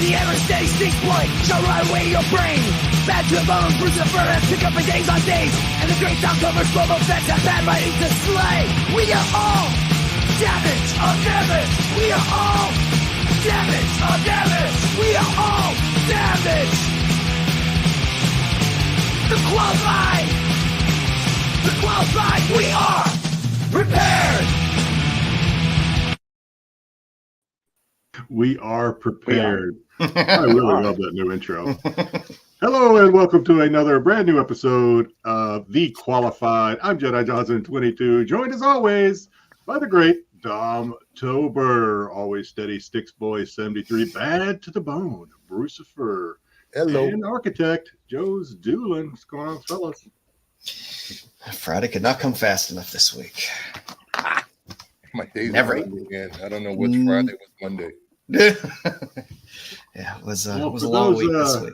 The ever-steady Styx boy shall rot away your brain. Bad to the bone, Lucifer has picked up for days on days. And the great sound covers Boba Fett's have bad writing to slay. We are all damage of damage. We are all damage of damage. We are all damage. The qualified. The qualified. We are prepared. We are prepared. I really love that new intro. Hello and welcome to another brand new episode of The Qualified. I'm Jedi Johnson 22, joined as always by the great Dom Tober, always steady Styx boy 73, bad to the bone, Brucifer. Hello. And architect Joe's Doolin. What's going on, fellas? Friday could not come fast enough this week. My days Never. again. I don't know which Friday was Monday. Yeah, it was a long week this week.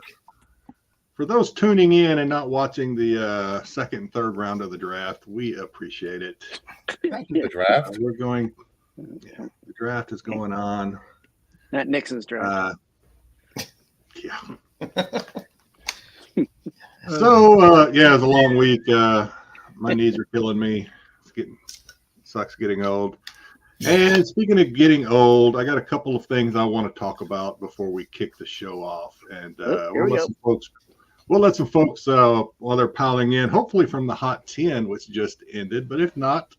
For those tuning in and not watching the second and third round of the draft, we appreciate it. Thank you. The draft. We're going. Yeah, the draft is going on. Not Nixon's draft. Yeah. So it was a long week. My knees are killing me. Sucks getting old. And speaking of getting old, I got a couple of things I want to talk about before we kick the show off. And we'll let some folks while they're piling in, hopefully from the Hot 10, which just ended. But if not,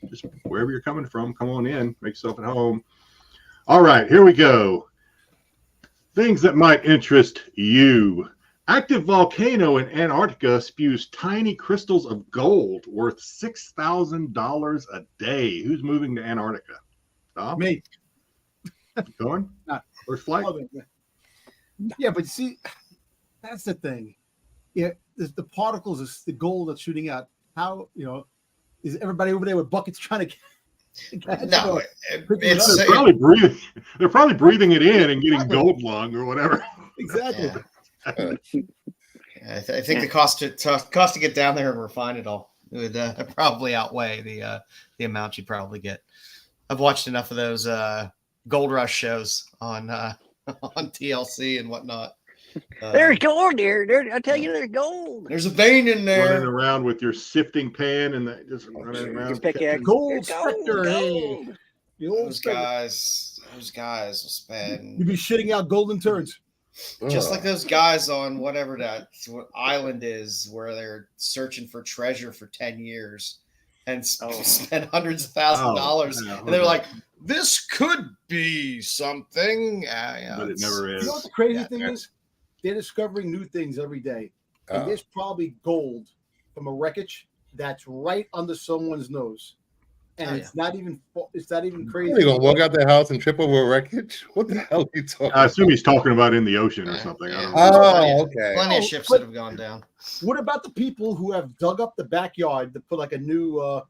just wherever you're coming from, come on in, make yourself at home. All right, here we go. Things that might interest you. Active volcano in Antarctica spews tiny crystals of gold worth $6,000 a day. Who's moving to Antarctica? Tom? Me. Going? First flight? Yeah, but see, that's the thing. Yeah, the particles, is the gold that's shooting out. How, is everybody over there with buckets trying to catch No, they're probably breathing it in and getting gold lung or whatever. Exactly. Yeah. I think the cost to get down there and refine it all would probably outweigh the amount you probably get. I've watched enough of those gold rush shows on TLC and whatnot. There's gold there. I tell you, there's gold. There's a vein in there. Running around with your sifting pan and just running around. Gold Spectre. Hey. Those guys will spend. You'd be shitting out golden turds. Just like those guys on whatever that island is where they're searching for treasure for 10 years and spend hundreds of thousands of dollars. And they're like, this could be something. But it never is. You know what the crazy thing is? They're discovering new things every day. And there's probably gold from a wreckage that's right under someone's nose. And it's not even crazy. You gonna walk out the house and trip over a wreckage? What the hell are you talking I assume he's talking about in the ocean or something. I don't know. Oh, okay. Plenty of ships that have gone down. What about the people who have dug up the backyard to put like a new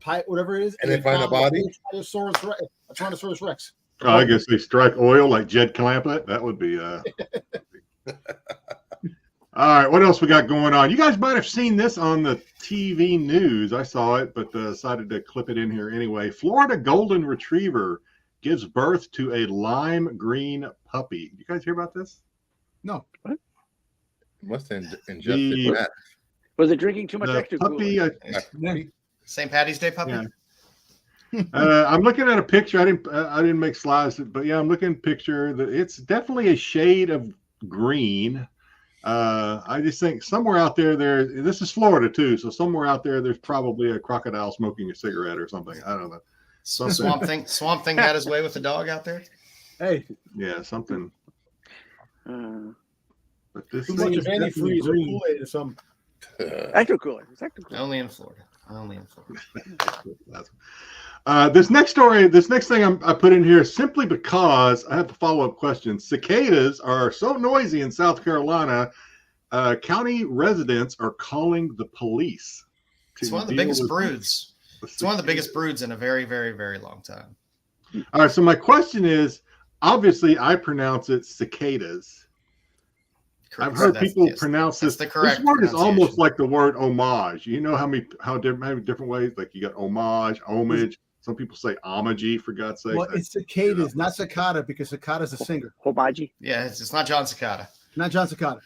pipe, whatever it is, and they find a body? A Tyrannosaurus Rex. I guess they strike oil like Jed Clampett. That would be. All right, what else we got going on? You guys might have seen this on the TV news. I saw it, but decided to clip it in here anyway. Florida Golden Retriever gives birth to a lime green puppy. You guys hear about this? No. What? Must have ingested that. Was it drinking too much extra puppy? St. Patty's Day puppy? Yeah. I'm looking at a picture. I didn't make slides, but yeah, I'm looking at a picture. It's definitely a shade of green. I just think somewhere out there, this is Florida too, so somewhere out there's probably a crocodile smoking a cigarette or something. I don't know. Swamp Thing had his way with the dog out there. Hey, yeah, something. But this too much of antifreeze or Kool-Aid or something. Extra cooler. It's extra cooler. Only in Florida. This next thing I put in here simply because I have a follow-up question. Cicadas are so noisy in South Carolina, county residents are calling the police. It's one of the biggest broods. It's one of the biggest broods in a very, very, very long time. All right, so my question is, obviously I pronounce it cicadas. I've heard people pronounce this. The correct this word is almost like the word homage. You know how many different ways? Like you got homage, homage. Some people say Amaji, for God's sake. Well, it's cicadas, not cicada, because cicada's a singer. Hobaji. Yeah, it's not John Cicada. Not John Cicada.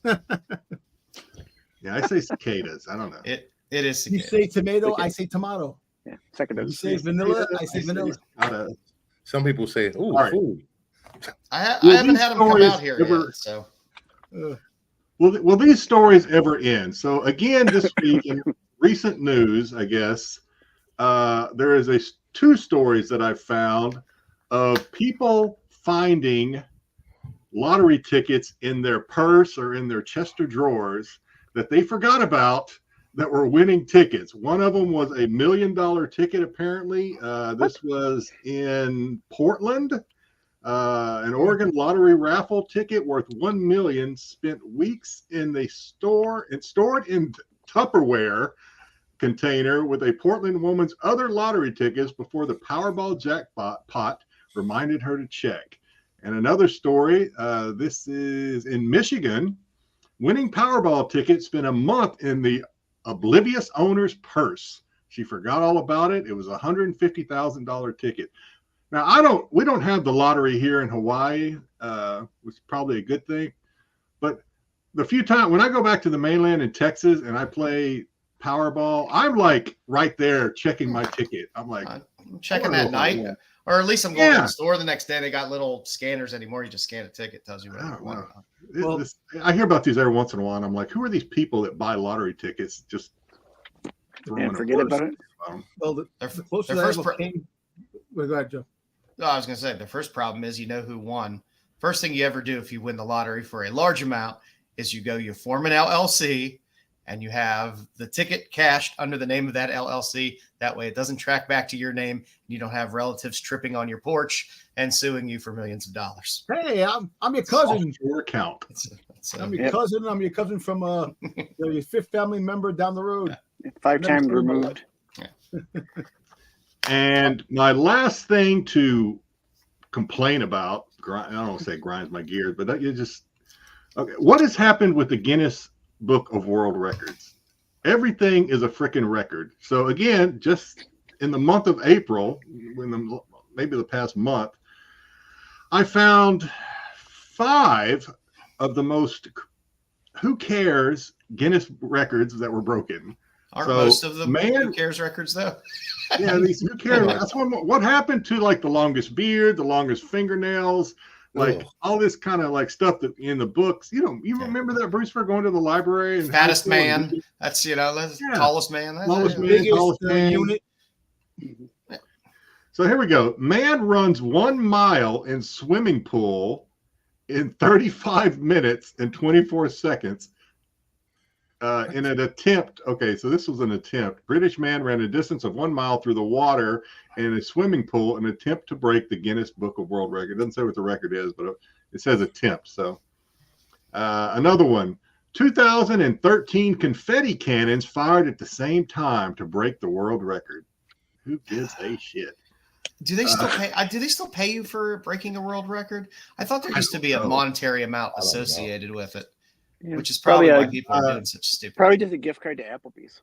Yeah, I say cicadas. I don't know. It is You cicada. say tomato, Okay. I say tomato. Yeah, second You dose. say vanilla, I say vanilla. Cicada. Some people say, "Ooh, All right. food." I Will haven't these had them come stories out here ever- yet, so Will these stories ever end? So again, this week in recent news, I guess, there is two stories that I found of people finding lottery tickets in their purse or in their chest of drawers that they forgot about that were winning tickets. One of them was a $1 million ticket, apparently. This was in Portland. An Oregon lottery raffle ticket worth $1 million spent weeks in the store and stored in Tupperware container with a Portland woman's other lottery tickets before the Powerball jackpot reminded her to check. And another story, this is in Michigan. Winning Powerball ticket spent a month in the oblivious owner's purse. She forgot all about it. It was a $150,000 ticket. Now, we don't have the lottery here in Hawaii, which is probably a good thing. But the few times when I go back to the mainland in Texas and I play Powerball, I'm like right there checking my ticket. I'm like, I'm checking that night. Or at least I'm going to the store the next day. They got little scanners anymore. You just scan a ticket, tells you what you want. Well, I hear about these every once in a while. And I'm like, who are these people that buy lottery tickets? Just And forget about it. Well, the closest their I first ever came. Well, go ahead, Joe. No, I was going to say the first problem is you know who won. First thing you ever do if you win the lottery for a large amount is you form an LLC and you have the ticket cashed under the name of that LLC. That way it doesn't track back to your name. You don't have relatives tripping on your porch and suing you for millions of dollars. Hey, I'm your cousin. your account. I'm your cousin. I'm your cousin from your fifth family member down the road. 5 times removed. And my last thing to complain about, I don't want to say grinds my gears, but what has happened with the Guinness Book of World Records? Everything is a freaking record. So again, just in the month of April, maybe the past month, I found 5 of the most who cares Guinness records that were broken. Aren't most of them who cares records though? Yeah, these who cares. That's what happened to like the longest beard, the longest fingernails, like all this kind of like stuff that in the books. You remember that, Bruce, for going to the library and fattest man. That's tallest man. Tallest man. Unit. So here we go. Man runs 1 mile in swimming pool in 35 minutes and 24 seconds. In an attempt, so this was an attempt. British man ran a distance of 1 mile through the water in a swimming pool in an attempt to break the Guinness Book of World Record. It doesn't say what the record is, but it says attempt. So another one, 2013 confetti cannons fired at the same time to break the world record. Who gives a shit? Do they still pay? Do they still pay you for breaking a world record? I thought there used to be a monetary amount associated with it. Yeah, which is probably why people are doing such stupid. Probably just a gift card to Applebee's.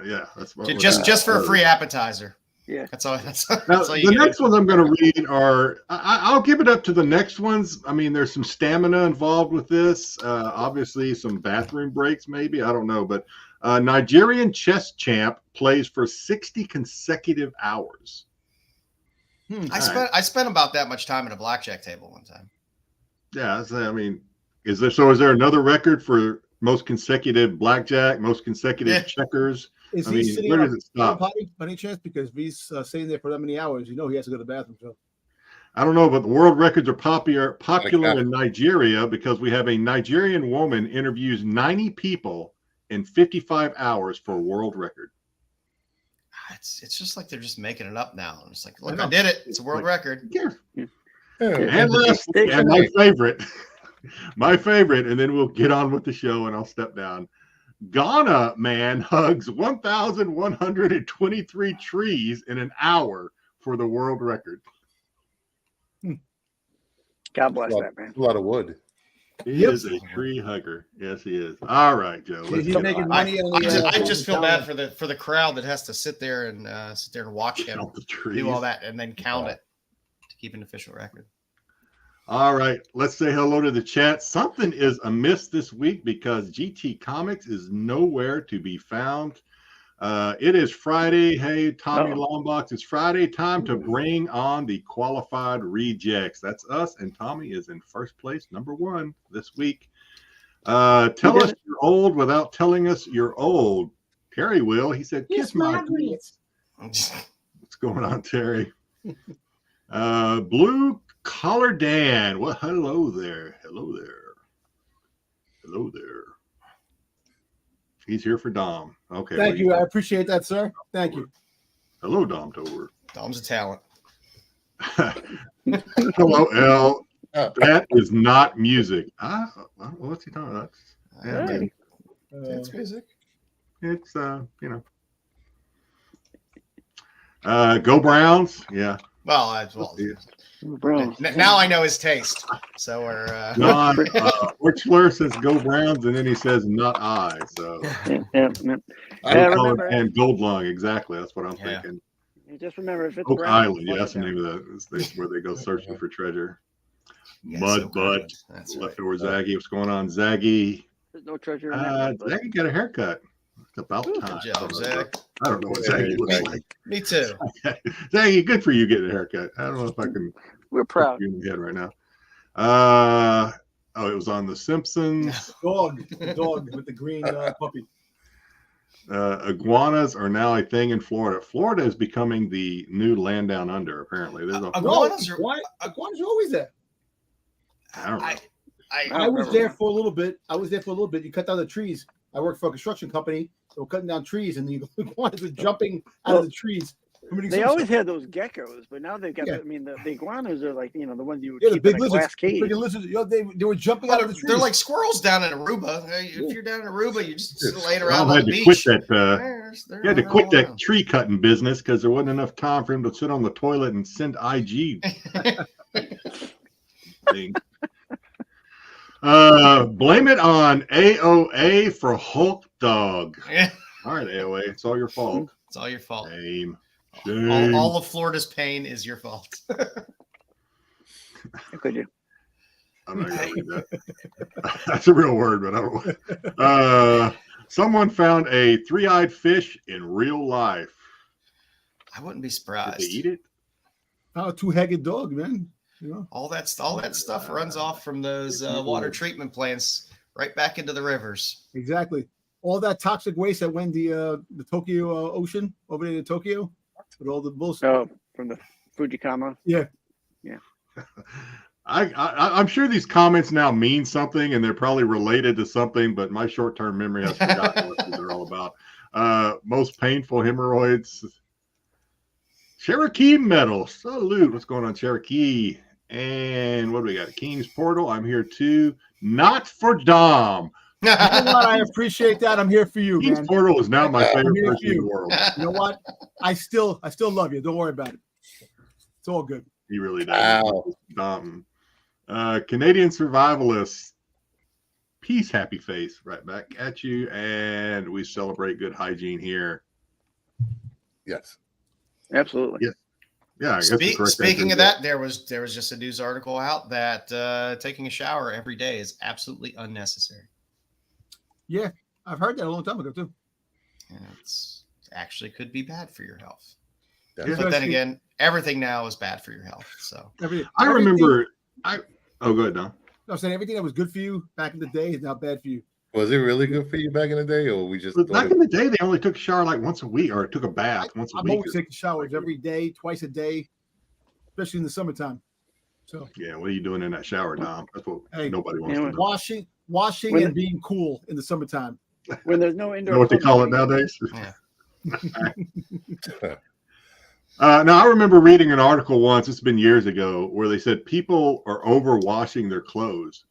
Yeah, that's just for a free appetizer. Yeah, that's all. The next ones I'm going to read are. I'll give it up to the next ones. I mean, there's some stamina involved with this. Obviously, some bathroom breaks, maybe. I don't know, but Nigerian chess champ plays for 60 consecutive hours. I spent about that much time at a blackjack table one time. Yeah, I mean. Is there another record for most consecutive blackjack, most consecutive checkers? Is he sitting where does it stop? Potty, by any chance? Because if he's staying there for that many hours, he has to go to the bathroom. So I don't know, but the world records are popular in Nigeria because we have a Nigerian woman interviews 90 people in 55 hours for a world record. It's just like they're just making it up now. It's like, look, I did it. It's a world record. Yeah. And my favorite. My favorite, and then we'll get on with the show and I'll step down. Ghana man hugs 1,123 trees in an hour for the world record. God bless that man. A lot of wood. He is a tree hugger. Yes, he is. All right, Joe. Let's He's get making on. money. I just feel bad for the crowd that has to sit there and watch him do all that and then count it to keep an official record. All right, let's say hello to the chat. Something is amiss this week because GT Comics is nowhere to be found. It is Friday. Hey, Tommy Longbox, it's Friday. Time to bring on the qualified rejects. That's us, and Tommy is in first place, number 1 this week. Tell us you're old without telling us you're old. Terry will. He said, kiss my grits. What's going on, Terry? Blue Collar Dan. Well, hello there. Hello there. Hello there. He's here for Dom. Okay. Thank you. I appreciate that, sir. Thank you. Hello, Dom Tober. Dom's a talent. Hello, L. That is not music. What's he talking about? It's music. It's Go Browns. Yeah. Well, now I know his taste. So we're Orchler says Go Browns, and then he says not I. So and Gold Lung, exactly. That's what I'm thinking. Just remember, if it's Oak Island, that's the name of that. Where they go searching for treasure. Mud Butt, Leftover Zaggy. What's going on, Zaggy? There's no treasure in that. Zaggy got a haircut. It's about time. Good job, Zach. I don't know what Zaggy looks like. Me too. Zaggy, good for you getting a haircut. I don't know if I can. We're proud. You in the head right now. It was on The Simpsons. Dog with the green puppy. Iguanas are now a thing in Florida. Florida is becoming the new land down under. Apparently, there's iguanas are always there. I don't know. I was there for a little bit. You cut down the trees. I worked for a construction company. They were cutting down trees, and the iguanas were jumping out of the trees. They always had those geckos, but now they've got. The iguanas are like the ones you would keep the big in a glass cage. Big lizards. They were jumping out of the trees. They're like squirrels down in Aruba. If you're down in Aruba, you just laying around on the beach. You had to quit that tree cutting business because there wasn't enough time for him to sit on the toilet and send IG. Thing. Blame it on AOA for Hulk Dog. All right, AOA, it's all your fault. It's all your fault. Shame. All of Florida's pain is your fault. Could you? I'm not gonna read that. That's a real word, but I don't know. Someone found a 3-eyed fish in real life. I wouldn't be surprised. Did they eat it? Oh, a 2-headed dog, man. All that stuff runs off from those water treatment plants right back into the rivers. Exactly. All that toxic waste that went the Tokyo Ocean over there in Tokyo with all the bullshit. Oh, from the Fujikama. Yeah. I'm sure these comments now mean something, and they're probably related to something, but my short-term memory has forgotten what these are all about. Most painful hemorrhoids. Cherokee Metal. Salute. What's going on, Cherokee? And what do we got? King's Portal. I'm here too. Not for Dom. You know what? I appreciate that. I'm here for you, King's man. Portal is now my favorite person in the world. You know what? I still love you. Don't worry about it. It's all good. He really does. Dom. Canadian Survivalist. Peace, happy face. Right back at you. And we celebrate good hygiene here. Yes. Absolutely. Yeah. Yeah. I guess speaking of that, there was just a news article out that taking a shower every day is absolutely unnecessary. Yeah, I've heard that a long time ago too. And it's actually could be bad for your health. Yeah. But then again, everything now is bad for your health. So I remember. Go ahead, Don. I'm saying everything that was good for you back in the day is now bad for you. Was it really good for you back in the day, or we just back in the day they only took a shower like once a week, or took a bath once a week? I'm always taking showers every day, twice a day, especially in the summertime. So yeah, what are you doing in that shower, Dom? That's what nobody wants to know. Washing and being cool in the summertime. When there's no indoor. You know what they call it nowadays? Yeah. Now, I remember reading an article once, it's been years ago, where they said people are overwashing their clothes.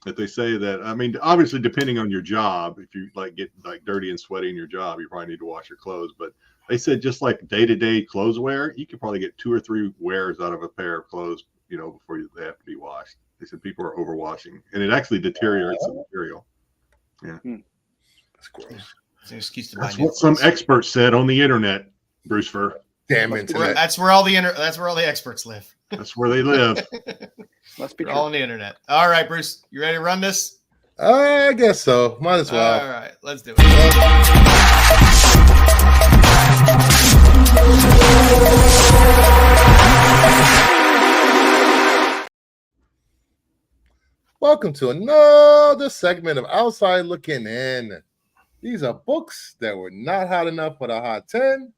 That they say that, I mean, obviously, depending on your job, if you get dirty and sweaty in your job, you probably need to wash your clothes. But they said just like day-to-day clothes wear, you could probably get 2 or 3 wears out of a pair of clothes, before they have to be washed. They said people are overwashing, and it actually deteriorates the material. Yeah, That's gross. It's an excuse to buy that's new what some clothes. experts said on the internet. Bruce Fur. Damn Must be internet. That's where all the experts live. That's where they live. Must be They're true. all on the internet. All right, Bruce, you ready to run this? I guess so. Might as well. All right, let's do it. Welcome to another segment of Outside Looking In. These are books that were not hot enough for the Hot 10,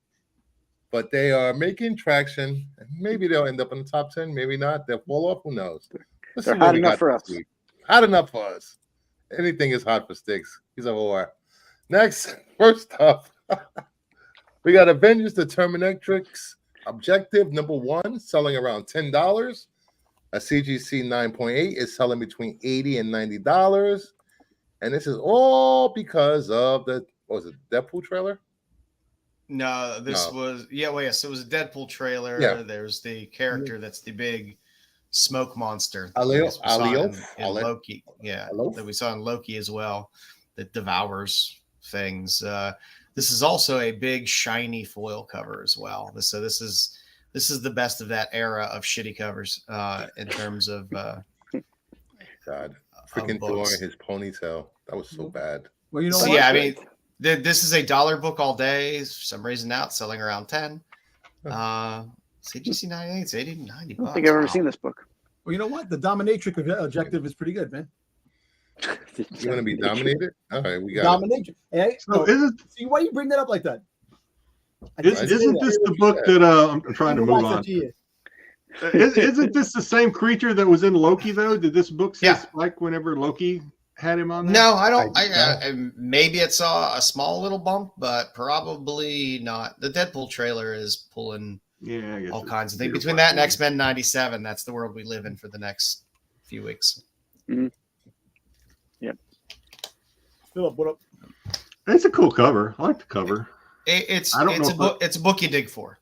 but they are making traction. Maybe they'll end up in the top 10, maybe not. They'll fall off, who knows? Let's They're see what hot we enough got for this us. week. Hot enough for us. Anything is hot for Styx. He's a whore. Next, first up, we got Avengers the Terminatrix Objective number 1, selling around $10. A CGC 9.8 is selling between $80 and $90. And this is all because of the, what was it, Deadpool trailer? No, this No. was yes, it was a Deadpool trailer. Yeah. There's the character that's the big smoke monster that Alio- we saw in Alio- Loki. Yeah, Alio- that we saw in Loki as well, that devours things. This is also a big shiny foil cover as well. So this is the best of that era of shitty covers in terms of God, freaking books. Thor, his ponytail. That was so bad. Well, you know So what? yeah, I mean, this is a $1 book all day. For some reason now it's selling around 10. CGC 98, it's 80 to 90 I bucks. don't think I've ever Wow. seen this book. Well, you know what? The dominatrix objective is pretty good, man. You want to be dominated? All right, we got it. Dominatrix. Hey, So isn't see why you bring that up like that? I didn't say isn't that. this the book that I'm trying to move on? Isn't this the same creature that was in Loki though? Did this book say Yeah. Spike whenever Loki had him on there? No, I don't. I Maybe it saw a small little bump, but probably not. The Deadpool trailer is pulling Yeah, I guess all it's kinds of things. Peter Between that and Parker. X-Men 97, that's the world we live in for the next few weeks. Philip, what up? It's a cool cover. I like the cover. It's I don't it's know a if book. It's a book you dig for.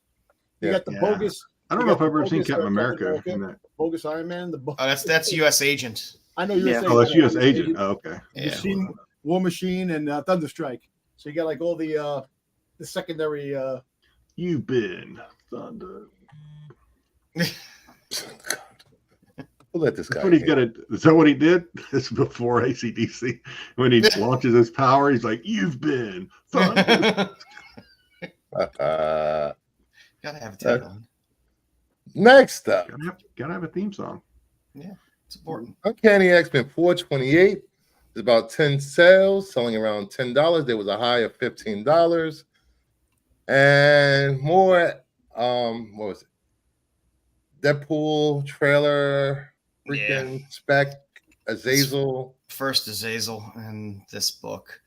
You got the Yeah. bogus. I don't You know got if I've ever the seen bogus Captain America America. in that. Bogus Iron Man. That's U.S. Agent. I know you're Yeah. saying. Oh, that's U.S. Agent. Oh, okay. Yeah. Machine, War Machine, and Thunderstrike. So you got like all the secondary. You've been thunder. We'll let this guy. That's what he's hit. got to. Is that what he did? This is before ACDC. When he launches his power, he's like, "You've been thunder." Gotta have a tagline. Next up, Gotta have a theme song. It's important. Uncanny X-Men 428 is about 10 sales, selling around $10. There was a high of $15. And more, what was it? Deadpool trailer, freaking spec, Azazel. First Azazel in this book.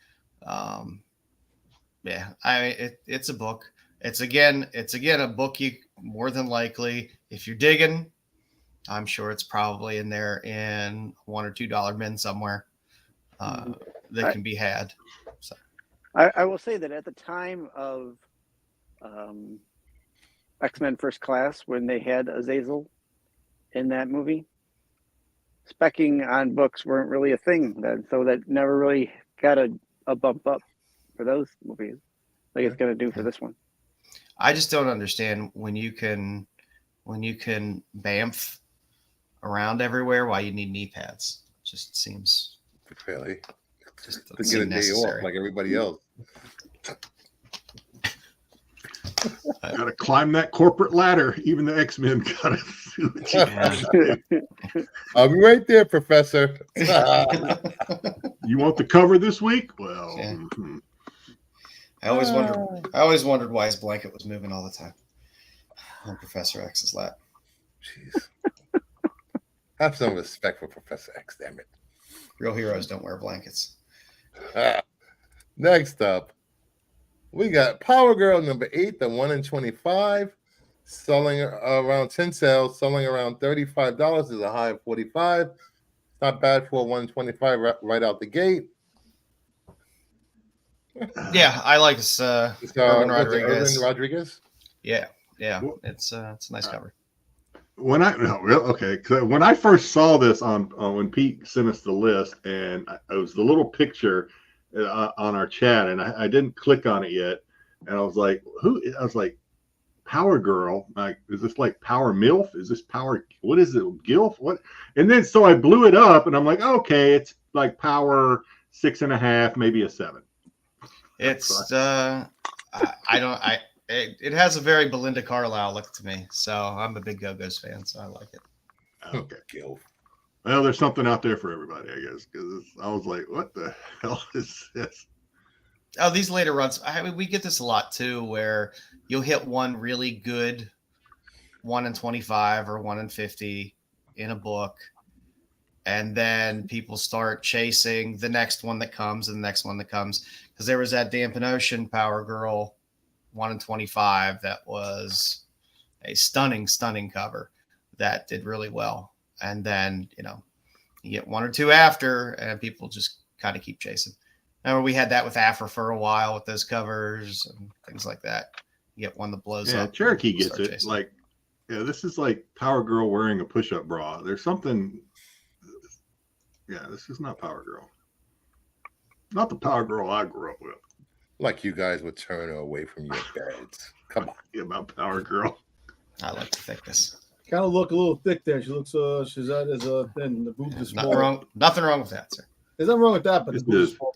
It's a book. It's again a book you more than likely, if you're digging, I'm sure it's probably in there in $1 or $2 bin somewhere that can be had. So I will say that at the time of X-Men First Class, when they had Azazel in that movie, speccing on books weren't really a thing then, so that never really got a bump up for those movies like it's going to do for this one. I just don't understand when you can bamf around everywhere why you need knee pads. It just seems Really. just To doesn't get a seem day necessary. off like everybody else. Gotta climb that corporate ladder. Even the X-Men gotta do what you gotta do. I'll be right there, Professor. You want the cover this week? Well, Yeah. mhm. I always wondered why his blanket was moving all the time on Professor X's lap. Jeez. Have some respect for Professor X, damn it. Real heroes don't wear blankets. Next up, we got Power Girl number 8, the 1 in 25, selling around 10 sales, selling around $35 is a high of 45. Not bad for a 125 right out the gate. Yeah, I like this. It's, Urban what's it, Rodriguez. Urban Rodriguez. Yeah, it's a nice cover. when I no, okay, 'cause when I first saw this on when Pete sent us the list, and it was the little picture on our chat, and I didn't click on it yet, and I was like, who? I was like, Power Girl, like, is this like Power MILF? Is this Power? What is it? GILF? What? And then so I blew it up, and I'm like, okay, it's like Power 6.5, maybe a 7. It's it has a very Belinda Carlisle look to me, so I'm a big Go-Go's fan, so I like it. Okay. GILF. Well, there's something out there for everybody, I guess, because I was like, what the hell is this? Oh, these later runs, I mean, we get this a lot too, where you'll hit one really good 1 in 25 or 1 in 50 in a book, and then people start chasing the next one that comes and the next one that comes. Because there was that Dampen Ocean Power Girl 1 in 25 that was a stunning cover that did really well. And then, you get 1 or 2 after, and people just kind of keep chasing. Remember, we had that with Afra for a while with those covers and things like that. You get one that blows up. Cherokee gets it. Chasing. Like, yeah, this is like Power Girl wearing a push-up bra. There's something. Yeah, this is not Power Girl. Not the Power Girl I grew up with. Like you guys would turn her away from your beds. Come on. Yeah, about Power Girl. I like the thickness. Kind of look a little thick there. She looks she's that as a thin. The boobs is small. Nothing wrong with that, sir. There's nothing wrong with that, but the boobs is small.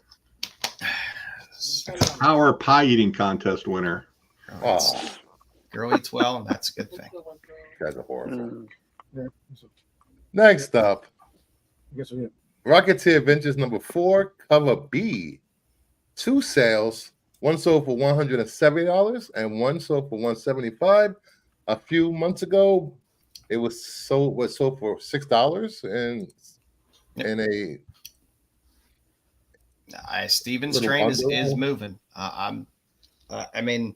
Power pie eating contest winner. Oh, girl eats well, and that's a good thing. you guys are horrible. Yeah. Next up, I guess we Rocketeer Adventures number 4, cover B. 2 sales. One sold for $170 and one sold for $175. A few months ago, it was sold for $6 and a Stevens train is moving. I mean,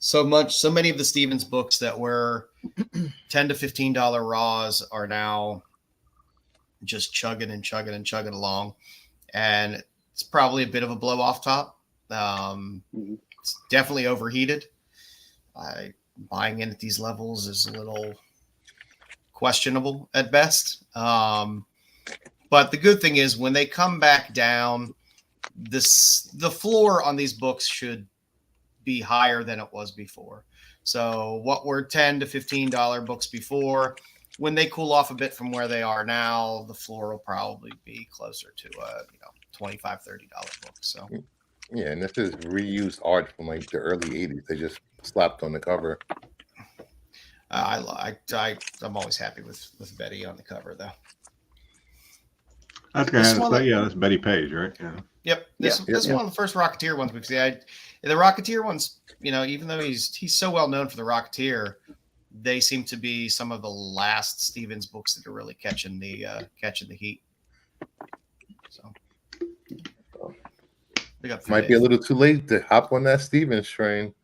so many of the Stevens books that were $10 to $15 raws are now just chugging along, and it's probably a bit of a blow off top. It's definitely overheated. Buying in at these levels is a little questionable at best. But the good thing is when they come back down, the floor on these books should be higher than it was before. So what were $10 to $15 books before, when they cool off a bit from where they are now, the floor will probably be closer to a $25, $30 book. So yeah, and this is reused art from like the early 80s. They just slapped on the cover. I'm always happy with Betty on the cover, though. That's Betty Page, right? Yeah. Yep. This is one of the first Rocketeer ones, because the Rocketeer ones, even though he's so well known for the Rocketeer, they seem to be some of the last Stevens books that are really catching the heat. So might be a little too late to hop on that Stevens train.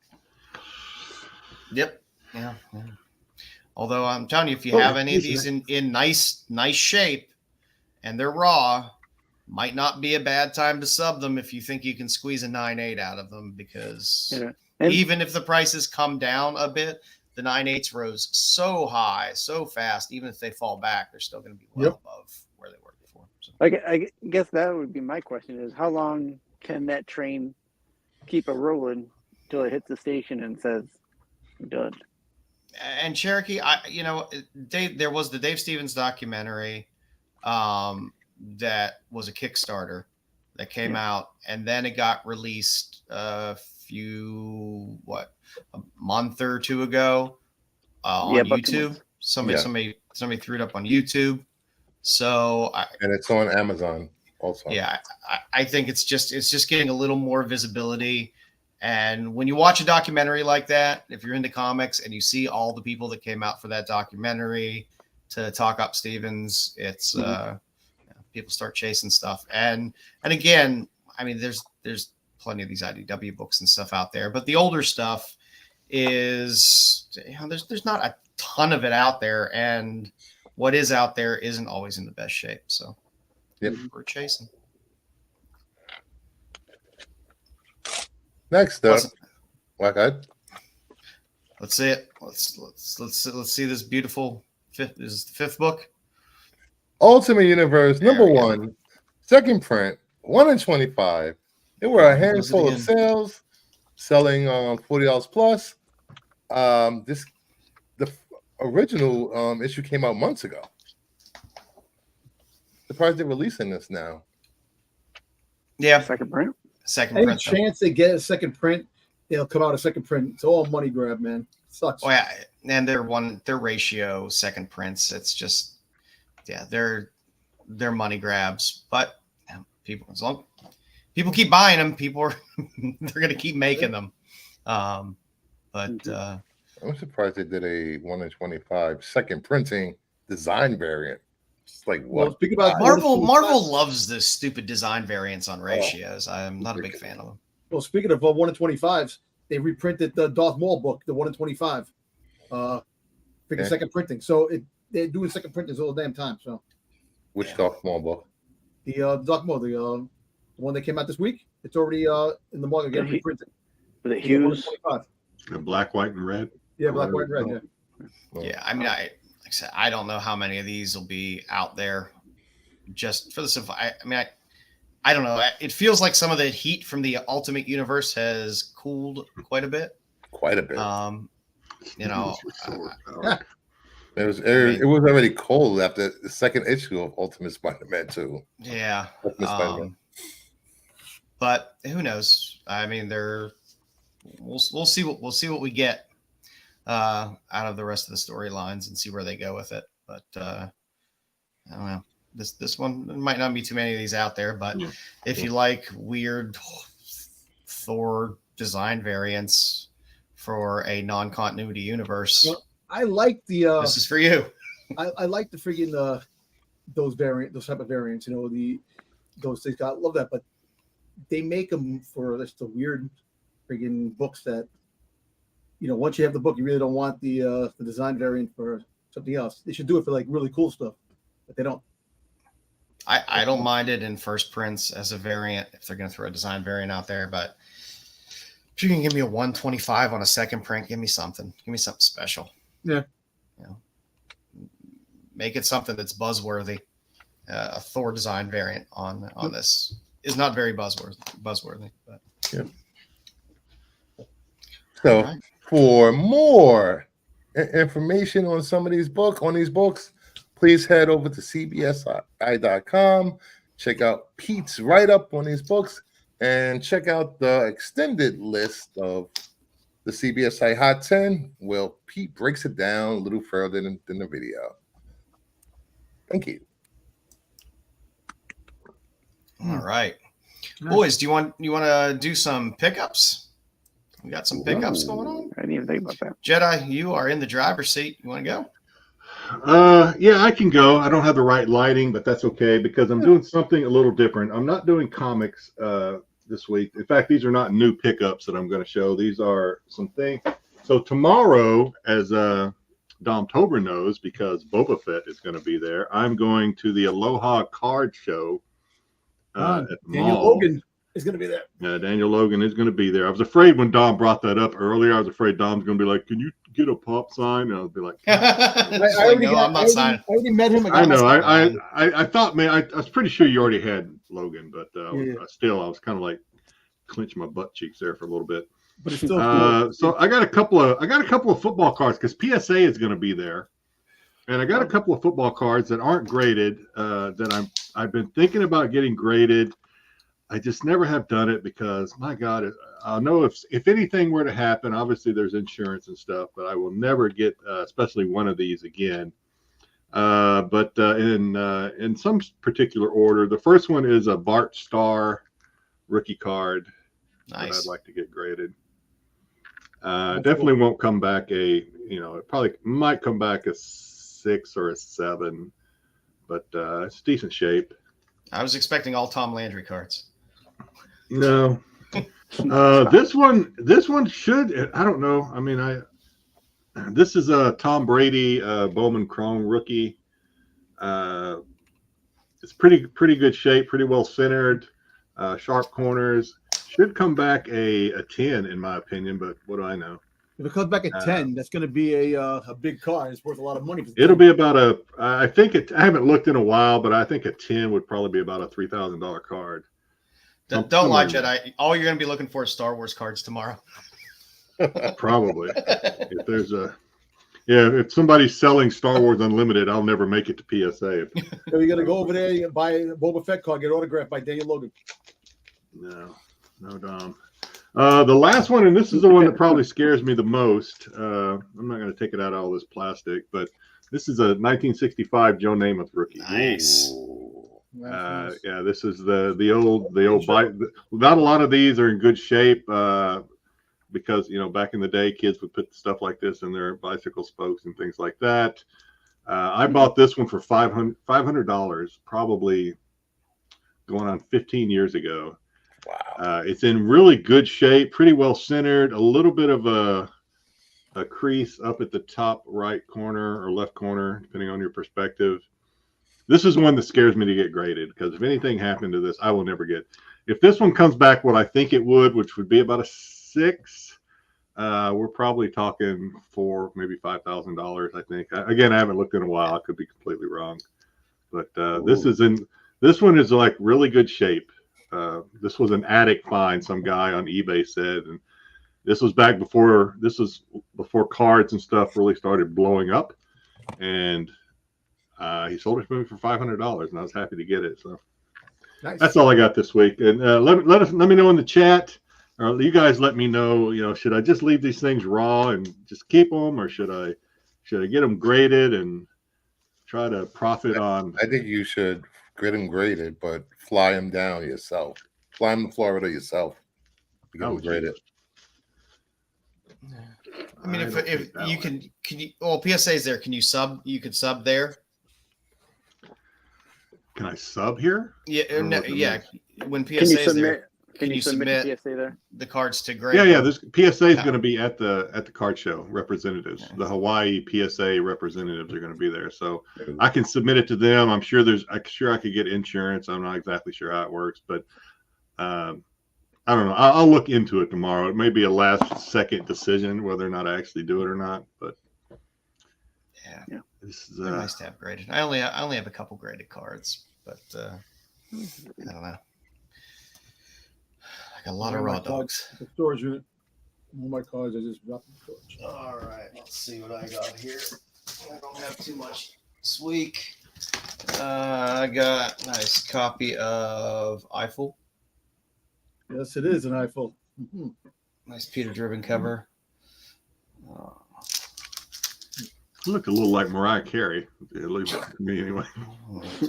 Yep. Yeah. Although I'm telling you, if you have any of these in nice shape and they're raw, might not be a bad time to sub them if you think you can squeeze a 9.8 out of them, because even if the prices come down a bit, the 9.8s rose so high, so fast, even if they fall back, they're still going to be well above where they were before. So. I guess that would be my question, is how long can that train keep it rolling till it hits the station and says, done? And Cherokee, there was the Dave Stevens documentary that was a Kickstarter that came out, and then it got released a month or two ago on YouTube. Somebody threw it up on YouTube. So and it's on Amazon also. Yeah, I think it's just getting a little more visibility. And when you watch a documentary like that, if you're into comics and you see all the people that came out for that documentary to talk up Stevens, it's people start chasing stuff. And again, I mean, there's plenty of these IDW books and stuff out there, but the older stuff is, there's not a ton of it out there, and what is out there isn't always in the best shape. So we're chasing. Next up, let's see it. Let's see this beautiful fifth book. Ultimate Universe There number we go. 1, second print, 1 in 25. There were a What was it handful of again? sales, selling $40 plus. The original issue came out months ago. Surprised they're releasing this now. Yeah, Second print. second Any print. though. chance they get a second print, they'll come out a second print. It's all money grab, man. Sucks. Oh yeah, and their ratio second prints. It's just they're money grabs. But people, as long people keep buying them, people are they're gonna keep making them. I'm surprised they did a 1 in 25 second printing design variant. It's like what? Well, speak about Marvel loves this stupid design variants on ratios. I'm not a big fan of them. Well, speaking of 1 in 25s, they reprinted the Darth Maul book, the 1 in 25. Second printing. So they're doing second printings all the damn time. So Which Darth Maul book? the Darth Maul, the one that came out this week, it's already in the market getting reprinted. With the hues. The black, white, and red. Yeah, black, white, and red. Yeah. Yeah, I mean, like I said, I don't know how many of these will be out there. Just for the simple, I don't know. It feels like some of the heat from the Ultimate Universe has cooled quite a bit. Quite a bit. You know, It was already cold after the second issue of Ultimate Spider-Man 2. yeah. Ultimate Spider-Man. But who knows? I mean, we'll see what we get out of the rest of the storylines and see where they go with it. But I don't know. This one, there might not be too many of these out there, but if you like weird Thor design variants for a non-continuity universe, Well, I like the this is for you. I like the freaking those type of variants, you know, those things. I love that, but they make them for just the weird freaking books that, you know, once you have the book, you really don't want the design variant for something else. They should do it for like really cool stuff, but they don't. I don't mind it in first prints as a variant if they're going to throw a design variant out there, but if you can give me a 125 on a second print, give me something. Give me something special. Yeah. You know, make it something that's buzzworthy. A Thor design variant on this is not very buzzworthy, but yeah. So right. For more information on some of these books, please head over to CBSI.com. Check out Pete's write-up on these books and check out the extended list of the CBSI Hot 10, where Pete breaks it down a little further than the video. Thank you. All right. Boys, do you want to do some pickups? We got some pickups going on. I didn't even think about that. Jedi, you are in the driver's seat. You want to go? Yeah, I can go. I don't have the right lighting, but that's okay because I'm doing something a little different. I'm not doing comics this week. In fact, these are not new pickups that I'm going to show. These are some things. So tomorrow, as Domtober knows, because Boba Fett is going to be there, I'm going to the Aloha Card Show at the Daniel mall. Logan is going to be there. Yeah, Daniel Logan is going to be there. I was afraid when Dom brought that up earlier. I was afraid Dom's going to be like, "Can you get a pop sign?" And I'll be like, I'm not signing. I already met him. I know. I thought, man, I was pretty sure you already had Logan, but still, I was kind of like clenching my butt cheeks there for a little bit. But it's still cool. So I got a couple of football cards because PSA is going to be there, and I got a couple of football cards that aren't graded that I've been thinking about getting graded. I just never have done it because, my God, I'll know if anything were to happen. Obviously, there's insurance and stuff, but I will never get, especially one of these again. But in some particular order, the first one is a Bart Starr rookie card that I'd like to get graded. Definitely won't come back it probably might come back a 6 or a 7, but it's decent shape. I was expecting all Tom Landry cards. No. This one should, I don't know. I mean, this is a Tom Brady Bowman Chrome rookie. It's pretty good shape, pretty well centered, sharp corners. Should come back a 10 in my opinion, but what do I know? If it comes back at 10, that's going to be a big card. It's worth a lot of money. It'll be about I haven't looked in a while, but I think a 10 would probably be about a $3,000 card. Don't lie, Jedi. All you're going to be looking for is Star Wars cards tomorrow. Probably. If there's if somebody's selling Star Wars Unlimited, I'll never make it to PSA. So you got to go over there and buy a Boba Fett card, get autographed by Daniel Logan. No, Dom. The last one, and this is the one that probably scares me the most. I'm not going to take it out of all this plastic, but this is a 1965 Joe Namath rookie. Nice. Yeah, this is the old bike. Not a lot of these are in good shape because back in the day, kids would put stuff like this in their bicycle spokes and things like that. I bought this one for $500, probably going on 15 years ago. Wow. It's in really good shape, pretty well centered, a little bit of a crease up at the top right corner or left corner, depending on your perspective. This is one that scares me to get graded because if anything happened to this, I will never get. If this one comes back what I think it would, which would be about a 6, we're probably talking $4,000, maybe $5,000. I think. Again, I haven't looked in a while. I could be completely wrong, but this one is like really good shape. This was an attic find, some guy on eBay said, and this was before cards and stuff really started blowing up, and he sold it to me for $500, and I was happy to get it. So nice. That's all I got this week. And let me know in the chat, or you guys let me know. Should I just leave these things raw and just keep them, or should I get them graded and try to profit on? I think you should get them graded, but fly them down yourself. Fly them to Florida yourself. You can grade it. I mean, if you can you? Well, PSA's there. Can you sub? You can sub there. Can I sub here? Yeah, yeah. When PSA is there, can you submit PSA there? The cards to grade? Yeah. This PSA is going to be at the card show. Representatives, the Hawaii PSA representatives are going to be there, so I can submit it to them. I'm sure I could get insurance. I'm not exactly sure how it works, but I don't know. I'll look into it tomorrow. It may be a last-second decision whether or not I actually do it or not, but yeah. This is nice to have graded. I only have a couple graded cards, but I don't know. I got a lot of raw dogs. The storage unit. All my cards I just dropped in storage. All right, let's see what I got here. I don't have too much this week. I got a nice copy of Eiffel. Yes, it is an Eiffel. Mm-hmm. Nice Peter-driven cover. Look a little like Mariah Carey, at least to me anyway.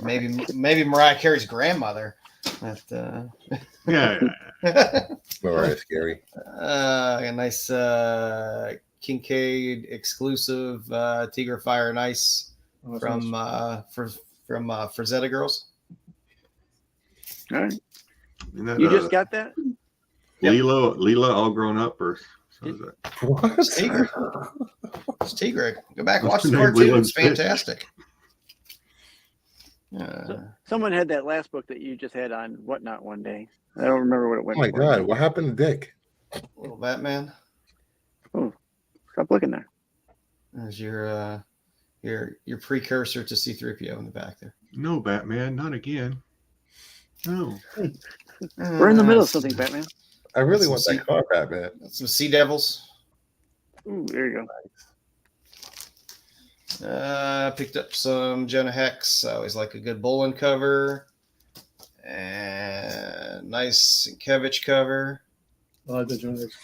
Maybe Mariah Carey's grandmother. But, yeah. Mariah's scary. A nice Kincaid exclusive Tigre Fire and Ice from Frazetta Girls. All right. You just got that? Leela all grown up, or what? It's Tigre. Go back and watch the cartoon. It's fantastic. Someone had that last book that you just had on Whatnot one day. I don't remember what it went. Oh my God! What happened to Dick? Little Batman. Oh, stop looking there. There's your precursor to C-3PO in the back there. No, Batman, not again. No. We're in the middle of something, Batman. I really want that car, Batman. Some Sea Devils. Ooh, there you go. Picked up some Jonah Hex. I always like a good Bolin cover. And nice Kevich cover. I like the Jonah Hex.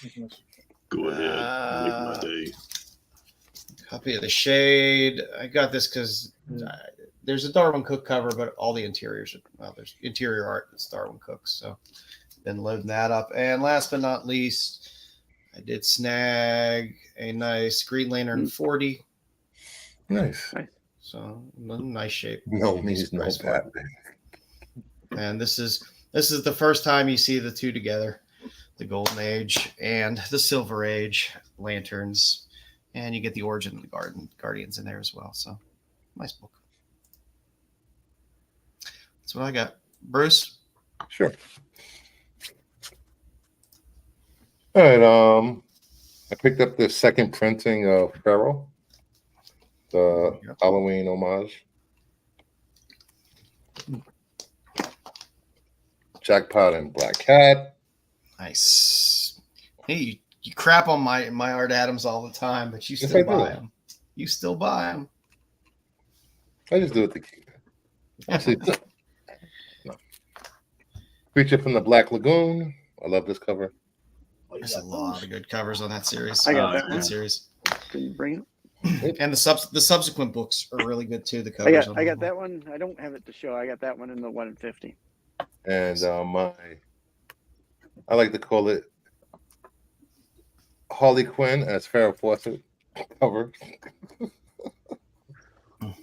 Go ahead. Make my day. Copy of the Shade. I got this because there's a Darwin Cook cover, but all the interiors there's interior art that's Darwin Cook. So been loading that up. And last but not least, I did snag a nice Green Lantern 40. Nice. So nice shape. No means no Batman. And this is the first time you see the two together, the Golden Age and the Silver Age lanterns, and you get the origin of the Guardians in there as well. So nice book. That's what I got. Bruce? Sure. All right. I picked up the second printing of Pharaoh, the Halloween homage. Jackpot and Black Cat. Nice. Hey, you crap on my Art Adams all the time, but you still buy them. You still buy them. I just do it to keep it. Actually, no. Creature from the Black Lagoon. I love this cover. There's a lot of good covers on that series. I got that series. Can you bring it? And the subsequent books are really good too. The covers. I got that one. I don't have it to show. I got that one in the 1 in 50. And I like to call it Harley Quinn as Farrah Fawcett cover.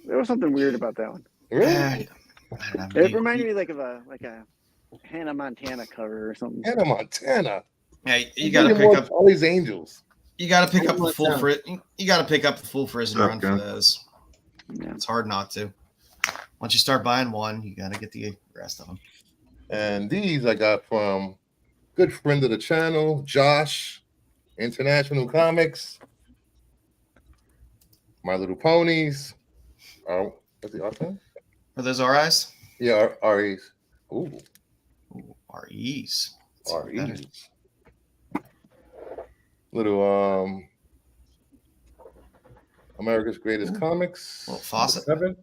There was something weird about that one. Really? It reminded me like a Hannah Montana cover or something. Hannah Montana. Yeah, you got to pick up all these angels. You got to pick up the full You got to pick up the full Frizzen run for those. Yeah. It's hard not to. Once you start buying one, you got to get the rest of them. And these I got from good friend of the channel, Josh, International Comics, My Little Ponies. Oh, what's the author? Are those RIs? Yeah, REs. Ooh, REs. REs. Little America's Greatest Comics. Little faucet. 7.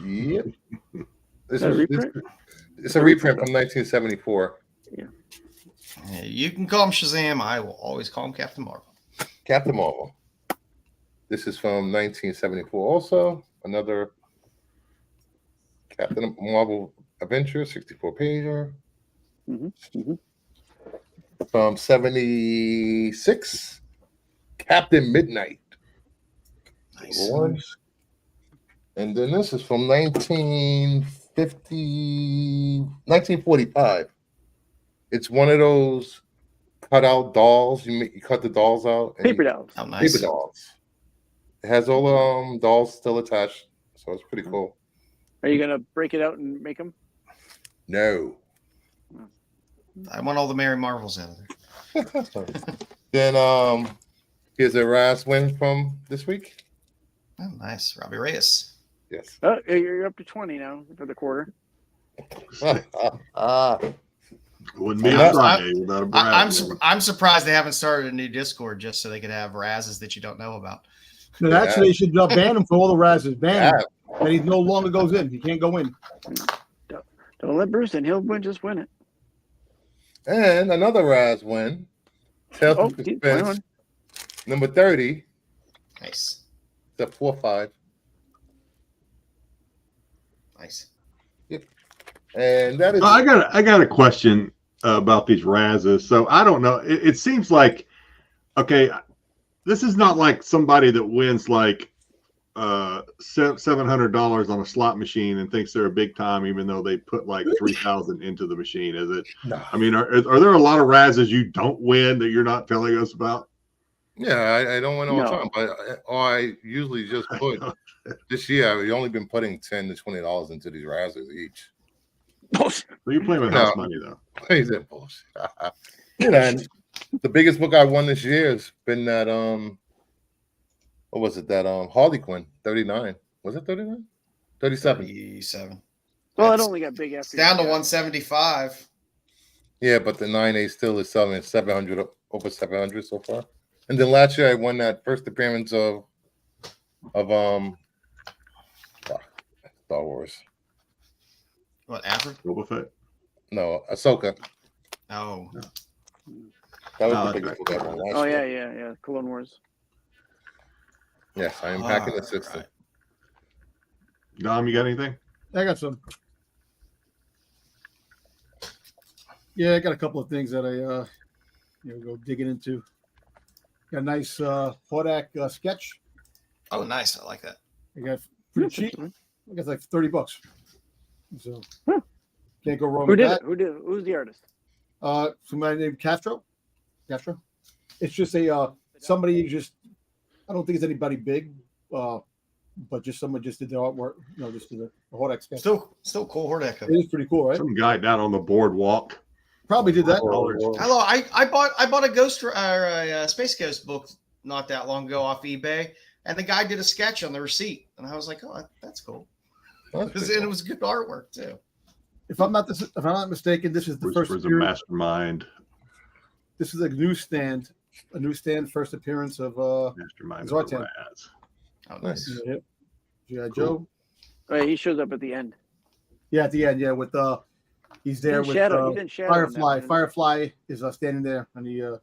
Yep. It's a reprint from 1974. Yeah, you can call him Shazam. I will always call him Captain Marvel. Captain Marvel. This is from 1974 also. Another Captain Marvel Adventure, 64-pager. From 76, Captain Midnight. Nice. And then this is from 1945. It's one of those cut out dolls. You cut the dolls out. Paper dolls. Oh, nice. Paper dolls. It has all the dolls still attached, so it's pretty cool. Are you gonna break it out and make them? No. I want all the Mary Marvels out of there. Then here's a Raz win from this week. Oh, nice. Robbie Reyes. Yes. Oh, you're up to 20 now for the quarter. Wouldn't be a Friday without a Brad. I'm surprised they haven't started a new Discord just so they could have Razes that you don't know about. No, actually, they should ban him for all the Razzes. Ban him. And he no longer goes in. He can't go in. Don't let Bruce in. He'll just win it. And another Raz win. Tales from Suspense, number 30. Nice. The 4-5. Nice. Yep. And that is. I got a question about these Razzes. So I don't know. It seems like, okay, this is not like somebody that wins like $700 on a slot machine and thinks they're a big time, even though they put like 3,000 into the machine. Is it? No. I mean, are there a lot of Razzes you don't win that you're not telling us about? Yeah, I don't win all the time, but I usually just put this year. I've only been putting $10 to $20 into these Razzes each. So you're playing with house money, though. Is that bullshit? And the biggest book I won this year has been that what was it? That Harley Quinn 39. Was it 39? 37. 37. Well, it only got big after. Down to 175. Yeah, but the 9A still is selling 700, over 700 so far. And then last year I won that first appearance of Star Wars. What, Afro? Boba Fett? No, Ahsoka. Oh. That was the biggest book I won last year. Yeah. Clone Wars. Yes, I am hacking the system. Right. Dom, you got anything? I got some. Yeah, I got a couple of things that I go digging into. Got a nice Kodak sketch. Oh, nice. I like that. I got pretty cheap. I got like $30. So can't go wrong Who with did that. it? Who's the artist? Somebody named Castro. It's just a somebody just. I don't think it's anybody big, but just someone just did the artwork. Just did the Kodak sketch. Still cool Hordak. It is pretty cool, right? Some guy down on the boardwalk. Probably did that. Hello, I bought a Ghost or a Space Ghost book not that long ago off eBay, and the guy did a sketch on the receipt, and I was like, oh, that's cool. And it was good artwork too. If I'm not mistaken, this is the first a mastermind. This is a newsstand first appearance of Mastermind Zartan. Oh, nice. G.I. Joe. Oh, yeah, he shows up at the end. Yeah, at the end. Yeah, with he's there with Firefly. Firefly is standing there on the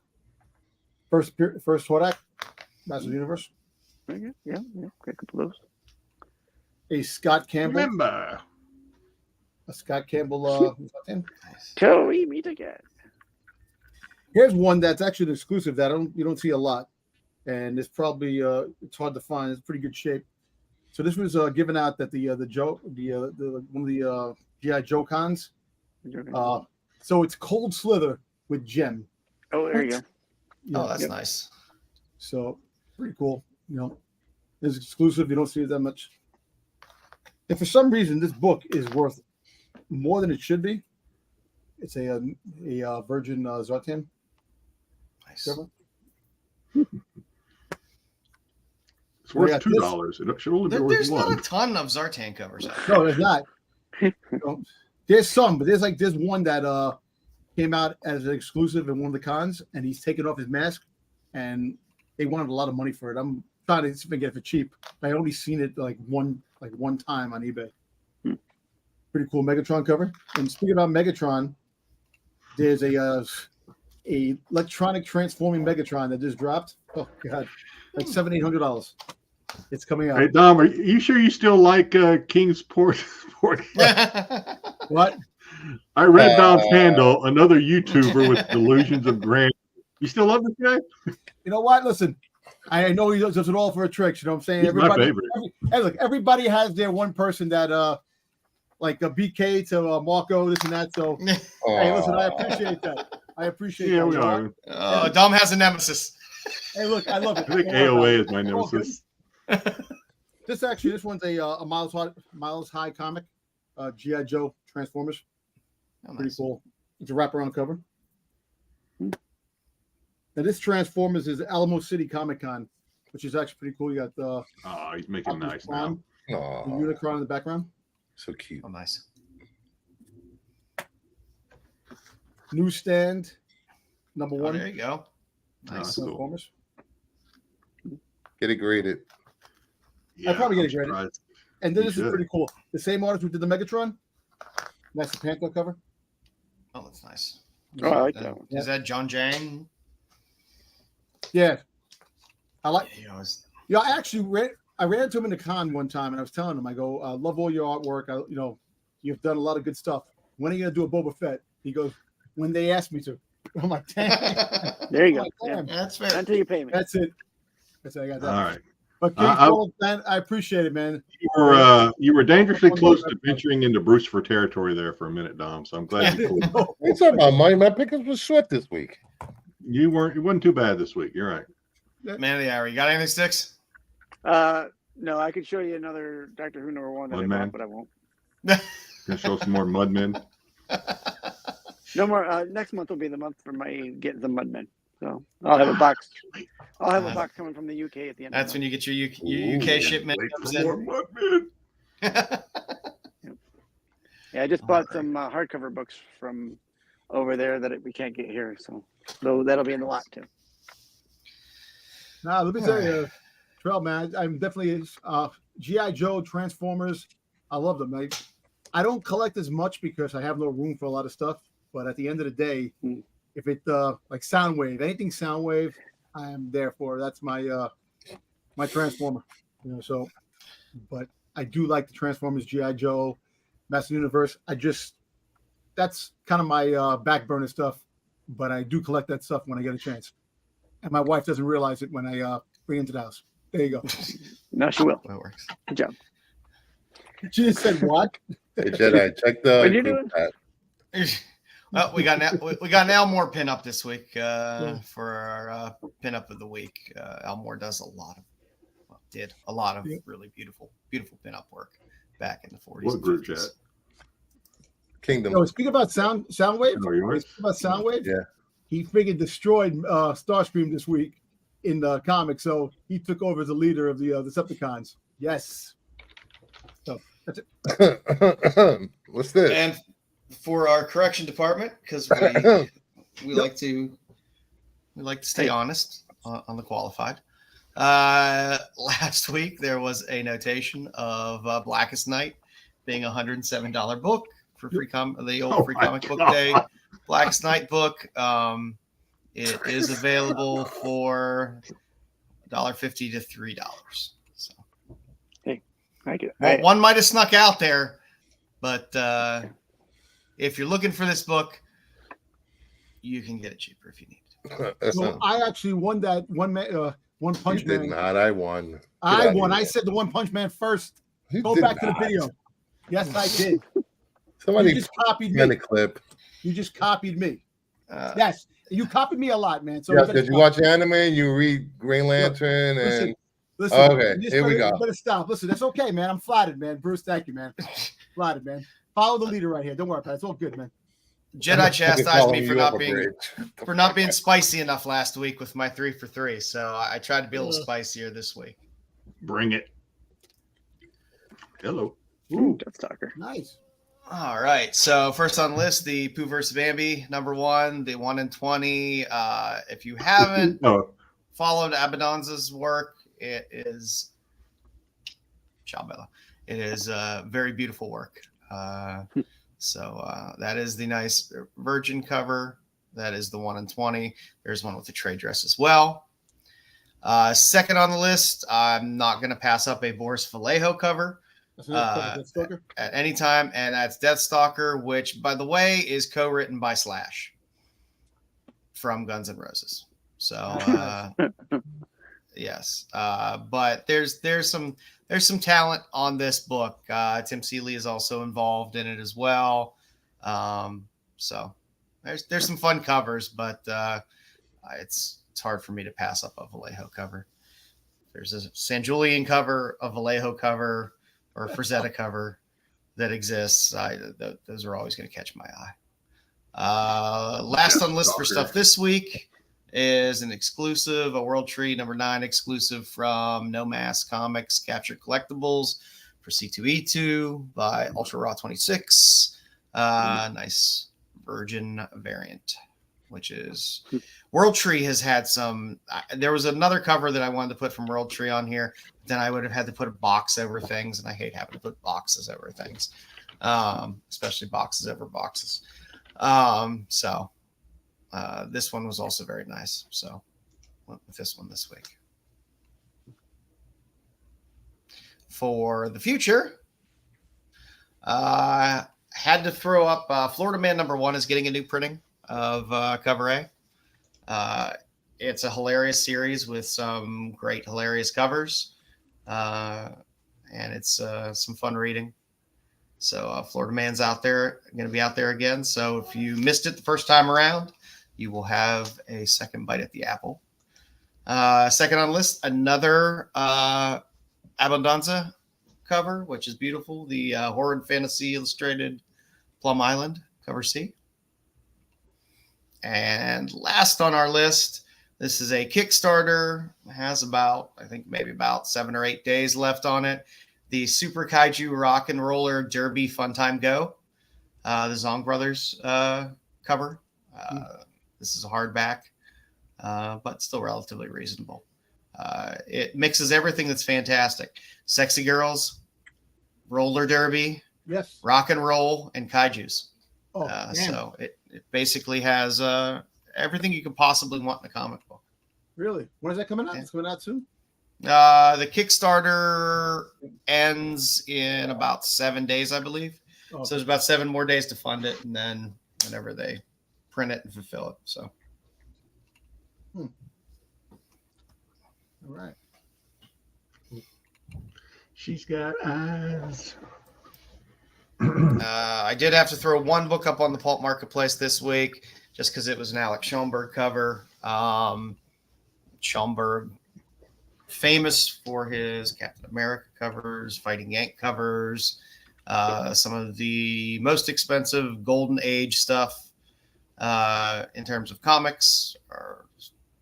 first Hordak, Master of the Universe. Okay. Yeah. A couple of those. A Scott Campbell. Remember. A Scott Campbell. Till we meet again. Here's one that's actually an exclusive that you don't see a lot, and it's probably it's hard to find. It's pretty good shape. So this was given out at the one of the GI Joe cons. So it's Cold Slither with Gem. Oh, there you go. Yeah, oh, that's nice. So pretty cool. It's exclusive. You don't see it that much. If for some reason this book is worth more than it should be, it's a Virgin Zartan. Nice. It's worth $2. It should only be worth There's $1. not a ton of Zartan covers. No, there's not. There's some, but there's one that came out as an exclusive in one of the cons, and he's taken off his mask, and they wanted a lot of money for it. I'm trying to see if I can get it for cheap. I only seen it like one time on eBay. Pretty cool Megatron cover. And speaking about Megatron, there's a electronic transforming Megatron that just dropped. Oh god, like $700-800. It's coming out. Hey Dom, are you sure you still like Kingsport? What? I read Dom's handle, another YouTuber with delusions of grandeur. You still love this guy? You know what? Listen, I know he does it all for a trick. You know what I'm saying? He's my favorite. Everybody has their one person that like a BK to Marco, this and that. So hey, listen, I appreciate that. Yeah, we are. Oh, Dom has a nemesis. Hey, look, I love it. I think AOA is my nemesis. This one's a Miles High comic, GI Joe Transformers. Pretty cool. It's a wraparound cover. Now this Transformers is Alamo City Comic Con, which is actually pretty cool. You got the he's making nice now. The Unicron in the background. So cute. Oh, nice. Newsstand number 1. There you go. Nice. Transformers. Cool. Get it graded. Yeah, I'd probably get it graded. And then this is pretty cool. The same artist who did the Megatron. That's the Panther cover. Oh, that's nice. Oh, I like that one. Is that John Jang? Yeah. I like. Yeah, I actually I ran into him in the con one time, and I was telling him, I go, I love all your artwork. You've done a lot of good stuff. When are you gonna do a Boba Fett? He goes, when they ask me to. I'm like, damn. There you go. Yeah. That's fair. Until you pay me. That's it. I got that. All right. But man, I appreciate it, man. You were dangerously close to venturing into Bruce for territory there for a minute, Dom. So I'm glad you pulled. What's up, my pickups was sweat this week. It wasn't too bad this week. You're right. Man of the hour. You got anything, Styx? No, I could show you another Doctor Who #1 that I bought, but I won't. Gonna show some more Mudmen. No more. Next month will be the month for my getting the Mudmen. So I'll have a box. I'll have a box coming from the UK at the end. That's when you get your UK shipment. More Mudmen. Yeah, I just bought some hardcover books from over there that we can't get here, so that'll be in the lot too. Now let me tell you, Trail man, I'm definitely GI Joe Transformers. I love them. I don't collect as much because I have no room for a lot of stuff. But at the end of the day, if it like Soundwave, anything Soundwave, I am there for. That's my my Transformer. So, but I do like the Transformers, GI Joe, Master Universe. That's kind of my back burner stuff. But I do collect that stuff when I get a chance. And my wife doesn't realize it when I bring it into the house. There you go. No, she will. That works. Good job. She just said what? Hey Jedi, check the. What are you doing? Well, we got an Elmore pinup this week for our pinup of the week. Elmore does did a lot of really beautiful pinup work back in the 40s. What group chat? Kingdom. No, speak about Soundwave. Oh, you want? Speak about Soundwave. Yeah. He figured destroyed Starscream this week in the comic, so he took over as the leader of the Decepticons. Yes. So that's it. What's this? And for our correction department, because we like to stay honest on the qualified. Last week there was a notation of Blackest Night being $107 book for free the old free comic book day. Blackest Night book. It is available for $1.50 to $3. So I get well, one might have snuck out there, but if you're looking for this book, you can get it cheaper if you need it. So I actually won that One Punch You Man. did not. I won. I won. I said the One Punch Man first. You Go did back to the not. video. Yes, I did. Somebody You just copied send me. a clip. You just copied me. Yes, you copied me a lot, man. So Yes, did you watch anime? You read Green Lantern and Listen, okay, you here we go. Better stop. Listen, that's okay, man. I'm flattered, man. Bruce, thank you, man. Flattered, man. Follow the leader right here. Don't worry, Pat. It's all good, man. Jedi chastised me You for not being spicy enough last week with my 3 for 3. So I tried to be a little spicier this week. Bring it. Hello. Ooh, Death Stalker. nice. All right. So first on the list, the Pooh vs. Bambi, #1, the 1 in 20. If you haven't Oh, followed Abadonza's work, it is Chabella. It is very beautiful work. So that is the nice Virgin cover. That is the 1 in 20. There's one with the trade dress as well. Second on the list, I'm not going to pass up a Boris Vallejo cover at any time, and that's Deathstalker, which, by the way, is co-written by Slash from Guns N' Roses. So yes, but there's some talent on this book. Tim Seeley is also involved in it as well. So there's some fun covers, but it's hard for me to pass up a Vallejo cover. There's a San Julian cover, a Vallejo cover, or a Frazetta cover that exists. Those are always going to catch my eye. Last on the list for stuff this week is an exclusive, a World Tree #9 exclusive from No Mask Comics Capture Collectibles for C2E2 by Ultra Raw 26. Nice Virgin variant, which is World Tree has had some. There was another cover that I wanted to put from World Tree on here. Then I would have had to put a box over things, and I hate having to put boxes over things, especially boxes over boxes. So this one was also very nice. So went with this one this week. For the future, had to throw up Florida Man #1 is getting a new printing of cover A. It's a hilarious series with some great hilarious covers, and it's some fun reading. So Florida Man's out there, going to be out there again. So if you missed it the first time around, you will have a second bite at the apple. Second on the list, another Abundanza cover, which is beautiful. The Horror and Fantasy Illustrated Plum Island, cover C. And last on our list, this is a Kickstarter. It has about, I think maybe about 7 or 8 days left on it. The Super Kaiju Rock and Roller Derby Fun Time Go. The Zong Brothers cover. This is a hardback, but still relatively reasonable. It mixes everything that's fantastic. Sexy girls, roller derby, Yes. rock and roll, and kaijus. Oh, damn. So it basically has everything you could possibly want in a comic book. Really? When is that coming out? Yeah. It's coming out soon? The Kickstarter ends in about 7 days, I believe. Oh, So there's about 7 more days to fund it, and then whenever they print it and fulfill it. So all right. she's got eyes. I did have to throw one book up on the Pulp Marketplace this week just because it was an Alex Schoenberg cover. Schoenberg, famous for his Captain America covers, Fighting Yank covers. Some of the most expensive Golden Age stuff in terms of comics or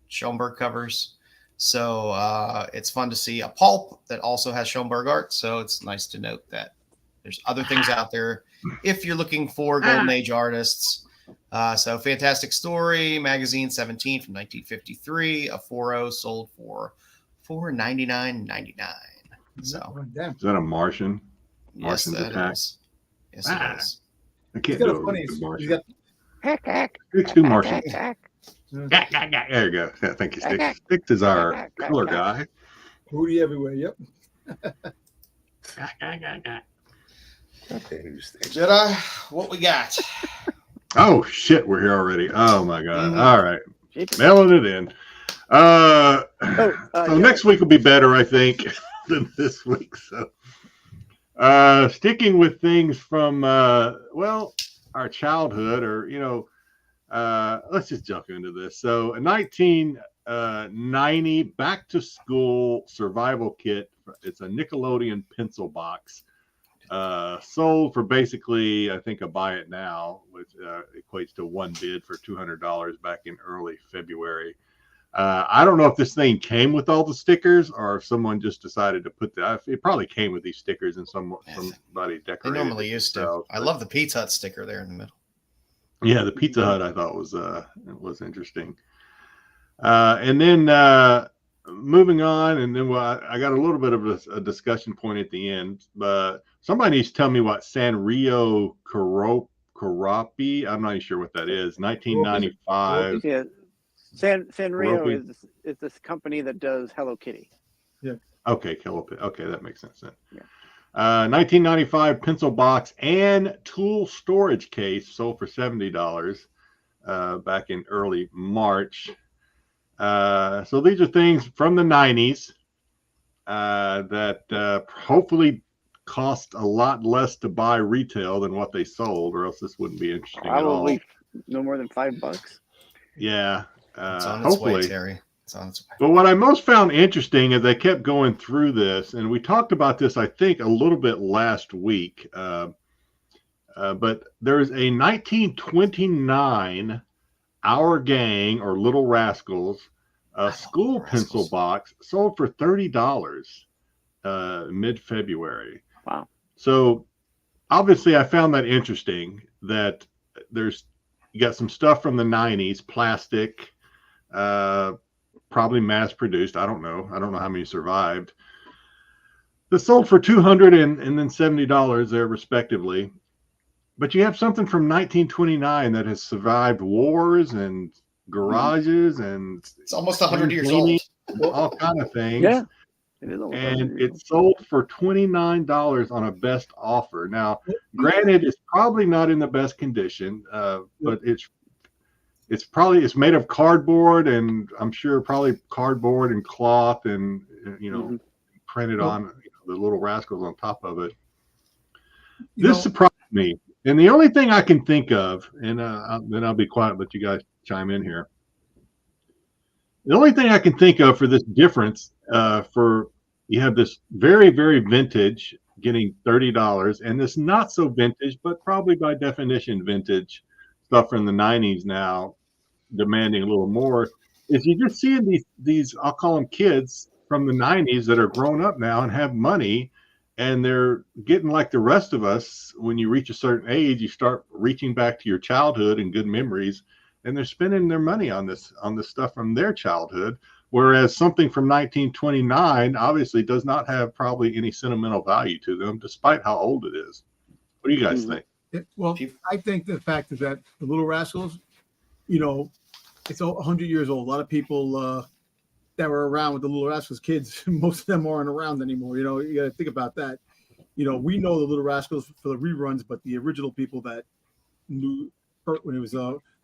Schoenberg covers. So it's fun to see a pulp that also has Schoenberg art. So it's nice to note that there's other things out there if you're looking for Golden Age artists. So Fantastic Story magazine 17 from 1953, a 4.0 sold for $499.99. So is that a Martian? Yes, Martian's that attack. is. Yes, it is. I can't He's got do a funny. it. He's got Sticks do Martian. There you go. Yeah, thank you, Sticks. Sticks is our color guy. booty everywhere. Yep. Okay, Sticks. Jedi, what we got? Oh shit, we're here already. Oh my god. Mhm. All right. Jeepers. Mailing it in. So yeah. next week will be better, I think, than this week. So sticking with things from well, our childhood, or let's just jump into this. So a 1990 back to school survival kit. It's a Nickelodeon pencil box. Sold for basically, I think, a buy it now, which equates to one bid for $200 back in early February. I don't know if this thing came with all the stickers or if someone just decided to put that. It probably came with these stickers and somebody They decorated. normally used to. themselves, I love the Pizza Hut sticker there in the middle. Yeah, the Pizza Hut I thought was interesting. And then moving on, and then I got a little bit of a discussion point at the end. But somebody needs to tell me what Sanrio Carapi. I'm not even sure what that is. 1995. Yeah, Sanrio Ropey. is this company that does Hello Kitty. Okay, okay, that makes sense then. Yeah. 1995 pencil box and tool storage case sold for $70 back in early March. So these are things from the 90s that hopefully cost a lot less to buy retail than what they sold, or else this wouldn't be interesting at all. Probably no more than $5. Yeah, It's on its hopefully. way, Terry. It's on its way. But what I most found interesting as I kept going through this, and we talked about this, I think, a little bit last week, but there's a 1929 Our Gang or Little Rascals school pencil box sold for $30 mid-February. Wow. So obviously I found that interesting that you got some stuff from the 90s, plastic, probably mass produced. I don't know how many survived. That sold for $200 and then $70 there respectively. But you have something from 1929 that has survived wars and garages and It's almost 100 years old. all kind of things. Yeah. It is almost And 100 years it sold for $29 on a best offer. Now, granted, it's probably not in the best condition, but it's made of cardboard, and I'm sure probably cardboard and cloth, and printed on the Little Rascals on top of it. This surprised me, and the only thing I can think of, and then I'll be quiet, let you guys chime in here. The only thing I can think of for this difference, you have this very, very vintage getting $30, and this not so vintage, but probably by definition vintage stuff from the 90s now demanding a little more. Is you just seeing these I'll call them kids from the 90s that are grown up now and have money, and they're getting like the rest of us. When you reach a certain age, you start reaching back to your childhood and good memories, and they're spending their money on this stuff from their childhood. Whereas something from 1929 obviously does not have probably any sentimental value to them, despite how old it is. What do you guys think? Well, I think the fact is that the Little Rascals, it's 100 years old. A lot of people that were around with the Little Rascals kids, most of them aren't around anymore. You got to think about that. We know the Little Rascals for the reruns, but the original people that knew when it was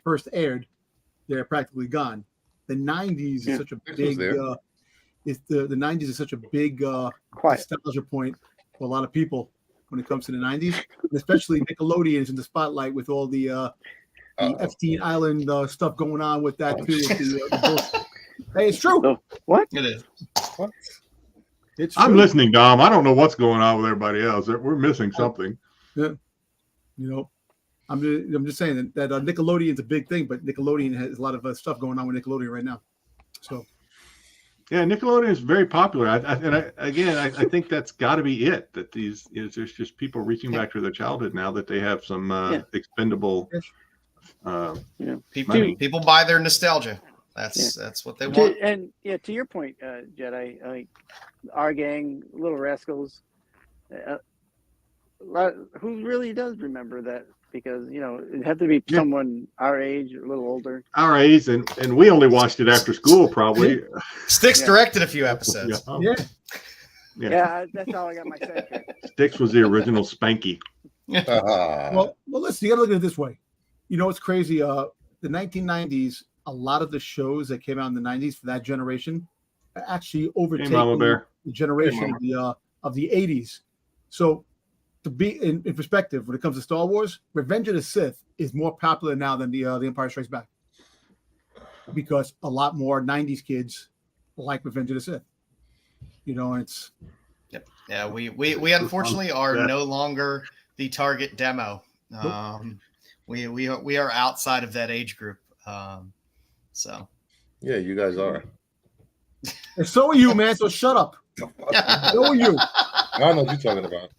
first aired, they're practically gone. The 90s is such a big the 90s is such a big nostalgia point for a lot of people when it comes to the 90s, and especially Nickelodeon is in the spotlight with all the Epstein Island stuff going on with that too. Hey, it's true. What? It is. It's true. I'm listening, Dom. I don't know what's going on with everybody else. We're missing something. Yeah. I'm just saying that Nickelodeon's a big thing, but Nickelodeon has a lot of stuff going on with Nickelodeon right now. So. Yeah, Nickelodeon is very popular. I think that's got to be it. That there's just people reaching back to their childhood now that they have some expendable. People buy their nostalgia. That's what they want. And to your point, Jedi, like our gang, Little Rascals. Who really does remember that? Because it had to be someone our age, or a little older. Our age, and we only watched it after school, probably. Styx directed a few episodes. Yeah, that's how I got my sidetrack. Styx was the original Spanky. Well, listen, you got to look at it this way. It's crazy. The 1990s, a lot of the shows that came out in the 90s for that generation actually overtaken the generation of the 80s. So. To be in perspective, when it comes to Star Wars, Revenge of the Sith is more popular now than the Empire Strikes Back, because a lot more '90s kids like Revenge of the Sith. It's. Yep. Yeah, we unfortunately are no longer the target demo. We are outside of that age group. So. Yeah, you guys are. And so are you, man. So shut up. So are you. I don't know what you're talking about.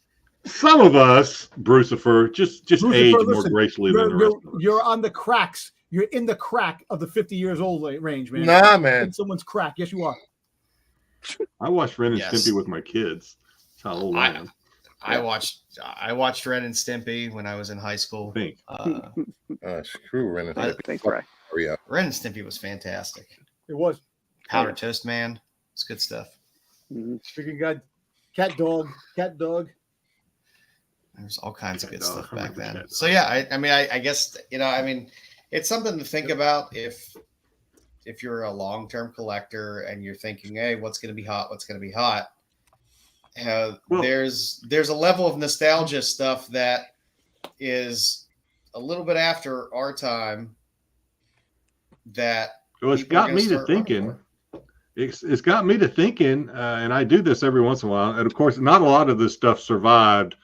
Some of us, Brucifer, just age more gracefully than the rest of us. You're on the cracks. You're in the crack of the 50 years old range, man. Nah, man. In someone's crack. Yes, you are. I watched Ren and Stimpy with my kids. That's how old I am. I watched Ren and Stimpy when I was in high school. Screw Ren and Stimpy. Thanks, Ren and Stimpy was fantastic. It was. Powder Toast Man. It's good stuff. Freaking God. Cat dog. There's all kinds of good stuff back then. So yeah, I guess it's something to think about if you're a long-term collector and you're thinking, hey, what's going to be hot? There's a level of nostalgia stuff that is a little bit after our time. It's got me to thinking. It's got me to thinking, and I do this every once in a while. And of course, not a lot of this stuff survived.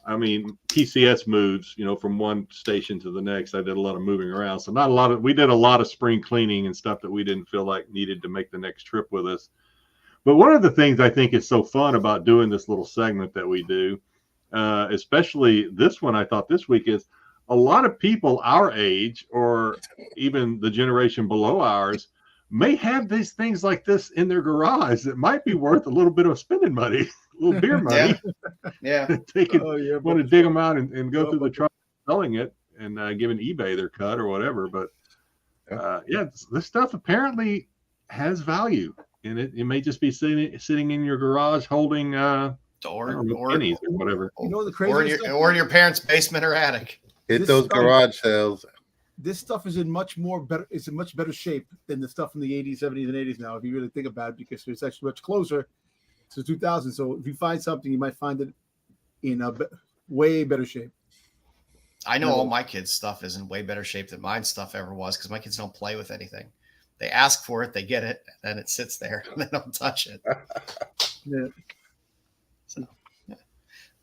I mean, PCS moves, from one station to the next. I did a lot of moving around. So we did a lot of spring cleaning and stuff that we didn't feel like needed to make the next trip with us. But one of the things I think is so fun about doing this little segment that we do, especially this one I thought this week, is a lot of people our age or even the generation below ours may have these things like this in their garage that might be worth a little bit of spending money. A little beer money. Yeah. They can want to dig them out and go through the truck selling it and giving eBay their cut or whatever. But this stuff apparently has value, and it may just be sitting in your garage holding pennies or whatever. The crazy or in your parents' basement or attic. Hit those garage sales. This stuff is in much better shape than the stuff in the 80s, 70s, and 80s now, if you really think about it, because it's actually much closer to 2000. So if you find something, you might find it in a way better shape. I know all my kids' stuff is in way better shape than mine stuff ever was, because my kids don't play with anything. They ask for it, they get it, and then it sits there, and they don't touch it. So, I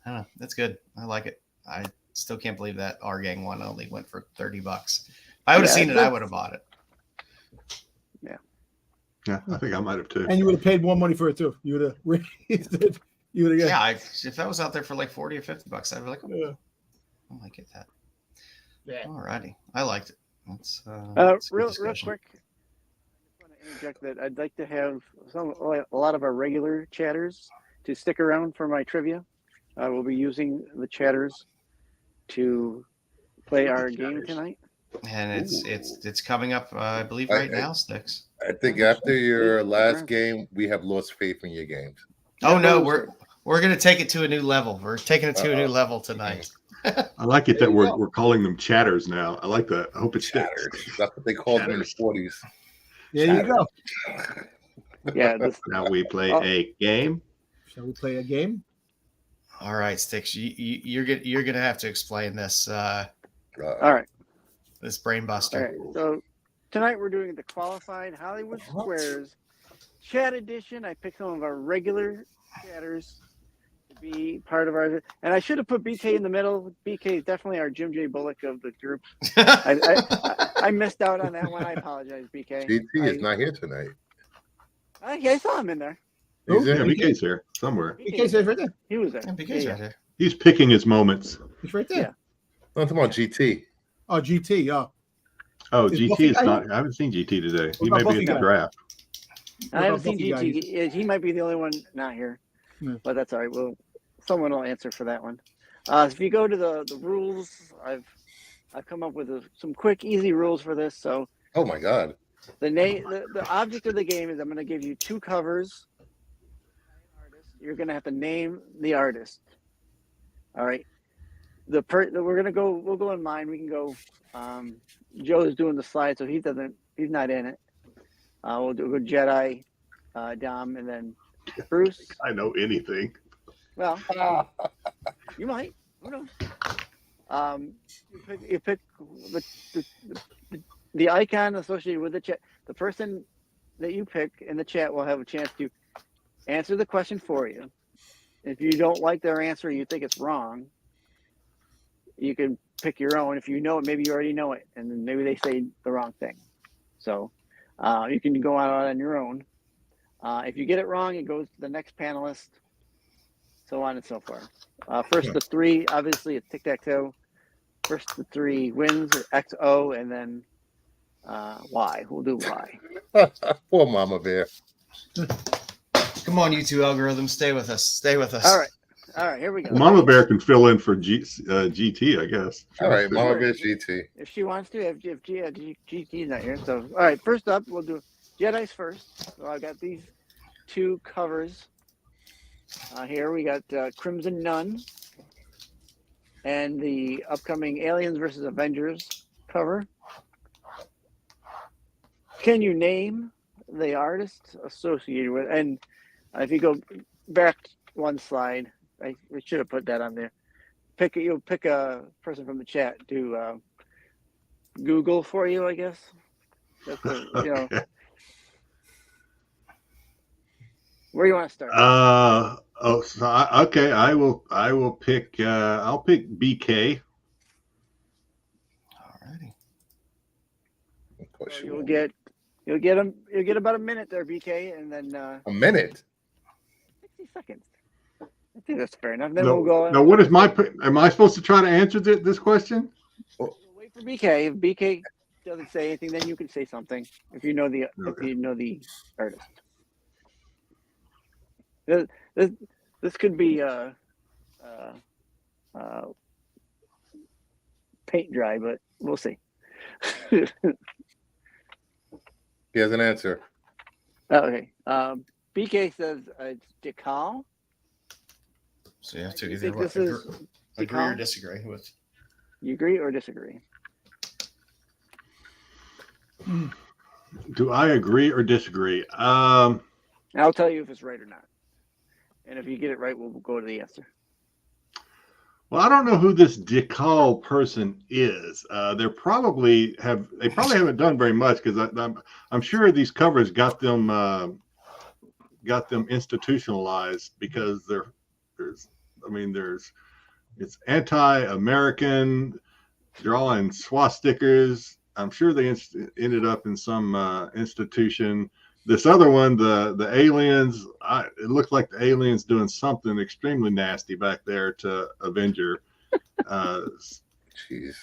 don't know. That's good. I like it. I still can't believe that our gang one only went for $30. If I would have seen it, I would have bought it. Yeah, I think I might have too. And you would have paid more money for it too. You would have raised it. You would have. Yeah, if that was out there for like $40 or $50, I'd be like, I might get that. Yeah. Alrighty, I liked it. That's real quick. I want to interject that I'd like to have a lot of our regular chatters to stick around for my trivia. We'll be using the chatters to play our game tonight. And it's coming up, I believe, right now, Styx. I think after your last game, we have lost faith in your games. Oh no, we're gonna take it to a new level. We're taking it to a new level tonight. I like it that we're calling them chatters now. I like that. I hope it's chatters. That's what they called them in the 40s. There you go. Yeah. Now we play a game. Shall we play a game? All right, Styx. You're gonna have to explain this. All right. This brain buster. All right. So tonight we're doing the qualified Hollywood Squares chat edition. I picked some of our regular chatters to be part of our. And I should have put BK in the middle. BK is definitely our Jim J. Bullock of the group. I missed out on that one. I apologize, BK. GT is not here tonight. I saw him in there. He's Yeah, in. BK's here somewhere. BK's right there. He was there. Yeah, BK's Yeah. right there. He's picking his moments. He's right there. Yeah. I'm talking about GT. Oh, GT. Oh, Oh, Is GT Buffy is guy not. I haven't seen GT today. He What may about be in Buffy the guy? draft. I haven't seen Buffy guy? GT. He might be the only one not here, Yeah. but that's all right. Well, someone will answer for that one. If you go to the rules, I've come up with some quick, easy rules for this. So Oh my God. the object of the game is I'm going to give you two covers. You're going to have to name the artist. All right. We'll go in mine. We can go. Joe's doing the slide, so he's not in it. We'll do Jedi, Dom, and then Bruce. I know anything. Well, you might. Who knows? You pick the icon associated with the chat. The person that you pick in the chat will have a chance to answer the question for you. If you don't like their answer, you think it's wrong, you can pick your own. If you know it, maybe you already know it, and then maybe they say the wrong thing. So you can go out on your own. If you get it wrong, it goes to the next panelist, so on and so forth. First to three, obviously, it's tic-tac-toe. First to three wins, or XO, and then Y. We'll do Y. Poor Mama Bear. Come on, you two algorithms, stay with us. Stay with us. All right, here we go. Mama Bear can fill in for GT, I guess. All right, Mama Bear GT. If she wants to, if GT's not here. So, all right, first up, we'll do Jedi's first. So I got these two covers. Here we got Crimson Nun and the upcoming Aliens versus Avengers cover. Can you name the artist associated with? And if you go back one slide, we should have put that on there. You'll pick a person from the chat to Google for you, I guess. That's Okay. Where do you want to start? Okay. I will pick. I'll pick BK. Alrighty. Of course So you you'll get about a minute there, BK, and then A minute. 60 seconds. I think that's fair enough. Then No, we'll go. now, what is my? Am I supposed to try to answer this question? We'll wait for BK. If BK doesn't say anything, then you can say something. If you know the artist. This could be paint dry, but we'll see. He has an answer. Okay. BK says it's Decal. So you have to You either think this is agree or Decal? disagree with. You agree or disagree? Do I agree or disagree? I'll tell you if it's right or not. And if you get it right, we'll go to the answer. Well, I don't know who this Decal person is. They probably haven't done very much because I'm sure these covers got them institutionalized because it's anti-American, drawing swastikas. I'm sure they ended up in some institution. This other one, the aliens, it looked like the aliens doing something extremely nasty back there to Avenger. Jeez.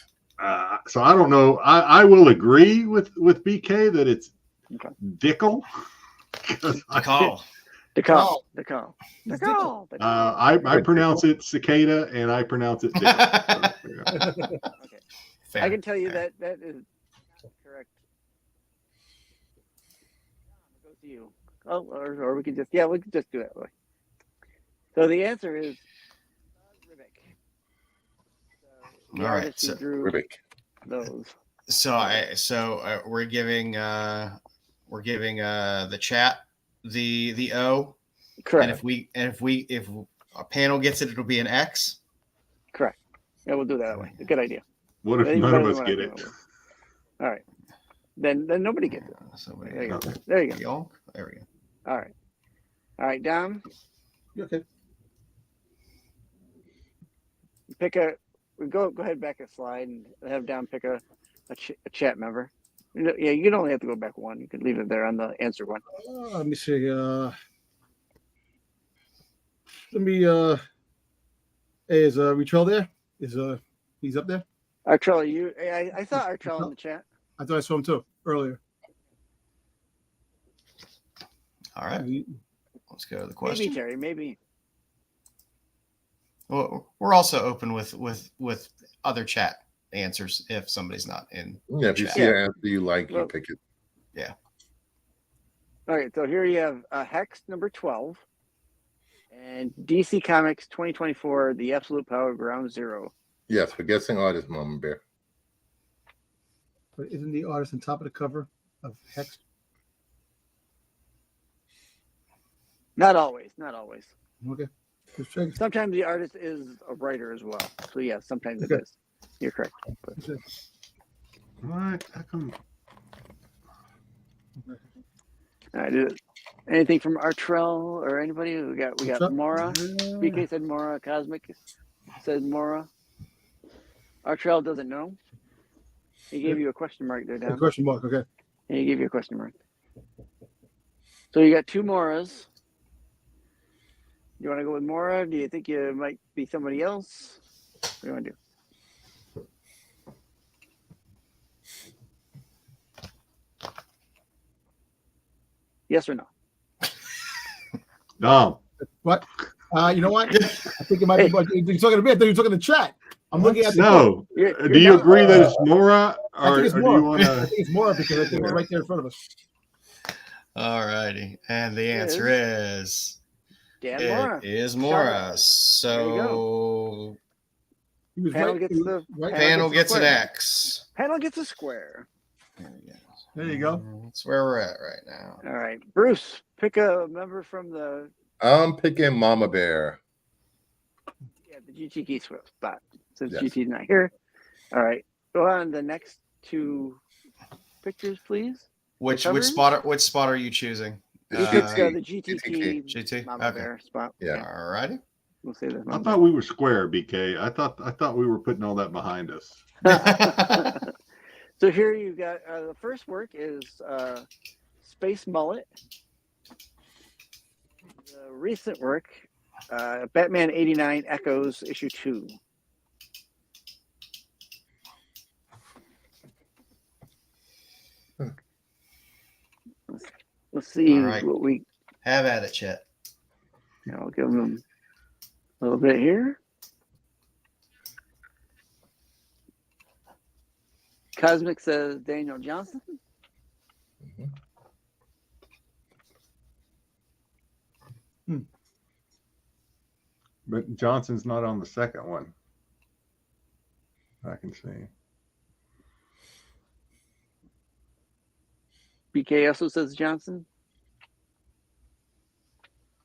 So I don't know. I will agree with BK that it's Dickel. Decal. Decal. I pronounce it cicada and I pronounce it Dickel. Okay. Fair, I can tell you fair. that is not correct. It goes to you. Oh, or we could just we could just do it that way. So the answer is Ribic. All right, artist who so- drew Ribic. those. So we're giving the chat the O, Correct. and if a panel gets it, it'll be an X. Correct. Yeah, we'll do that way. Good idea. What if Even none better of us than get what I it? do. All right. Then nobody gets it. Somebody, There you go. Okay. There you go. There we go. All right. All right, Dom. All right. All right, Dom. Okay. You okay? Okay. Pick a go ahead back a slide and have Don pick a chat member. Yeah, you can only have to go back one. You could leave it there on the answer one. Let me see. Hey, is Retrell there? He's up there? Artrell, I saw Artrell in the chat. I thought I saw him too earlier. All right. Let's go to the question. Maybe Terry, maybe. Well, we're also open with other chat answers if somebody's not in. Yeah, if you see an answer you like, you pick it. Yeah. All right, so here you have Hex number 12 and DC Comics 2024, The Absolute Power Ground Zero. Yes, for guessing artist, Mama Bear. But isn't the artist on top of the cover of Hex? Not always. Okay. Just checking. Sometimes the artist is a writer as well. So yeah, sometimes it is. You're correct. But... What? How come? All right, anything from Artrell or anybody? We got Mora. BK said Mora. Cosmic said Mora. Artrell doesn't know. He gave you a question mark there, Dan. A question mark, okay. And he gave you a question mark. So you got two Moras. You want to go with Mora? Do you think you might be somebody else? What do you want to do? Yes or no? No. What? You know what? I think it might be. You're talking to me. I thought you were talking to chat. I'm looking at no. You're do you agree that it's Mora, or do you want to? I think it's Mora because I think it's right there in front of us. All righty, and the answer is Dan Mora. It is Mora. So Panel gets the panel gets an X. Panel gets a square. There we go. There you go. That's where we're at right now. All right, Bruce, pick a member from the. I'm picking Mama Bear. Yeah, the GT key spot since GT's not here. All right, go on the next two pictures, please. Which spot are you choosing? The GT key GT. Mama Bear spot. Yeah. All righty. We'll say that. I thought we were square, BK. I thought we were putting all that behind us. So here you got the first work is Space Mullet. The recent work, Batman 89 Echoes issue 2. Let's see what we have at it, Chet. I'll give them a little bit here. Cosmic says Daniel Johnson. But Johnson's not on the second one. I can see. BK also says Johnson.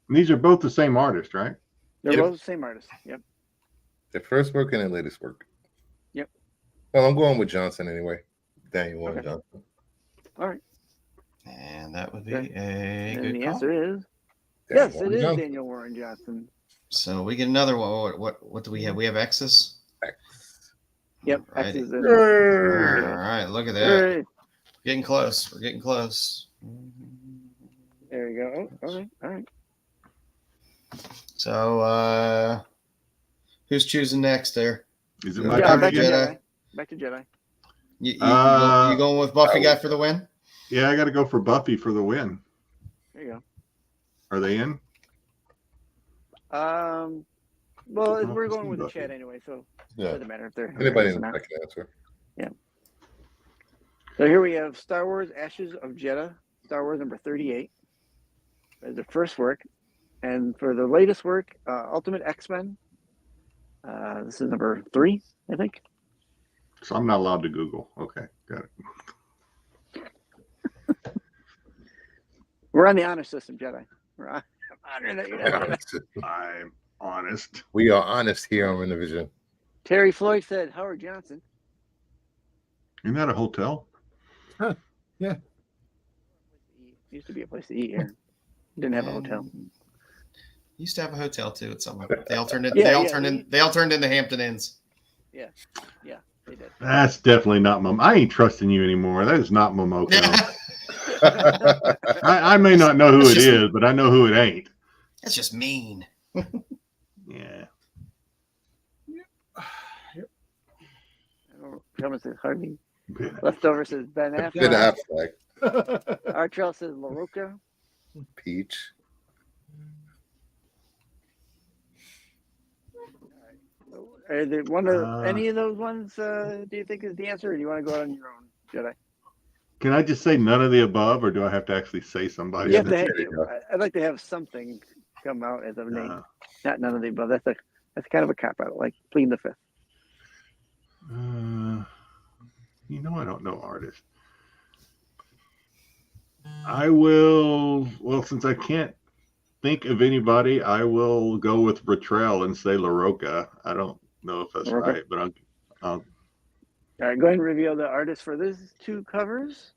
And these are both the same artist, right? They're both the same artist. Yep. Their first work and their latest work. Yep. Well, I'm going with Johnson anyway. Daniel Warren Johnson. All right. And that would be a and good the call. answer is Daniel yes, Warren it is Johnson. Daniel Warren Johnson. So we get another one. What do we have? We have X's. Yep. Right. X is in. All right. Look at that. Right. Getting close. We're getting close. There you go. All right. So who's choosing next there? Is it my Yeah, turn back to again? Jedi. Back to Jedi. You going with Buffy guy for the win? Yeah, I got to go for Buffy for the win. There you Are they in? go. Well, we're going with the chat anyway, so it doesn't matter if they're Anybody in or the not. second answer. Yeah. So here we have Star Wars Ashes of Jedi, Star Wars number 38. As the first work. And for the latest work, Ultimate X-Men. This is number 3, I think. So I'm not allowed to Google. Okay, got it. We're on the honor system, Jedi. We're on. I'm honored that you're not Jedi. I'm honest. We are honest here on Rennavision. Terry Floyd said Howard Johnson. Isn't that a hotel? Huh. Yeah. Used to be a place to eat here. Didn't have a hotel. Used to have a hotel too at some point. They all turned it. Yeah, they all yeah, turned we- in. They all turned into Hampton Inns. Yeah, they did. That's definitely not Mom. I ain't trusting you anymore. That is not Momoko. I may not know who That's it just- is, but I know who it ain't. That's just mean. Yeah. Thomas says Harvey. Ben. Leftover says Ben Ben Affleck. Affleck, Artrell says LaRocca. Peach. Are there one of Uh, any of those ones? Do you think is the answer, or do you want to go on your own, Jedi? Can I just say none of the above, or do I have to actually say somebody? You have to there you go. I'd like to have something come out as a name, Uh, not none of the above. That's kind of a cop out, like pleading the fifth. You know, I don't know artists. I will. Well, since I can't think of anybody, I will go with Ratrell and say LaRocca. I don't know if that's LaRocca. right, but I'll. All right, go ahead and reveal the artist for these two covers.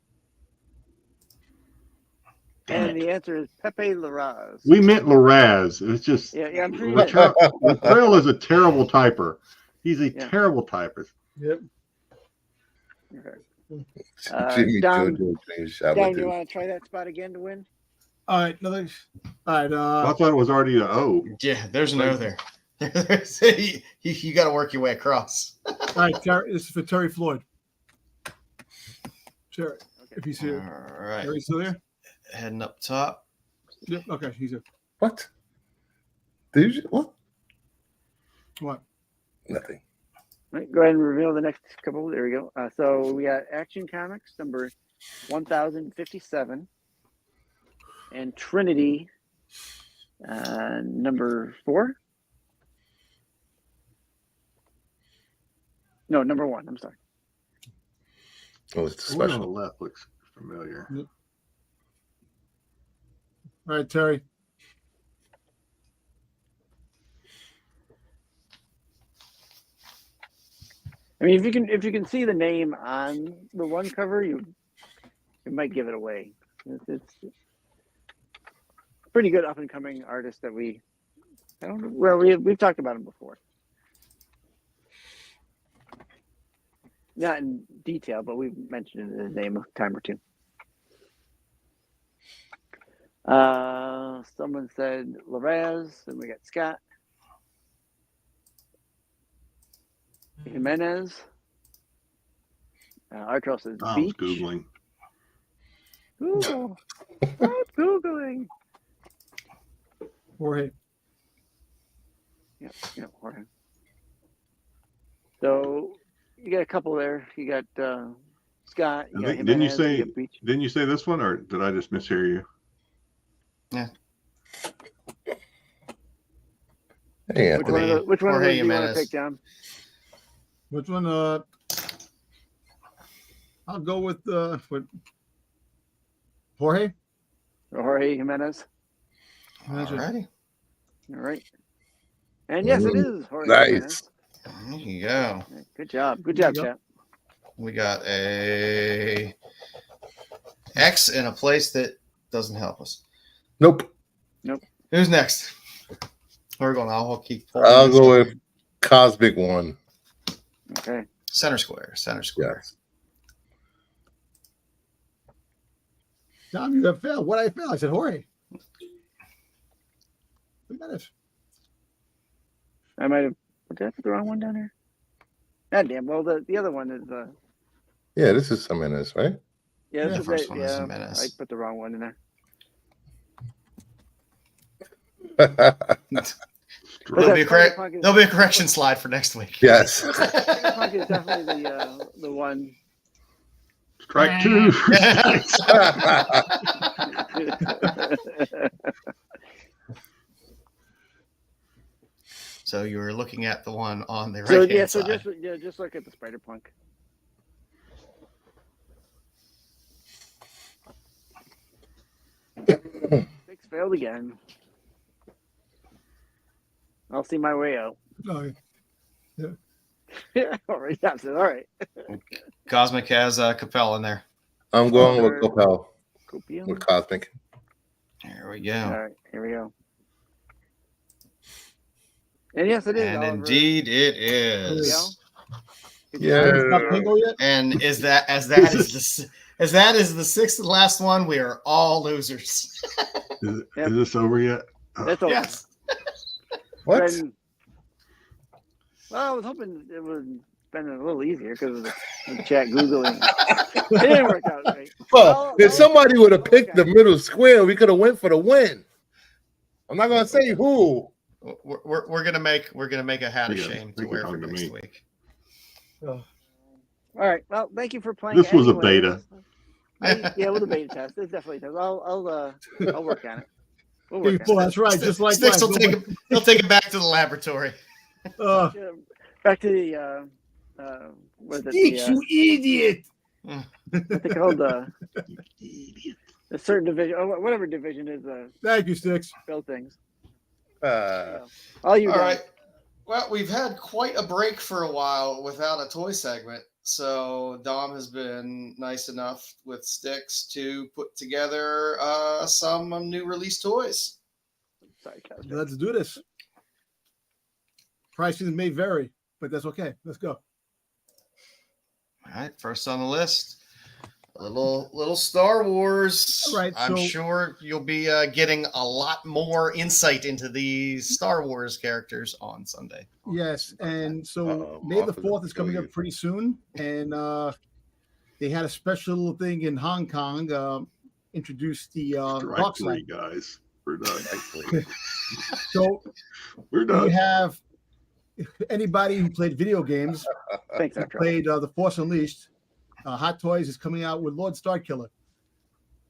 Damn And it. the answer is Pepe Larraz. We meant Larraz. It was just Yeah, I'm sure you did. Ratrell is a terrible typer. He's a Yeah. terrible typist. Yep. Okay. Jimmy Don- Jojo Jr. Shabba Dan, you dude. want to try that spot again to win? All right. Another. All right. I thought it was already an O. Yeah, there's no there. You got to work your way across. All right. This is for Terry Floyd. Terry, if he's All here. right, Terry's still there? heading up top. Yep. Okay. He's here. What? Did you what? What? Nothing. All right, go ahead and reveal the next couple. There we go. So we got Action Comics number 1057 and Trinity number 4. No, number 1. I'm sorry. Oh, it's The one on the special. left looks familiar. All right, Terry. I mean, if you can see the name on the one cover, it might give it away. It's pretty good up and coming artist that we've talked about him before. Not in detail, but we've mentioned his name a time or two. Someone said Larraz, and we got Scott. Jimenez. Artrell says I was Beach. Googling. Google. Stop Googling. Jorge. Yeah, Jorge. So you got a couple there. You got Scott. You got Didn't you Jimenez, say? got Beach. Didn't you say this one, or did I just mishear you? Hey, Which one Anthony. of those Jorge do you want to Jimenez. take down? Which one? I'll go with Jorge. Jorge Jimenez. Alrighty. All right. And yes, it is Jorge Nice. Jimenez. There you go. Good job. Good job, Yep. chap. We got a X in a place that doesn't help us. Nope. Who's next? We're going. I'll keep. I'll go with Cosmic One. Okay. Center Square. Center Square. Yes. Tom, you have failed. What I failed? I said Jorge. Jimenez. I might have. Did I put the wrong one down here? God damn. Well, the other one is. Yeah, this is Jimenez, right? Yeah, The this is first it. one is Yeah, Jimenez. I put the wrong one in there. There'll be a correct. Cyberpunk is- There'll be a correction slide for next week. Yes. Cyberpunk is definitely the one. Strike 2. So you were looking at the one on the right So hand yeah, so side. just look at the Spider Punk. Six failed again. I'll see my way out. Oh, Yeah, all right. That's it. All right. Cosmic has Capel in there. I'm going with Copel Copium. with Cosmic. There we go. All right, here we go. And yes, it is. And Oliver. indeed, it is. Yeah. It's not bingo yet? And as that is the sixth and last one, we are all losers. Is this over yet? Oh. That's all. Yes. What? Well, I was hoping it would been a little easier because of the chat Googling. It didn't work out right. Well, if somebody would have picked the middle square, we could have went for the win. I'm not gonna say who. We're gonna make a hat of shame to wear for next week. All right. Well, thank you for playing. This was a beta. Yeah, with a beta test. It's definitely a test. I'll work on it. We'll work on it. That's right. Just like Styx will he'll take it back to the laboratory. Back to the what is it? Styx, you idiot! What's it called? A certain division, or whatever division is. Thank you, Styx. Build things. All right. Well, we've had quite a break for a while without a toy segment. So Dom has been nice enough with Styx to put together some new release toys. Sorry, let's do this. Pricing may vary, but that's okay. Let's go. All right, first on the list, a little Star Wars. All right, I'm sure you'll be getting a lot more insight into these Star Wars characters on Sunday. Yes, and so May the 4th is coming up pretty soon, and they had a special thing in Hong Kong. Introduced the Dark Side guys. We're done. So we're done. We have anybody who played video games, played The Force Unleashed. Hot Toys is coming out with Lord Starkiller,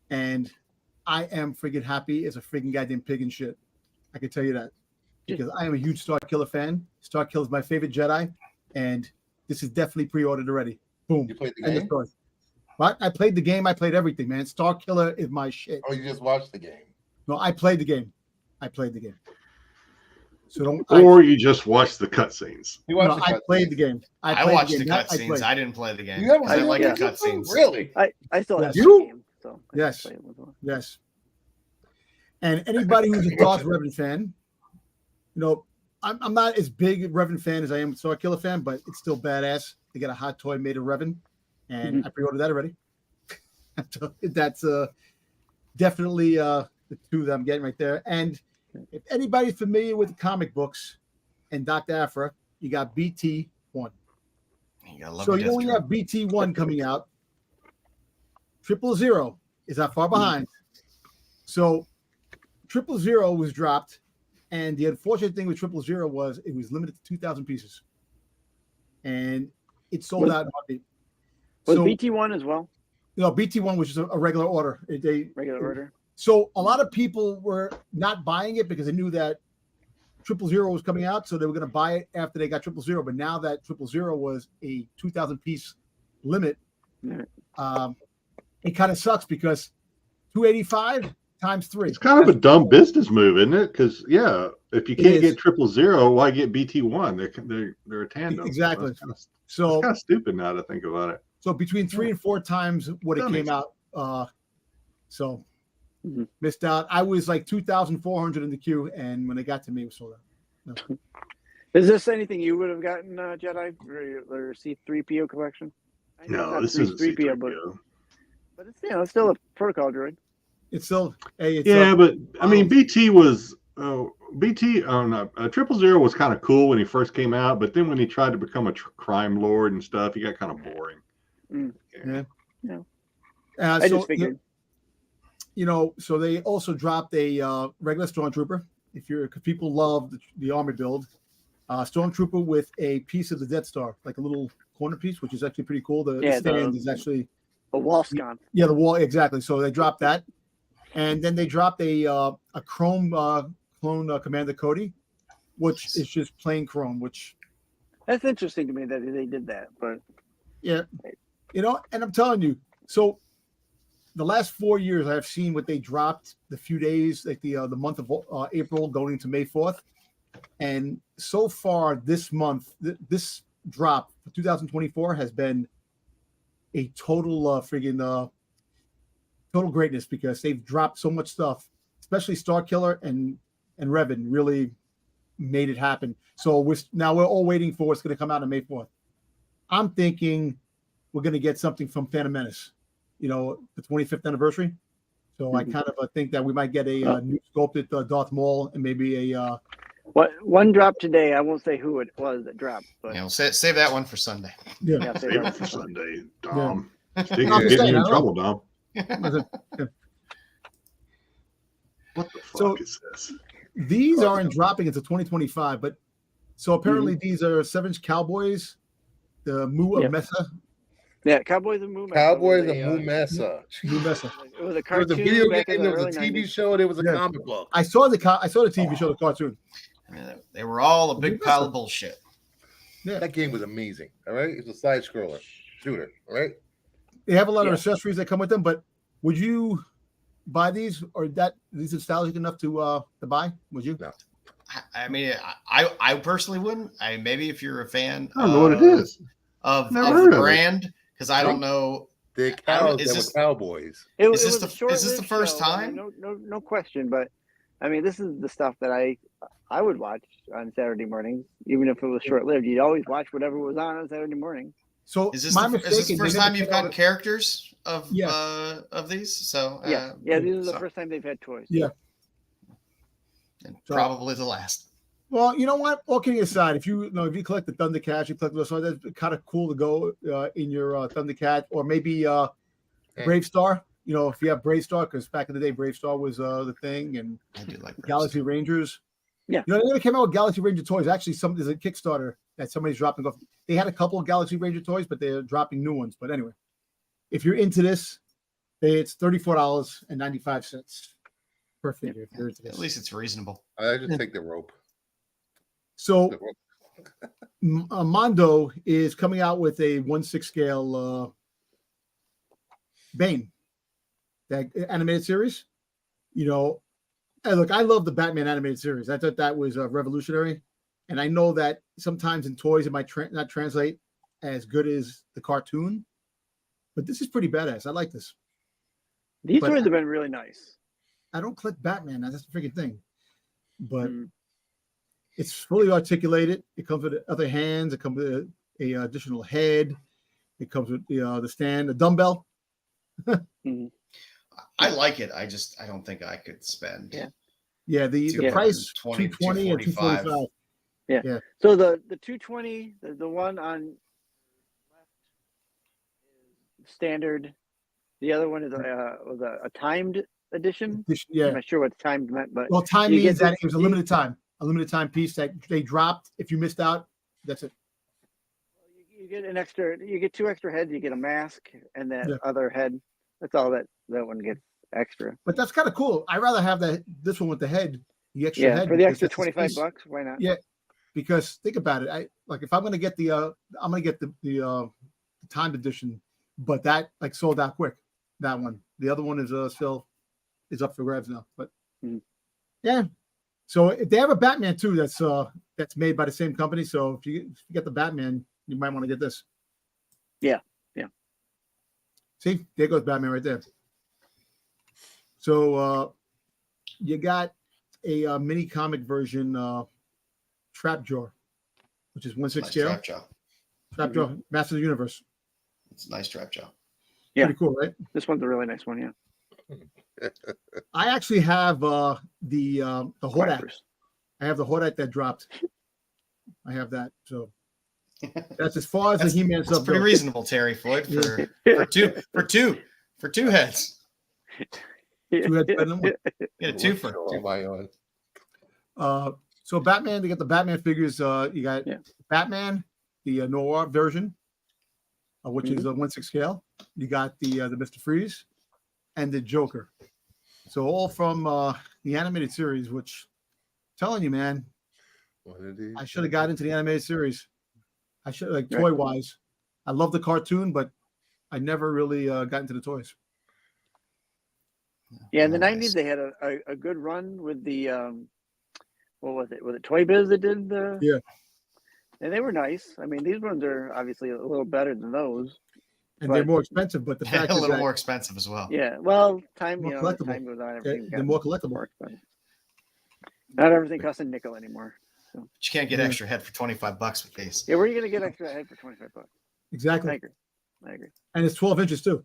and I am friggin' happy as a friggin' goddamn pig and shit. I can tell you that because I am a huge Starkiller fan. Starkiller is my favorite Jedi, and this is definitely pre-ordered already. Boom. You played the game? What? I played the game. I played everything, man. Starkiller is my shit. Oh, you just watched the game? No, I played the game. So don't. You just watched the cutscenes. I played the game. I watched the cutscenes. I didn't play the game. You haven't I seen like the the cutscenes. Really? I still have the game. So yes. And anybody who's a Darth Revan fan, I'm not as big a Revan fan as I am a Starkiller fan, but it's still badass. They got a hot toy made of Revan, and I pre-ordered that already. That's definitely the two that I'm getting right there. And if anybody's familiar with the comic books and Dr. Aphra, you got BT1. So you only have BT1 coming out. 000 is not far behind. So 000 was dropped, and the unfortunate thing with 000 was it was limited to 2,000 pieces, and it sold out in a heartbeat. Was BT1 as well? No, BT1 was just a regular order. Regular order. So a lot of people were not buying it because they knew that 000 was coming out, so they were going to buy it after they got 000. But now that 000 was a 2,000 piece limit, it kind of sucks because 285 times 3. It's kind of a dumb business move, isn't it? Because if you can't get 000, why get BT1? They're a tandem. Exactly. So it's kind of stupid now to think about it. So between 3 and 4 times what it came out. So missed out. I was like 2,400 in the queue, and when it got to me, it was sold out. No. Is this anything you would have gotten, Jedi, or C-3PO collection? No, this isn't C-3PO. But it's still a protocol droid. It's still but I mean, BT was 000 was kind of cool when he first came out, but then when he tried to become a crime lord and stuff, he got kind of boring. I just figured. So they also dropped a regular Stormtrooper. If people love the armor build, Stormtrooper with a piece of the Death Star, like a little corner piece, which is actually pretty cool. The stand is actually a wall sconce. Yeah, the wall, exactly. So they dropped that, and then they dropped a chrome clone Commander Cody, which is just plain chrome. Which that's interesting to me that they did that, but and I'm telling you, so. The last 4 years, I've seen what they dropped the few days, like the month of April going into May 4th. And so far this month, this drop for 2024 has been a total total greatness because they've dropped so much stuff, especially Starkiller and Revan really made it happen. So we're all waiting for what's going to come out on May 4th. I'm thinking we're going to get something from Phantom Menace, the 25th anniversary. So I kind of think that we might get a new sculpted Darth Maul and maybe a. One dropped today. I won't say who it was that dropped, but we'll save that one for Sunday. Yeah, save it for Sunday, Dom. Yeah. Getting you in trouble, Dom. What the fuck is this? These aren't dropping until 2025, but so apparently these are 7-inch Cowboys, the Mu of Mesa. Yeah, Cowboys of Mu Mesa. Cowboys of Mu Mesa. Mu Mesa. It was a There was cartoon. a video back game, in there the was a early TV 90s. show, there was a comic book. I saw the TV show, the cartoon. I mean, they were all a big pile of bullshit. Yeah. That game was amazing. All right, it's a side scroller shooter. All right, They have a lot of accessories that come with them, but would you buy these or these nostalgic enough to buy? Would you? No. I mean, I personally wouldn't. Maybe if you're a fan, I don't know what it is. of Never heard the of it. brand, because I don't know. the I don't- cows is that this- were cowboys. It Is this was a the short-lived first show. I mean, time? no question. But I mean, this is the stuff that I would watch on Saturday mornings, even if it was short-lived. You'd always watch whatever was on Saturday morning. So Is this my the mistake first time you've gotten characters of Yeah. of these? So Yeah, these are the first time they've had toys. Yeah. and probably the last. Well, you know what? All kidding aside, if you collect the Thundercats, you collect those, so that's kind of cool to go in your Thundercat, or maybe Brave Star. If you have Brave Star, because back in the day, Brave Star was the thing, and I do like Galaxy Rangers. Yeah. They never came out with Galaxy Ranger toys. Actually, there's a Kickstarter that somebody's dropping off. They had a couple of Galaxy Ranger toys, but they're dropping new ones. But anyway, if you're into this, it's $34.95 per figure. If you're into this. At least it's reasonable. I just take the rope. So The rope. Mondo is coming out with a 1/6 scale Bane, that animated series. Hey, look, I love the Batman animated series. I thought that was revolutionary, and I know that sometimes in toys it might not translate as good as the cartoon, but this is pretty badass. I like this. These But- toys have been really nice. I don't click Batman. That's the freaking thing, but it's fully articulated. It comes with other hands. It comes with a additional head. It comes with the stand, the dumbbell. I like it. I don't think I could spend. Yeah, the price 220, 220 and 245. 245. Yeah. So the 220, the one on left is standard. The other one is was a timed edition. Yeah. I'm not sure what timed meant, but Well, time you means get that it was a limited time piece that they dropped. If you missed out, that's it. you get an extra. You get 2 extra heads. You get a mask and that Yeah. other head. That's all that one gets extra. But that's kind of cool. I'd rather have this one with the head, the extra Yeah, head. for the because extra that's the space. $25. Why not? Yeah, because think about it. If I'm going to get the timed edition, but that sold out quick. That one. The other one is still is up for grabs now. But yeah. So if they have a Batman too, that's made by the same company. So if you get the Batman, you might want to get this. Yeah. See, there goes Batman right there. So you got a mini comic version Trap Jaw, which is 1/6 scale. Trap jaw. Trap Jaw, Master of the Universe. It's a nice trap jaw. Yeah. Pretty cool, right? This one's a really nice one. Yeah. I actually have the Hordak. Quackers. I have the Hordak that dropped. I have that. So that's as far as the He-Man That's stuff pretty goes. reasonable, Terry Floyd, for two heads. Two heads better than one. Get a two for What am I on? So Batman, they got the Batman figures. You got Batman, the noir version, which is a 1/6 scale. You got the Mr. Freeze and the Joker. So all from the animated series, which I'm telling you, man, I should have got into the animated series. I should toy wise. I love the cartoon, but I never really got into the toys. Yeah, in the 90s they had a good run with the what was it? Was it Toy Biz that did the? Yeah. And they were nice. I mean, these ones are obviously a little better than those. And they're more expensive, but the fact a is little that more expensive as well. Yeah. Well, time More as collectible. time goes on, everything they're got more collectible. more expensive. Not everything costs a nickel anymore. So But you can't get extra head for $25 with these. yeah, where are you gonna get extra head for $25? Exactly. I agree. And it's 12 inches too.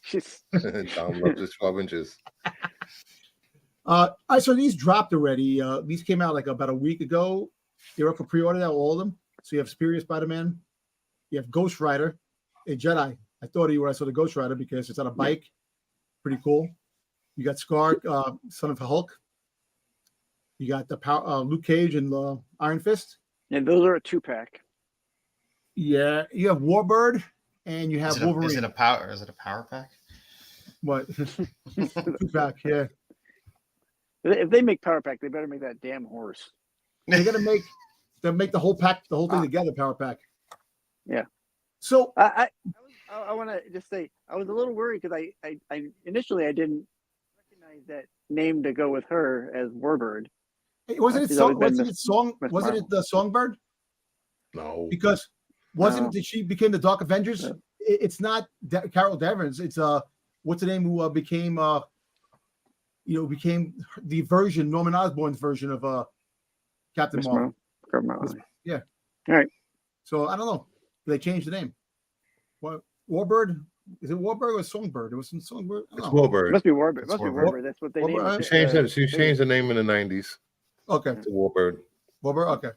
She's Tom loves his 12 inches. So these dropped already. These came out like about a week ago. They're up for pre-order now, all of them. So you have Superior Spider-Man, you have Ghost Rider, a Jedi. I thought of you when I saw the Ghost Rider because it's on a bike. Pretty cool. You got Scar, Son of Hulk. You got the Luke Cage and Iron Fist. and those are a 2-pack. Yeah, you have Warbird and you have Wolverine. Is it a power pack? What? 2-pack, yeah. If they make power pack, they better make that damn horse. They're gonna make the whole pack, the whole thing together, power pack. Yeah. So I want to just say I was a little worried because I initially I didn't recognize that name to go with her as Warbird. wasn't Marvel. it the Songbird? No. Because did she became the Dark Avengers? No. It's not Carol Danvers. It's what's the name who became became the version, Norman Osborn's version of Captain Miss Marvel. Marvel. Yeah. All right. So I don't know. They changed the name. What Warbird? Is it Warbird or Songbird? It was some Songbird. It's Warbird. Must be Warbird. It's Must be Warbird. Warbird. That's what they Warbird. named it. She changed the name in the 90s Okay. to Warbird. Warbird. Okay.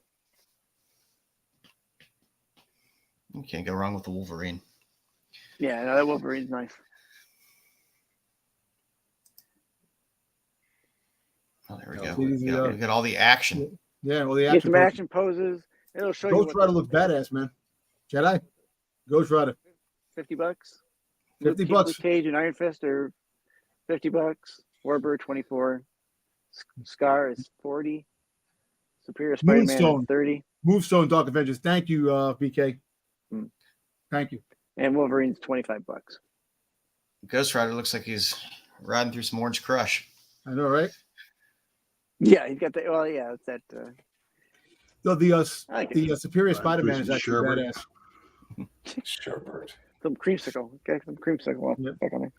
You can't go wrong with the Wolverine. Yeah, no, that Wolverine's nice. Oh, there we Oh, go. We got all the action. Yeah. Well, the Get action. some action poses. It'll show Ghost you. Rider looks badass, man. Jedi. Ghost Rider. $50. $50. Luke Cage and Iron Fist are $50. Warbird 24. Scar is 40. Superior Spider-Man Moonstone. is 30. Movestone Dark Avengers. Thank you, BK. Thank you. And Wolverine's $25. Ghost Rider looks like he's riding through some Orange Crush. I know, right? Yeah, he's got the. Well, yeah, it's that. So I like it. the Superior Right, Spider-Man is Bruce actually Sherbert. badass. Sherbert. Some creamsicle. Okay, some creamsicle. Yep. Back on there.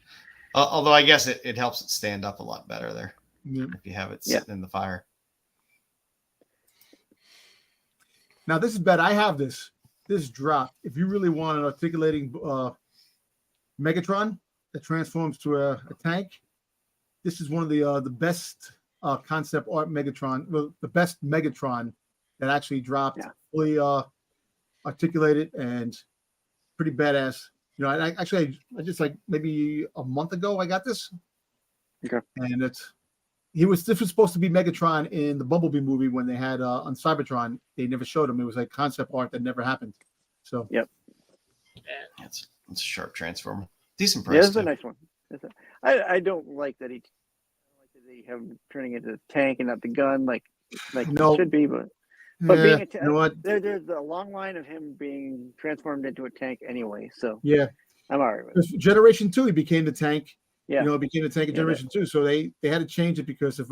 Although I guess it helps it stand up a lot better there Yeah. if you have it Yeah. sitting in the fire. Now this is bad. I have this. This drop. If you really want an articulating Megatron that transforms to a tank, this is one of the best concept art Megatron. Well, the best Megatron that actually dropped, fully articulated and pretty badass. You know, I just like maybe a month ago I got this. Okay. And this was supposed to be Megatron in the Bumblebee movie when they had on Cybertron. They never showed him. It was like concept art that never happened. So It's a sharp transformer. Decent Yeah, price. this is a too. nice one. I don't like that they have him turning into a tank and not the gun like No. it should be, but yeah, being a you know what? there's a long line of him being transformed into a tank anyway, so Yeah. I'm all right with it. Because Generation 2, he became the tank. Yeah. You know, it became the tank in Yeah, Generation 2. So they had to change it because of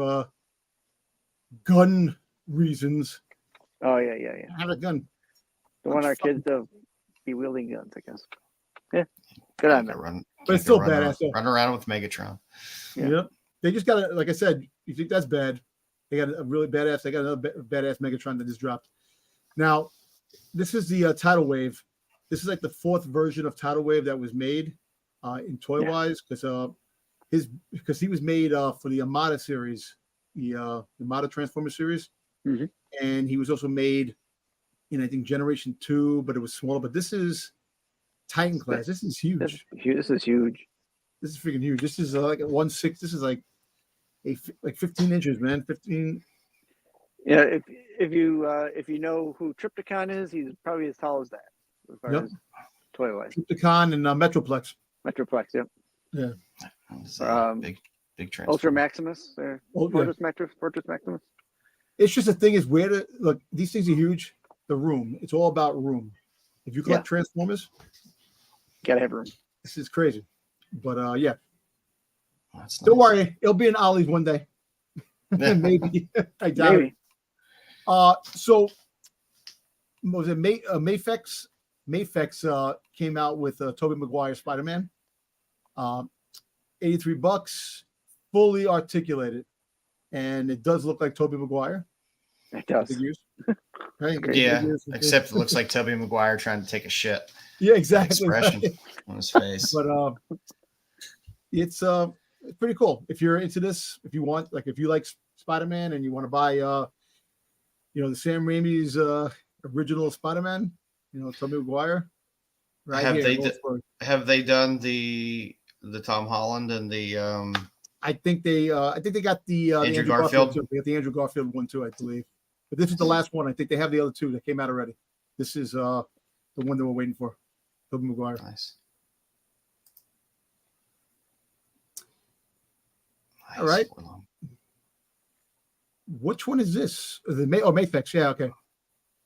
gun reasons. Oh yeah. I have a gun. Don't want our kids to be wielding guns, I guess. Yeah. Good on them. But it's still run badass, though. Run around with Megatron. Yeah. Yep. They just got like I said, you think that's bad. They got a really badass. They got another badass Megatron that just dropped. Now, this is the Tidal Wave. This is like the 4th version of Tidal Wave that was made in toy wise because he was made for the Armada series, the Armada Transformer series, and he was also made in I think Generation 2, but it was smaller. But this is Titan class. This is huge. This is huge. This is freaking huge. This is like a 1/6. This is like 15 inches, man. 15. Yeah, if you know who Triptychon is, he's probably as tall as that. As far as toy wise. Triptychon and Metroplex. Metroplex, yep. Yeah. It's big transformer. Ultra Maximus or Fortress Maximus. It's just the thing is where to look. These things are huge. The room. It's all about room. If you collect Transformers, gotta have room. this is crazy. But yeah. That's Don't nice. worry, it'll be in Ollie's one day. Maybe. I doubt Maybe. it. So was it Mayfex? Mayfex came out with Tobey Maguire Spider-Man. $83, fully articulated. and it does look like Tobey Maguire. It does. Right? Yeah, except it looks like Tobey Maguire trying to take a shit. Yeah, exactly. Expression Right. on his face. But it's pretty cool. If you're into this, if you like Spider-Man and you want to buy the Sam Raimi's original Spider-Man, Tobey Maguire. Right have they done the Tom Holland and the I think they got the Andrew Garfield too. They got the Andrew Garfield one too, I believe. But this is the last one. I think they have the other two that came out already. This is the one that we're waiting for. Tobey Maguire. Nice. All right. Which one is this? The Mafex. Yeah, okay.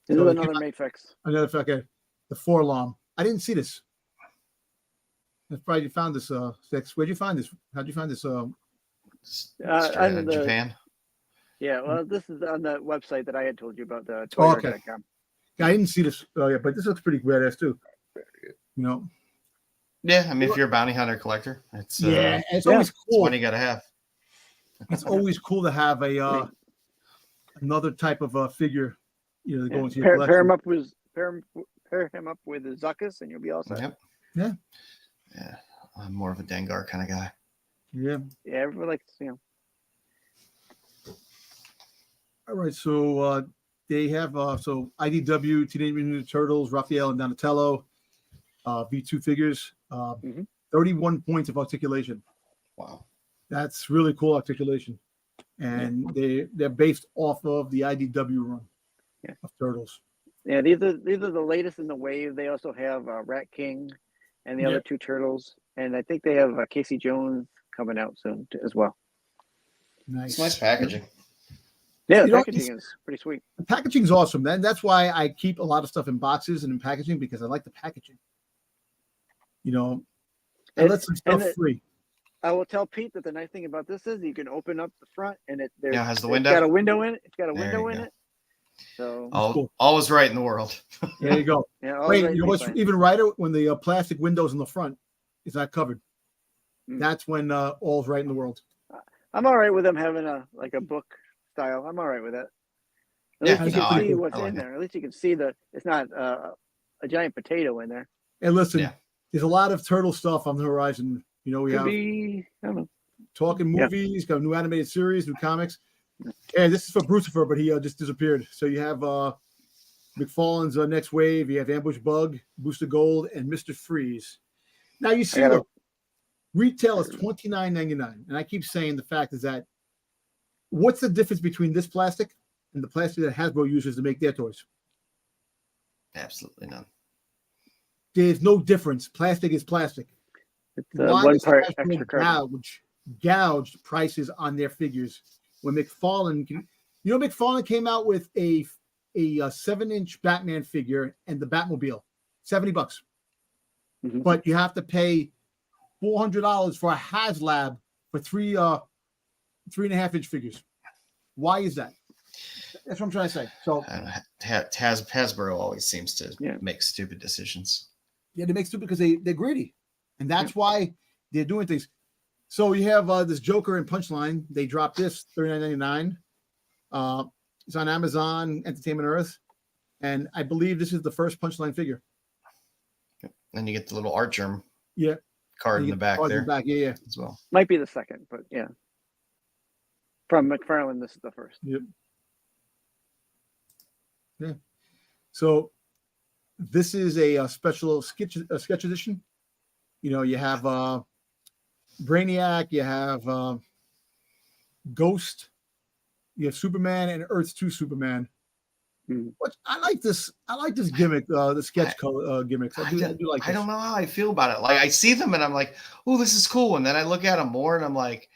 This is another Mafex. Okay. The Forlom. I didn't see this. That's probably you found this. Styx. Where'd you find this? How'd you find this? On Japan. Yeah, well, this is on the website that I had told you about, the toyota.com. Okay. Yeah, I didn't see this. Oh yeah, but this looks pretty badass too. Yeah, I mean, if you're a bounty hunter collector, it's always cool. One you got to have. It's always cool to have a another type of figure, to go into your collection. Pair him up with the Zuckus, and you'll be all set. Yep. Yeah. Yeah, I'm more of a Dengar kind of guy. Yeah. Yeah, everyone likes, All right, so they have IDW, Teenage Mutant Ninja Turtles, Raphael and Donatello, V2 figures, 31 points of articulation. Wow, that's really cool articulation, and they're based off of the IDW run of Turtles. Yeah, these are the latest in the wave. They also have Rat King and the other two Turtles, and I think they have Casey Jones coming out soon as well. Nice, it's nice packaging. Yeah, the packaging is pretty sweet. The packaging is awesome, man. That's why I keep a lot of stuff in boxes and in packaging, because I like the packaging. It lets some stuff free. I will tell Pete that the nice thing about this is you can open up the front and it has the window. It's got a window in it. It's got a window in it. So all is right in the world. There you go. Wait, right, what's even righter? When the plastic windows in the front is not covered. That's when all's right in the world. I'm all right with them having a book style. I'm all right with that. At least you can see what's in there. At least you can see it's not a giant potato in there. And listen, there's a lot of turtle stuff on the horizon. We have I don't know. Talking movies, got a new animated series, new comics. And this is for Brucifer, but he just disappeared. So you have McFarlane's Next Wave. You have Ambush Bug, Booster Gold, and Mr. Freeze. Now you see, retail is $29.99, and I keep saying the fact is that what's the difference between this plastic and the plastic that Hasbro uses to make their toys? Absolutely none. There's no difference. Plastic is plastic. It's one part extra gouged prices on their figures. When McFarlane, McFarlane came out with a 7-inch Batman figure and the Batmobile, $70. But you have to pay $400 for a HasLab for 3.5-inch figures. Why is that? That's what I'm trying to say. So Hasbro always seems to make stupid decisions. Yeah, they make stupid because they're greedy, and that's why they're doing things. So you have this Joker and Punchline. They dropped this $39.99. It's on Amazon Entertainment Earth, and I believe this is the first Punchline figure. Then you get the little art germ card in the back there. As well. Might be the second, but from McFarlane, this is the first. Yep. Yeah. So this is a special sketch edition. You have Brainiac, you have Ghost, you have Superman and Earth 2 Superman. What I like this gimmick, the sketch color gimmicks. I do like this. I don't know how I feel about it. Like I see them and I'm like, oh, this is cool. And then I look at them more and I'm like,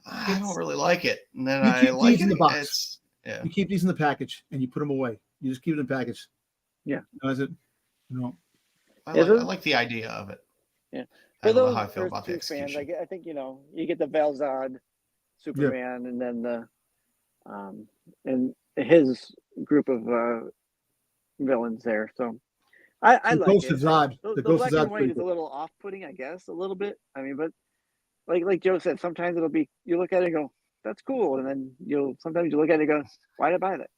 I don't really like it. And then I like it in the box. You keep these in the package and you put them away. You just keep it in the package. Yeah. Is it? No. I like the idea of it. Yeah. I don't know how I feel about the execution. Fans, I think you get the Val-Zod Superman and then the and his group of villains there. So I like Ghost it. Of Zod. The black and white is a little off-putting, I guess, a little bit. I mean, but like Joe said, sometimes it'll be you look at it and go, that's cool. And then sometimes you look at it and go, why did I buy that?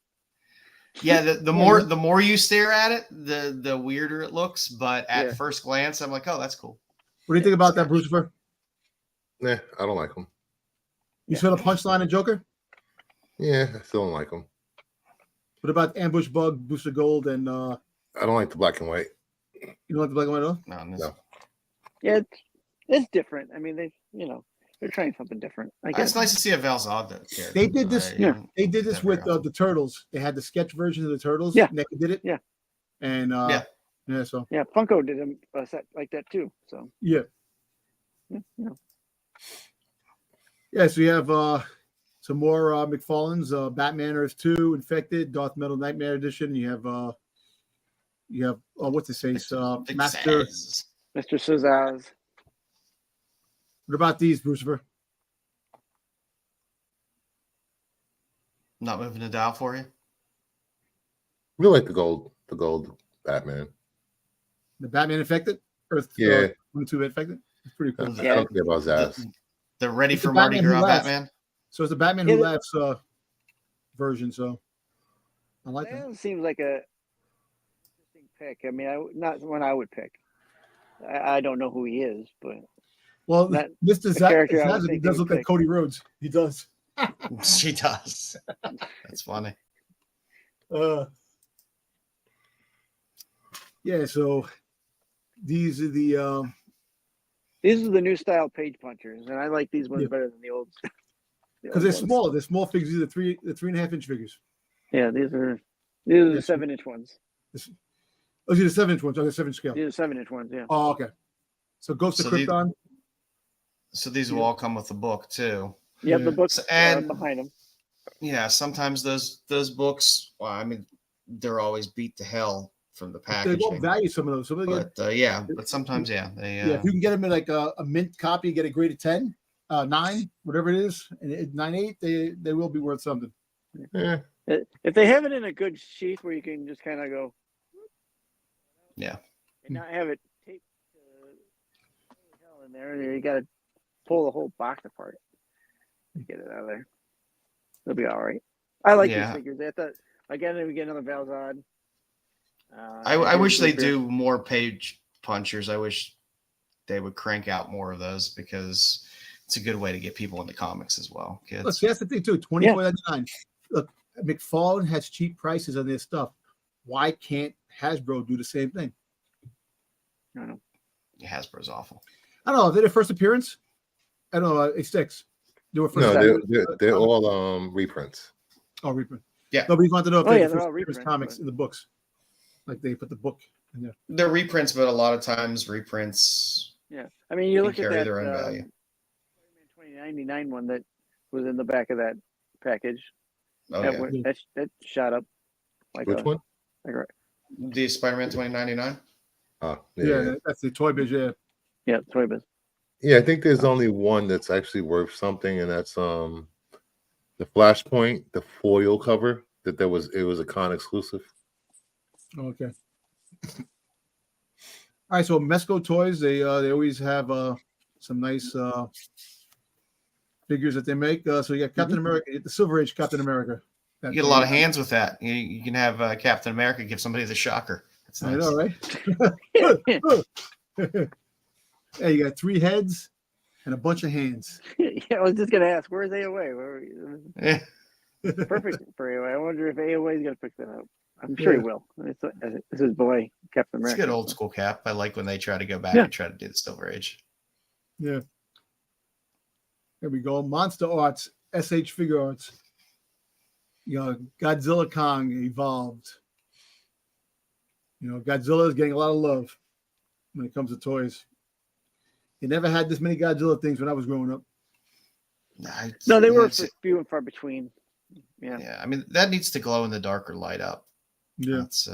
Yeah, the more you stare at it, the weirder it looks. But at first glance, I'm like, oh, that's cool. What do you think about that, Brucifer? Nah, I don't like them. You saw the punchline in Joker? Yeah, I still don't like them. What about Ambush Bug, Booster Gold, and I don't like the black and white. you don't like the black and white at all? No. Yeah, it's different. I mean, they're trying something different. I guess It's nice to see a Val Zod character. They did this. They did this with awesome. the Turtles. They had the sketch version of the Turtles. Yeah. Nick did it. Yeah. And so Funko did a set like that too. So yeah. Yeah, so you have some more McFarlane's Batman Earth 2 Infected, Darth Metal Nightmare Edition. You have what's his face? Master Mr. Sazaz. What about these, Brucifer? Not moving the dial for you. we like the gold Batman. The Batman Infected? Earth 2 Infected? It's pretty cool. I don't care about Zaz. They're ready It's for the Mardi Batman Who Gras Laughs. Batman. So it's the Batman Who Laughs version, so I like that. That seems like a interesting pick. I mean, not one I would pick. I don't know who he is, but Well, that- Mr. character I would Zaz, he think does they look would like pick. Cody Rhodes. He does. She does. That's funny. Yeah, so these are the new style page punchers, and I like these ones better than the old. because they're small. They're small figures, the 3.5 inch figures. Yeah, these are the 7-inch ones. Oh, these are the 7-inch ones on the 7-inch scale. These are 7-inch ones. Yeah. Oh, okay. So Ghost of So these- Krypton. So these will all come with the book too. Yeah, Yeah. the books And- behind them. Yeah, sometimes those books. Well, I mean, they're always beat to hell from the They packaging. won't value some of those. Some of them, But sometimes, they. if you can get them in like a mint copy, get a grade of 10, 9, whatever it is, and 9.8, they will be worth something. Yeah. If they have it in a good sheath where you can just kind of go, Yeah. and not have it taped to hell in there, you got to pull the whole box apart to get it out of there. It'll be all right. I like these figures. I thought again we get another Valzad. I wish they do more page punchers. I wish they would crank out more of those because it's a good way to get people into comics as well. Kids. Look, see, that's the thing too. $24.99. Look, McFarlane has cheap prices on their stuff. Why can't Hasbro do the same thing? I don't know. Hasbro's awful. I don't know. They're their first appearance. I don't know. It sticks. They were first. They're all reprints. Oh, reprint. Yeah. Nobody wanted to know if they're first all appearance reprints, comics but- in the books. Like they put the book in there. They're reprints, but a lot of times reprints Yeah, I mean you can look at carry that their own value. 2099 one that was in the back of that package. Oh, that, yeah. went, that shot up. Like Which one? Like The Spider-Man 2099. Oh, Yeah, that's the Toy Biz. Yeah. Toy Biz. Yeah, I think there's only one that's actually worth something, and that's the Flashpoint, the foil cover it was a con exclusive. Okay. All right, so Mesco Toys, they always have some nice figures that they make. So you got Captain America, you get the Silver Age Captain America. You get a lot of hands with that. You can have Captain America give somebody the shocker. That's nice. I know, right? Hey, you got 3 heads and a bunch of hands. Yeah, I was just gonna ask, where's AOA? Yeah. Perfect for AOA. I wonder if AOA is gonna pick that up. I'm sure he will. It's his boy, Captain It's America. a good old school Cap. I like when they try to go back and try to do the Silver Age. Yeah. Here we go. Monster Arts, SH Figure Arts. You know, Godzilla Kong evolved. You know, Godzilla is getting a lot of love when it comes to toys. You never had this many Godzilla things when I was growing up. No, they were few and far between. Yeah. Yeah, I mean that needs to glow in the dark or light up. Yeah. That's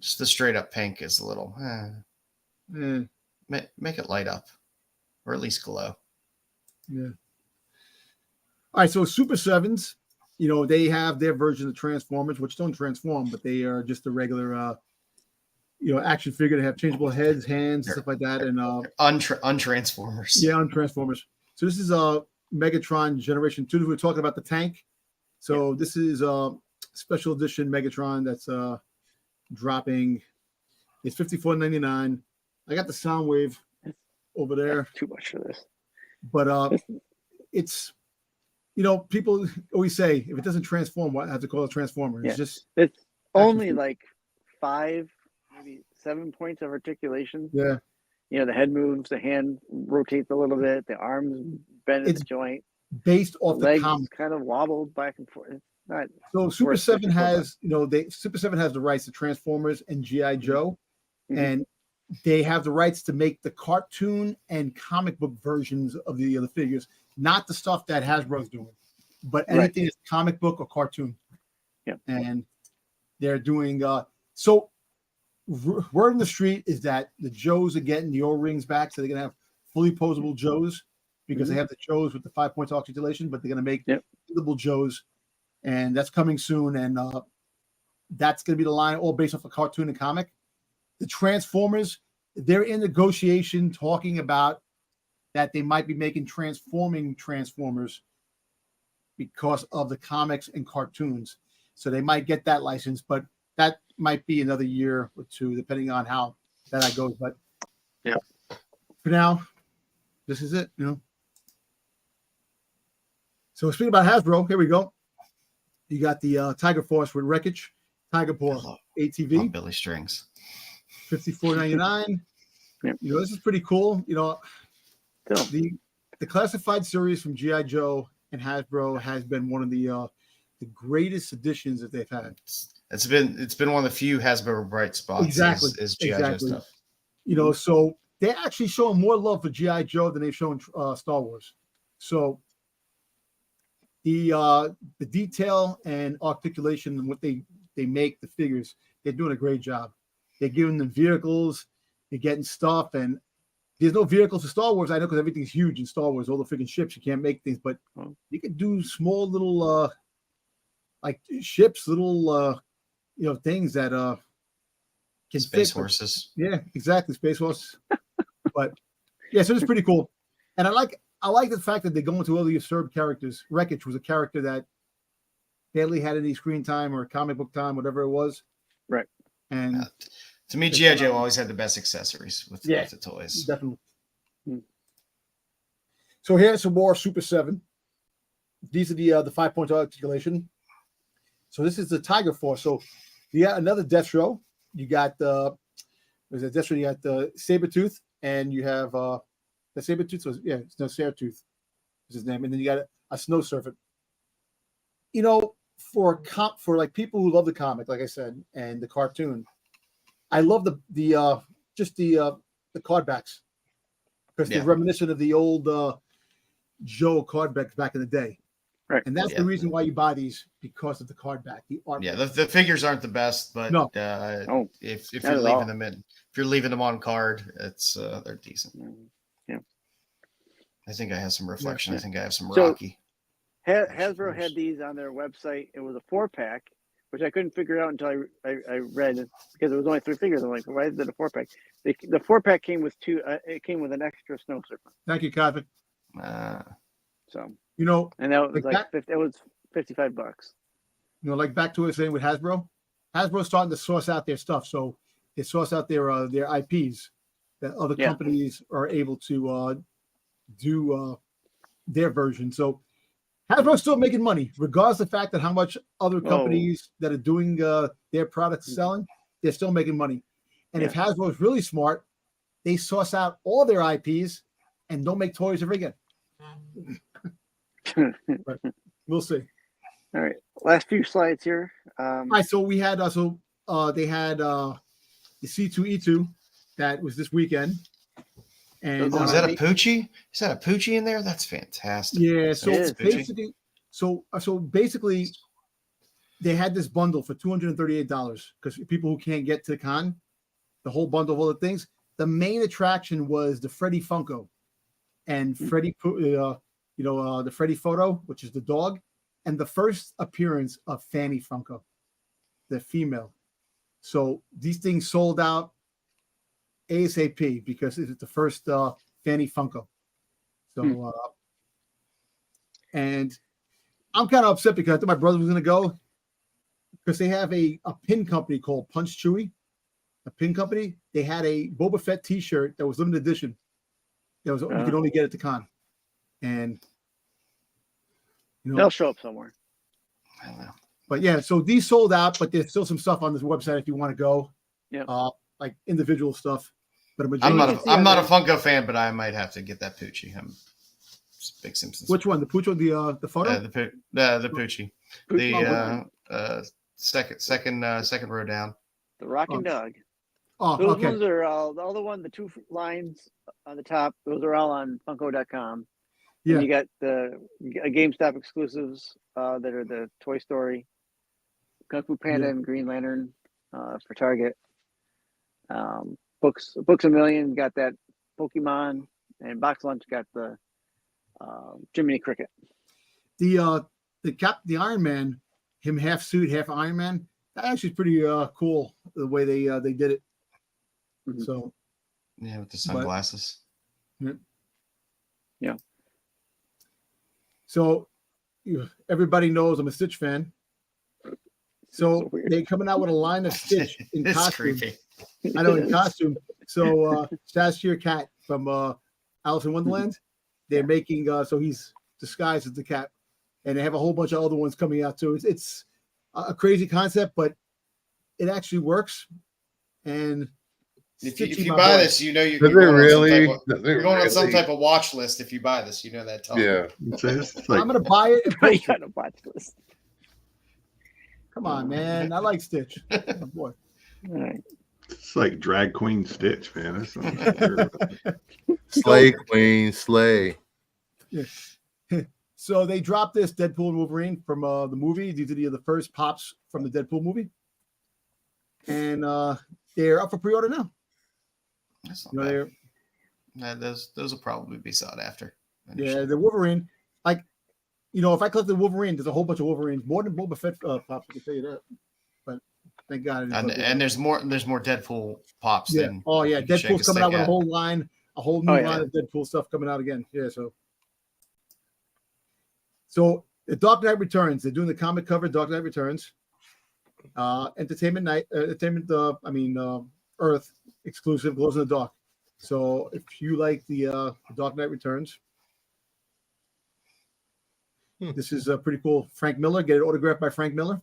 just the straight up pink is a little. Make it light up, or at least glow. Yeah. All right, so Super Sevens, you know, they have their version of Transformers, which don't transform, but they are just a regular, action figure. They have changeable heads, hands, and stuff like that, and Untransformers. yeah, on Transformers. So this is Megatron Generation 2. We're talking about the tank. So this is a special edition Megatron that's dropping. It's $54.99. I got the Soundwave over there. Too much for this. But it's, people always say if it doesn't transform, why have to call it a transformer? It's just only like 5, maybe 7 points of articulation. Yeah. The head moves, the hand rotates a little bit, the arms bend at the joint. Based off the legs comic, kind of wobbled back and forth. It's not so Super 7 has, Super 7 has the rights to Transformers and G.I. Joe, and they have the rights to make the cartoon and comic book versions of the other figures, not the stuff that Hasbro's doing, but anything that's comic book or cartoon. Yeah. And they're doing, word on the street is that the Joes are getting the O-rings back, so they're going to have fully posable Joes because they have the Joes with the 5 points articulation, but they're going to make posable Joes, and that's coming soon. And that's going to be the line all based off a cartoon and comic. The Transformers, they're in negotiation talking about that they might be making transforming Transformers because of the comics and cartoons. So they might get that license, but that might be another year or two, depending on how that goes. But for now, this is it. So speaking about Hasbro, here we go. You got the Tiger Force with Wreckage, Tiger Paw ATV, Billy Strings, $54.99. This is pretty cool. The classified series from G.I. Joe and Hasbro has been one of the greatest additions that they've had. It's been one of the few Hasbro bright spots. Exactly. Is G.I. Joe stuff. So they're actually showing more love for G.I. Joe than they've shown Star Wars. So the detail and articulation and what they make the figures, they're doing a great job. They're giving them vehicles, they're getting stuff, and there's no vehicles for Star Wars. I know because everything's huge in Star Wars, all the freaking ships, you can't make things, but you could do small little like ships, little things that can space fit. Horses. Yeah, exactly, space horses. But yeah, so it's pretty cool, and I like the fact that they go into all the usurped characters. Wreckage was a character that barely had any screen time or comic book time, whatever it was. Right. And to me, G.I. Joe always had the best accessories with the toys. Definitely. So here's some more Super 7. These are the 5 point articulation. So this is the Tiger Force. So another Destro. You got the Destro. You got the Sabretooth, and you have the Sabretooth. So it's no Sabretooth is his name, and then you got a Snow Serpent. For like people who love the comic, like I said, and the cartoon, I love the card backs because they're reminiscent of the old Joe card backs back in the day. Right. And that's the reason why you buy these, because of the card back, the art. Yeah, the figures aren't the best, but if you're leaving them on card, it's they're decent. Yeah. I think I have some reflection. Yeah. I think I have some Rocky. Hasbro had these on their website. It was a 4-pack, which I couldn't figure out until I read it, because it was only 3 figures. I'm like, why is it a 4-pack? The 4-pack came with 2. It came with an extra Snow Serpent. Thank you, Kevin. So and that was it was $55. Like back to what I was saying with Hasbro. Hasbro's starting to source out their stuff, so they source out their IPs that other companies are able to do their version. So Hasbro's still making money, regardless of the fact that how much other companies that are doing their products are selling, they're still making money. And if Hasbro is really smart, they source out all their IPs and don't make toys ever again. But we'll see. All right, last few slides here. All right, so we had they had the C2E2 that was this weekend. And is that a Poochie? Is that a Poochie in there? That's fantastic. Yeah, so basically they had this bundle for $238 because people who can't get to the con, the whole bundle of all the things. The main attraction was the Freddy Funko and Freddy, the Freddy photo, which is the dog, and the first appearance of Fanny Funko, the female. So these things sold out ASAP because it's the first Fanny Funko. So And I'm kind of upset because I thought my brother was going to go because they have a pin company called Punch Chewy, a pin company. They had a Boba Fett T-shirt that was limited edition. That was you could only get at the con, and they'll show up somewhere. I don't know. But yeah, so these sold out, but there's still some stuff on this website if you want to go. Yeah, like individual stuff. But I'm not a Funko fan, but I might have to get that Poochie. I'm just big Simpsons. Which one? The Poochie, the photo? The Poochie. The second row down. The Rockin' Dog. Oh, those okay. ones are all the 2 lines on the top. Those are all on Funko.com. Yeah. And you got the GameStop exclusives that are the Toy Story, Kung Fu Panda, and Green Lantern for Target. Books a Million got that Pokemon, and Box Lunch got the Jiminy Cricket. The Iron Man, him half suit, half Iron Man. That actually is pretty cool the way they did it. Mm-hmm. So yeah, with the sunglasses. Yeah. So everybody knows I'm a Stitch fan. So they're coming out with a line of Stitch in costume. Creepy. I know, in costume. So Sashir Cat from Alice in Wonderland, they're making so he's disguised as the cat, and they have a whole bunch of other ones coming out too. It's a crazy concept, but it actually works. And if you buy this, you know you're going on some type of watch list. If you buy this, you know that. Yeah, it's like, I'm gonna buy it. And I got a watch list. Come on, man! I like Stitch. Oh, boy. All right. it's like drag queen Stitch, man. Slay Queen, slay. Yeah. So they dropped this Deadpool and Wolverine from the movie. These are the first pops from the Deadpool movie, and they're up for pre-order now. That's not bad. Those will probably be sought after. Yeah, the Wolverine, like, if I collect the Wolverine, there's a whole bunch of Wolverines, more than Boba Fett pops. I can tell you that. But thank God. And there's more Deadpool pops. Yeah. Than Deadpool's coming out with a whole line, a whole new line of Deadpool stuff coming out again. Yeah. So the Dark Knight Returns. They're doing the comic cover. Dark Knight Returns. Earth exclusive, glows in the dark. So if you like the Dark Knight Returns, this is pretty cool. Frank Miller, get it autographed by Frank Miller.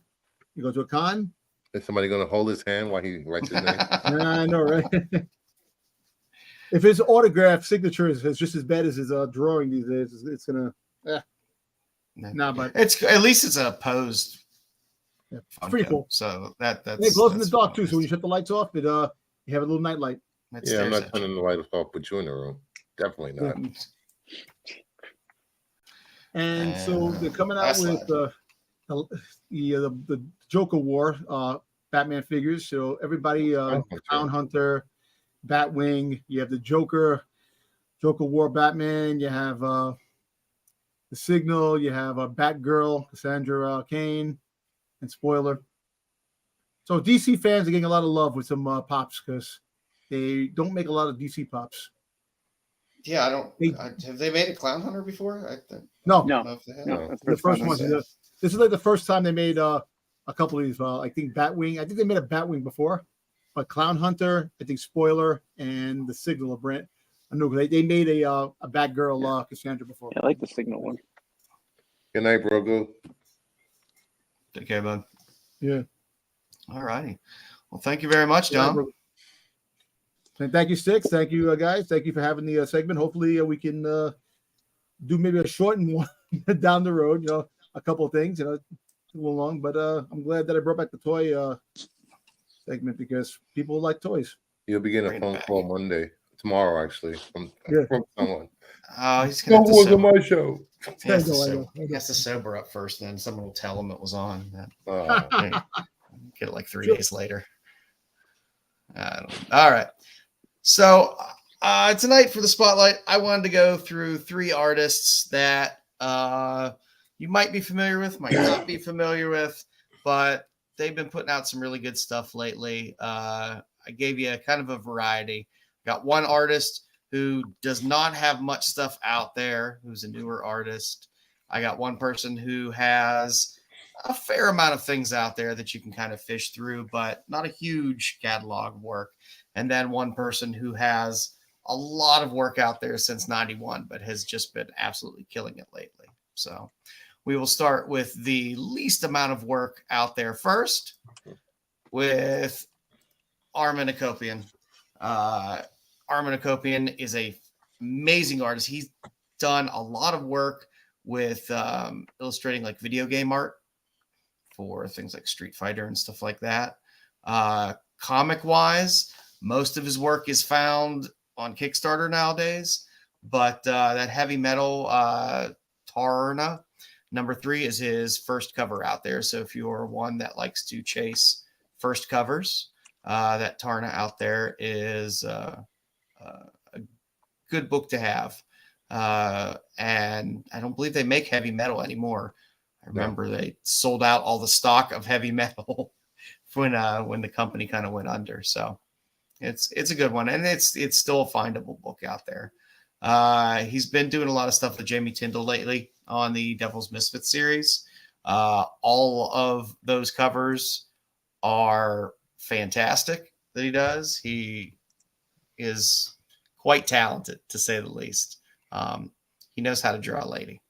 You go to a con. Is somebody going to hold his hand while he writes his name? I know, right? If his autograph signature is just as bad as his drawing these days, it's gonna. But it's at least it's a posed. Yeah, it's pretty cool. So that's it glows in the dark too. So when you shut the lights off, it you have a little night light. Yeah, I'm not turning the light off. Put you in the room. Definitely not. And so they're coming out with the Joker War Batman figures. So everybody, Clown Hunter, Batwing. You have the Joker War Batman. You have the Signal. You have Batgirl, Cassandra Cain, and Spoiler. So DC fans are getting a lot of love with some pops because they don't make a lot of DC pops. Yeah, I don't. Have they made a Clown Hunter before? No. The first one. This is like the first time they made a couple of these. I think Batwing. I think they made a Batwing before, but Clown Hunter, I think Spoiler, and the Signal of Brent. I know they made a Batgirl Cassandra before. Yeah, I like the Signal one. Good night, Brogo. Take care, bud. Yeah. All righty. Well, thank you very much, Dom. And thank you, Styx. Thank you, guys. Thank you for having the segment. Hopefully, we can do maybe a shortened one down the road. A couple of things. A little long, but I'm glad that I brought back the toy segment because people like toys. You'll be getting a phone call Monday, tomorrow, actually, from someone. Oh, he's gonna. That wasn't my show. He has to sober up first, then someone will tell him it was on. Get it like 3 days later. All right. So tonight for the spotlight, I wanted to go through 3 artists that you might be familiar with, might not be familiar with, but they've been putting out some really good stuff lately. I gave you kind of a variety. Got one artist who does not have much stuff out there, who's a newer artist. I got one person who has a fair amount of things out there that you can kind of fish through, but not a huge catalog of work. And then one person who has a lot of work out there since 91, but has just been absolutely killing it lately. So we will start with the least amount of work out there first with Armin Akopian. Armin Akopian is a amazing artist. He's done a lot of work with illustrating like video game art for things like Street Fighter and stuff like that. Comic wise, most of his work is found on Kickstarter nowadays, but that heavy metal Tarna #3 is his first cover out there. So if you're one that likes to chase first covers, that Tarna out there is a good book to have. And I don't believe they make heavy metal anymore. I remember they sold out all the stock of heavy metal when the company kind of went under. So it's a good one, and it's still a findable book out there. He's been doing a lot of stuff with Jamie Tyndall lately on the Devil's Misfits series. All of those covers are fantastic that he does. He is quite talented, to say the least. He knows how to draw a lady.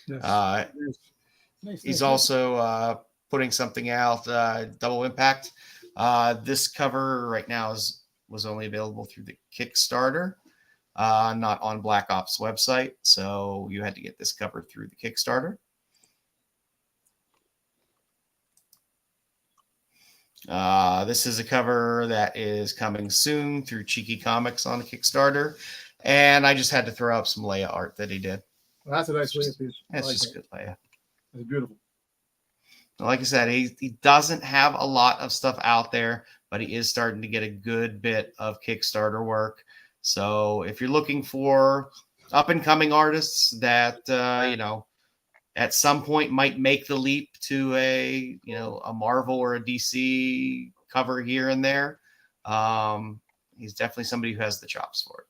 Yes. He's also putting something out, Double Impact. This cover right now was only available through the Kickstarter, not on Black Ops website. So you had to get this cover through the Kickstarter. This is a cover that is coming soon through Cheeky Comics on Kickstarter. And I just had to throw up some Leia art that he did. Well, that's a nice Leia piece. It's just good Leia. It's beautiful. Like I said, he doesn't have a lot of stuff out there, but he is starting to get a good bit of Kickstarter work. So if you're looking for up-and-coming artists that, at some point might make the leap to a Marvel or a DC cover here and there, he's definitely somebody who has the chops for it.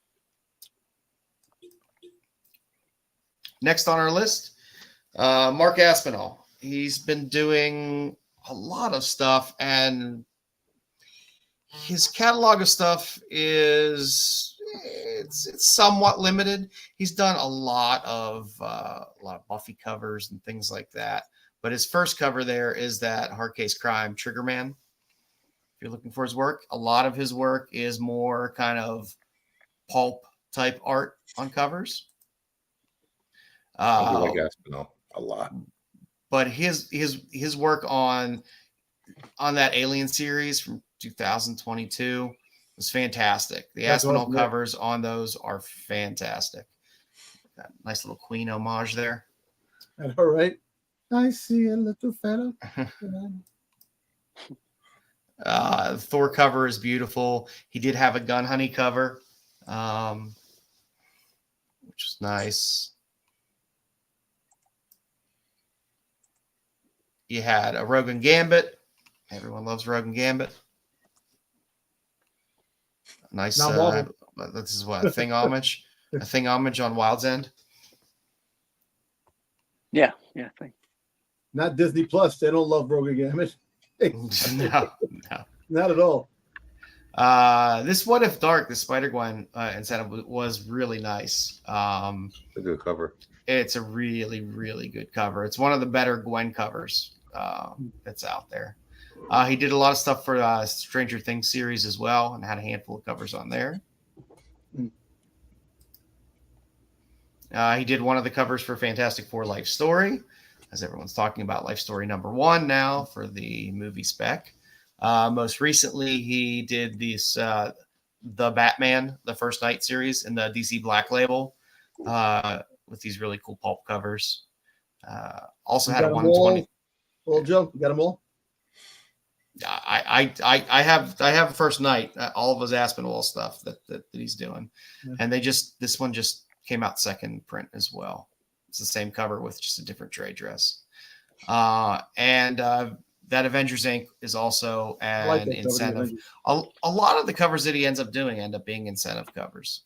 Next on our list, Mark Aspinall. He's been doing a lot of stuff, and his catalog of stuff is it's somewhat limited. He's done a lot of Buffy covers and things like that. But his first cover there is that Hard Case Crime Triggerman. If you're looking for his work, a lot of his work is more kind of pulp type art on covers. I do like Aspinall a lot. But his work on that Alien series from 2022 was fantastic. The Aspinall covers on those are fantastic. Got a nice little Queen homage there. All right. I see a little fellow. Thor cover is beautiful. He did have a Gun Honey cover, which is nice. You had a Rogan Gambit. Everyone loves Rogan Gambit. Nice. This is what, a Thing homage. A Thing homage on Wild's End. Yeah. Thanks. Not Disney Plus. They don't love Rogan Gambit. No. Not at all. This What If Dark, the Spider-Gwen incentive was really nice. It's a good cover. It's a really, really good cover. It's one of the better Gwen covers that's out there. He did a lot of stuff for Stranger Things series as well, and had a handful of covers on there. He did one of the covers for Fantastic Four Life Story, as everyone's talking about Life Story #1 now for the movie spec. Most recently, he did this the Batman, the First Night series in the DC Black Label with these really cool pulp covers. Also had a 120. Well, Joe, you got them all? I have First Night, all of his Aspinwall stuff that he's doing, and this one just came out second print as well. It's the same cover with just a different trade dress, and that Avengers Inc. is also an incentive. A lot of the covers that he ends up doing end up being incentive covers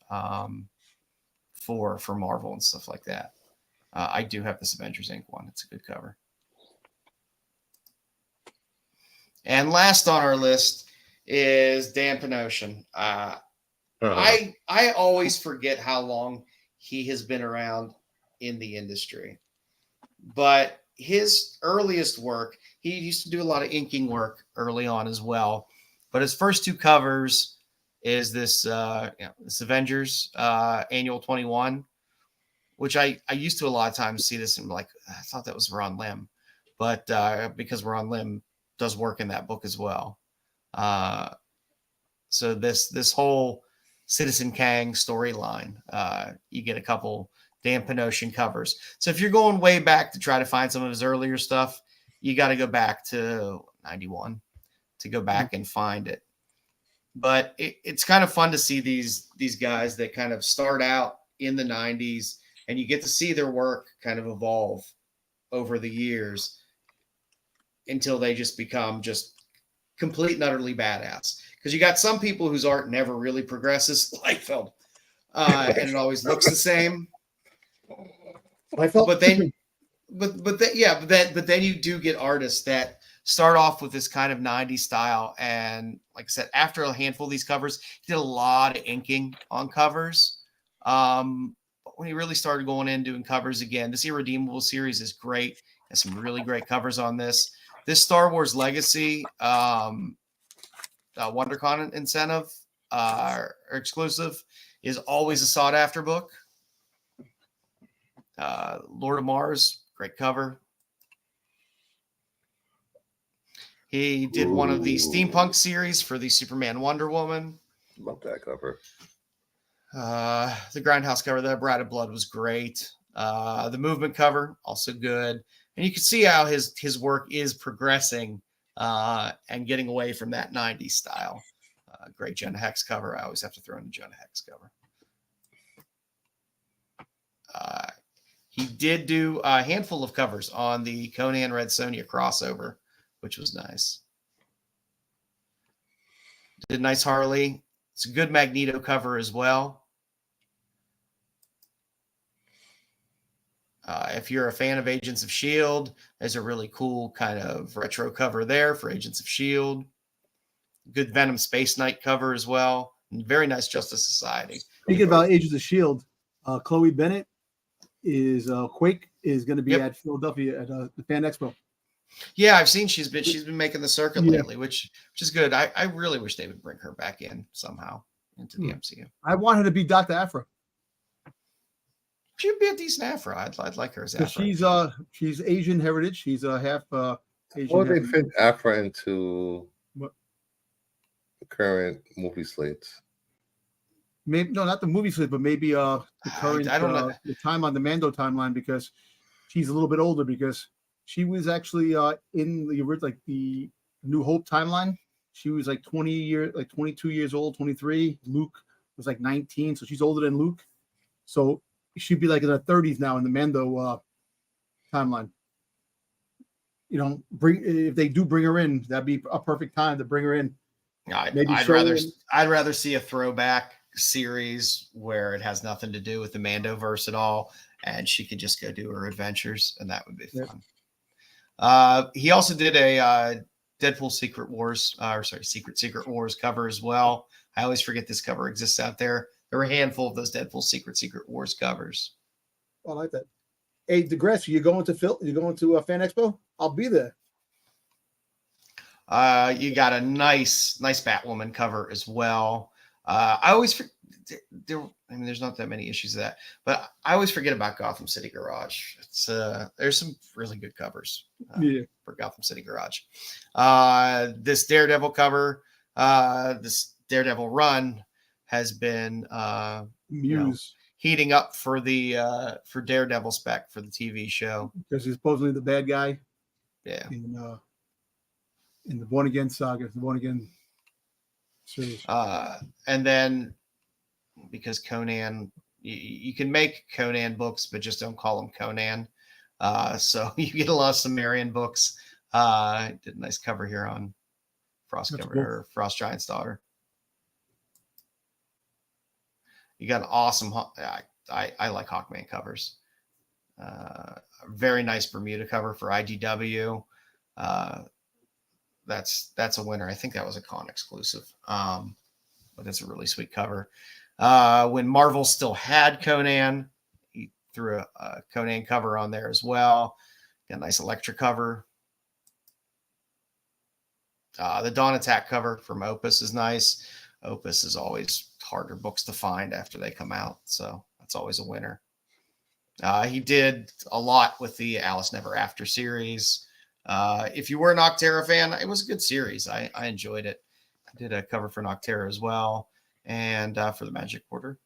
for Marvel and stuff like that. I do have this Avengers Inc. one. It's a good cover. And last on our list is Dan Panosian. I always forget how long he has been around in the industry. But his earliest work, he used to do a lot of inking work early on as well. But his first two covers is this Avengers Annual 21, which I used to a lot of times see this and like, I thought that was Ron Lim. But because Ron Lim does work in that book as well. So this whole Citizen Kang storyline, you get a couple Dan Panosian covers. So if you're going way back to try to find some of his earlier stuff, you got to go back to 91 to go back and find it. But it's kind of fun to see these guys that kind of start out in the 90s, and you get to see their work kind of evolve over the years until they just become just complete and utterly badass. Because you got some people whose art never really progresses, Liefeld, and it always looks the same. But then you do get artists that start off with this kind of 90s style. And like I said, after a handful of these covers, he did a lot of inking on covers. But when he really started going in doing covers again, this Irredeemable series is great. There's some really great covers on this. This Star Wars Legacy WonderCon incentive or exclusive is always a sought after book. Lord of Mars, great cover. He did one of the steampunk series for the Superman Wonder Woman. Love that cover. The Grindhouse cover, the Bride of Blood, was great. The Movement cover, also good. And you can see how his work is progressing and getting away from that 90s style. Great Jonah Hex cover. I always have to throw in the Jonah Hex cover. He did do a handful of covers on the Conan Red Sonja crossover, which was nice. Did nice Harley. It's a good Magneto cover as well. If you're a fan of Agents of S.H.I.E.L.D., there's a really cool kind of retro cover there for Agents of S.H.I.E.L.D. Good Venom Space Knight cover as well. And very nice Justice Society. Speaking about Agents of S.H.I.E.L.D., Chloe Bennett is Quake is going to be at Philadelphia at the Fan Expo. Yeah, I've seen she's been making the circuit lately, which is good. I really wish they would bring her back in somehow into the MCU. I want her to be Dr. Aphra. She'd be a decent Afro. I'd like her as Afro. She's Asian heritage. She's half Asian. Well, they fit Afra into the current movie slates. Maybe not the movie slate, but maybe the current. I don't know the time on the Mando timeline, because she's a little bit older, because she was actually in the New Hope timeline. She was like 22 years old, 23. Luke was like 19, so she's older than Luke. So she'd be like in her 30s now in the Mando timeline. If they do bring her in, that'd be a perfect time to bring her in. I'd rather see a throwback series where it has nothing to do with the Mandoverse at all, and she could just go do her adventures, and that would be fun. He also did a Deadpool Secret Wars cover as well. I always forget this cover exists out there. There were a handful of those Deadpool Secret Wars covers. I like that. Hey, DeGrasse, you going to Phil? You going to a Fan Expo? I'll be there. You got a nice Batwoman cover as well. I always forget. There's not that many issues of that, but I always forget about Gotham City Garage. It's there's some really good covers for Gotham City Garage. This Daredevil cover, this Daredevil run has been heating up for the for Daredevil spec for the TV show, because he's supposedly the bad guy. Yeah. In the Born Again saga, the Born Again series. And then because Conan, you can make Conan books, but just don't call them Conan. So you get a lot of Sumerian books. Did a nice cover here on Frost Giant's Daughter. You got an awesome. I like Hawkman covers. Very nice Bermuda cover for IDW. That's a winner. I think that was a con exclusive. But it's a really sweet cover. When Marvel still had Conan, he threw a Conan cover on there as well. Got a nice Elektra cover. The Dawn Attack cover from Opus is nice. Opus is always harder books to find after they come out, so that's always a winner. He did a lot with the Alice Never After series. If you were a Noctera fan, it was a good series. I enjoyed it. I did a cover for Noctera as well, and for the Magic Order,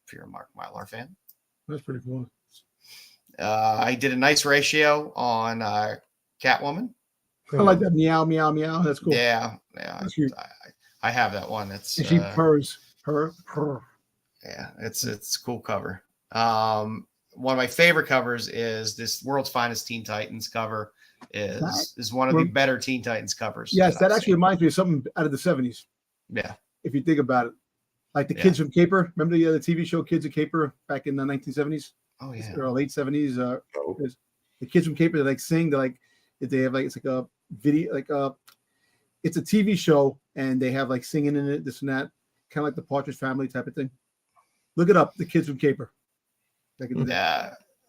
if you're a Mark Mylar fan. That's pretty cool. I did a nice ratio on Catwoman. I like that meow, meow, meow. That's cool. Yeah. That's cute. I have that one. It's and she purrs. Purr. Yeah, it's a cool cover. One of my favorite covers is this World's Finest Teen Titans cover. Is one of the better Teen Titans covers. Yes, that actually reminds me of something out of the 70s. Yeah. If you think about it. Like the Kids from Caper. Remember the TV show Kids of Caper back in the 1970s? Oh, yeah. Or late 70s. The Kids from Caper, they like sing. They have like, it's like a video, it's a TV show and they have like singing in it, this and that. Kind of like the Partridge Family type of thing. Look it up, the Kids from Caper.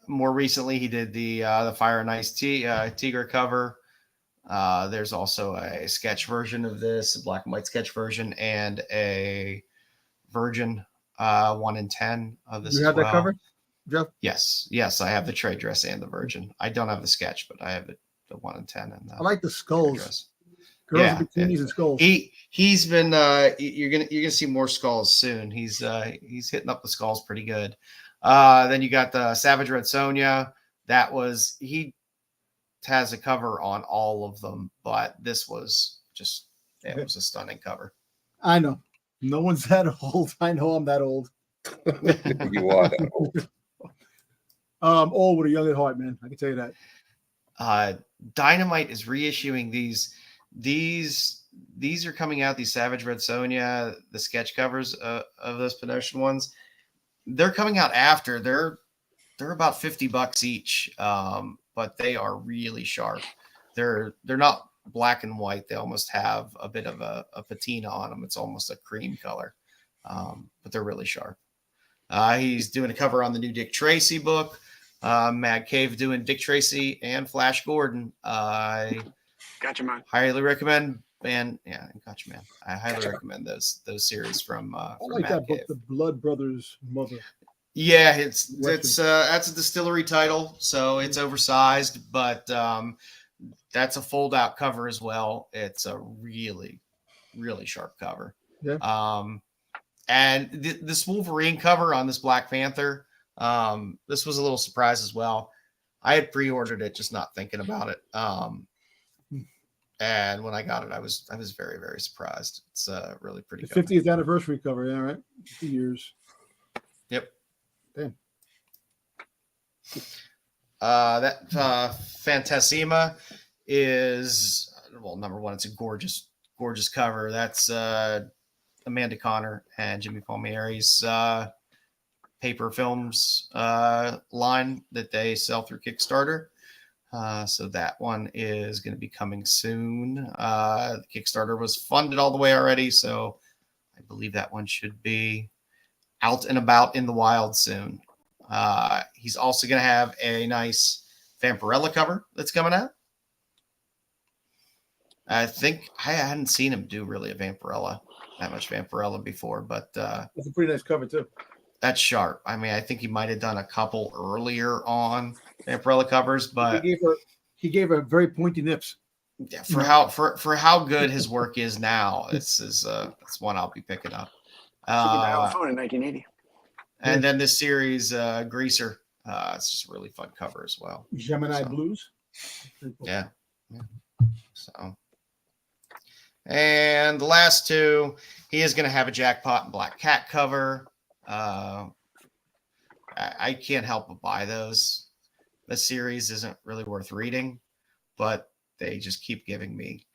More recently, he did the Fire and Ice Tiger cover. There's also a sketch version of this, a black and white sketch version, and a Virgin 1 in 10 of this. You have that cover, Jeff? Yes, I have the trade dress and the Virgin. I don't have the sketch, but I have the 1 in 10. And I like the skulls. Girls with bikinis and skulls. He's been you're gonna see more skulls soon. He's hitting up the skulls pretty good. Then you got the Savage Red Sonja. He has a cover on all of them, but this was just it was a stunning cover. I know. No one's that old. I know I'm that old. You are that old. Old with a young at heart, man. I can tell you that. Dynamite is reissuing these. These are coming out. These Savage Red Sonja, the sketch covers of those Pinocchio ones. They're coming out after. They're about $50 each, but they are really sharp. They're not black and white. They almost have a bit of a patina on them. It's almost a cream color, but they're really sharp. He's doing a cover on the new Dick Tracy book. Mad Cave doing Dick Tracy and Flash Gordon. Gotcha, man. Highly recommend. Gotcha, man. I highly recommend those series from. I like that book, The Blood Brothers Mother. Yeah, it's that's a distillery title, so it's oversized, but that's a fold out cover as well. It's a really, really sharp cover. Yeah. And this Wolverine cover on this Black Panther, this was a little surprise as well. I had pre-ordered it, just not thinking about it. And when I got it, I was very, very surprised. It's really pretty. The 50th anniversary cover, yeah, right? 50 years. Yep. Damn. That Fantasima is number one. It's a gorgeous cover. That's Amanda Connor and Jimmy Palmieri's paper films line that they sell through Kickstarter. So that one is going to be coming soon. The Kickstarter was funded all the way already, so I believe that one should be out and about in the wild soon. He's also going to have a nice Vampirella cover that's coming out. I think I hadn't seen him do really that much Vampirella before, but it's a pretty nice cover too. That's sharp. I mean, I think he might have done a couple earlier on Vampirella covers, but he gave her very pointy nips. Yeah, for how good his work is now, it's one I'll be picking up. Phone in 1980. And then this series, Greaser, it's just a really fun cover as well. Gemini Blues. Yeah. So, and the last two, he is going to have a Jackpot and Black Cat cover. I can't help but buy those. The series isn't really worth reading, but they just keep giving me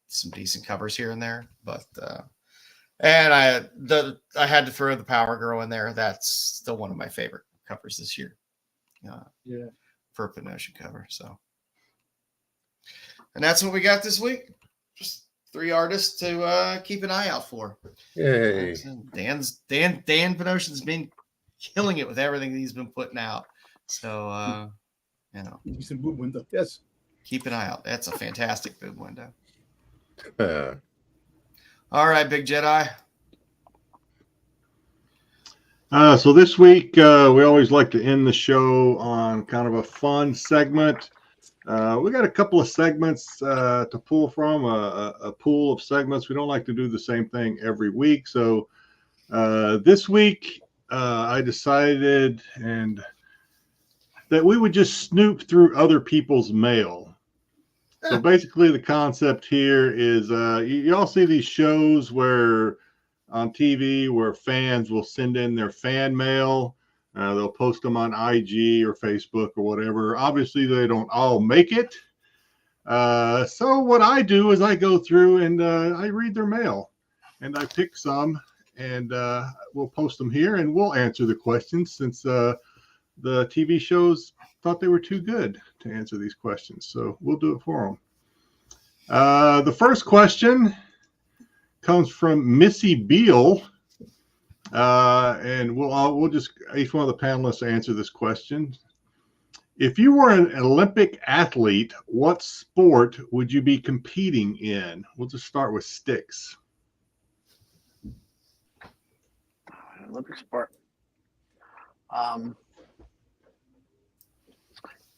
some decent covers here and there. But and I had to throw the Power Girl in there. That's still one of my favorite covers this year. Yeah. For a Pinotion cover. So, and that's what we got this week. Just 3 artists to keep an eye out for. Yay. Dan Pinotion's been killing it with everything that he's been putting out. So, Decent boob window. Yes. keep an eye out. That's a fantastic boob window. Uh, All right, Big Jedi. So this week, we always like to end the show on kind of a fun segment. We got a couple of segments to pull from, a pool of segments. We don't like to do the same thing every week. So this week, I decided that we would just snoop through other people's mail. So basically the concept here is you all see these shows where on TV where fans will send in their fan mail. They'll post them on IG or Facebook or whatever. Obviously, they don't all make it. So what I do is I go through and I read their mail. And I pick some and we'll post them here and we'll answer the questions since the TV shows thought they were too good to answer these questions. So we'll do it for them. The first question comes from Missy Beal, and we'll just each one of the panelists answer this question. If you were an Olympic athlete, what sport would you be competing in? We'll just start with Styx. Olympic sport.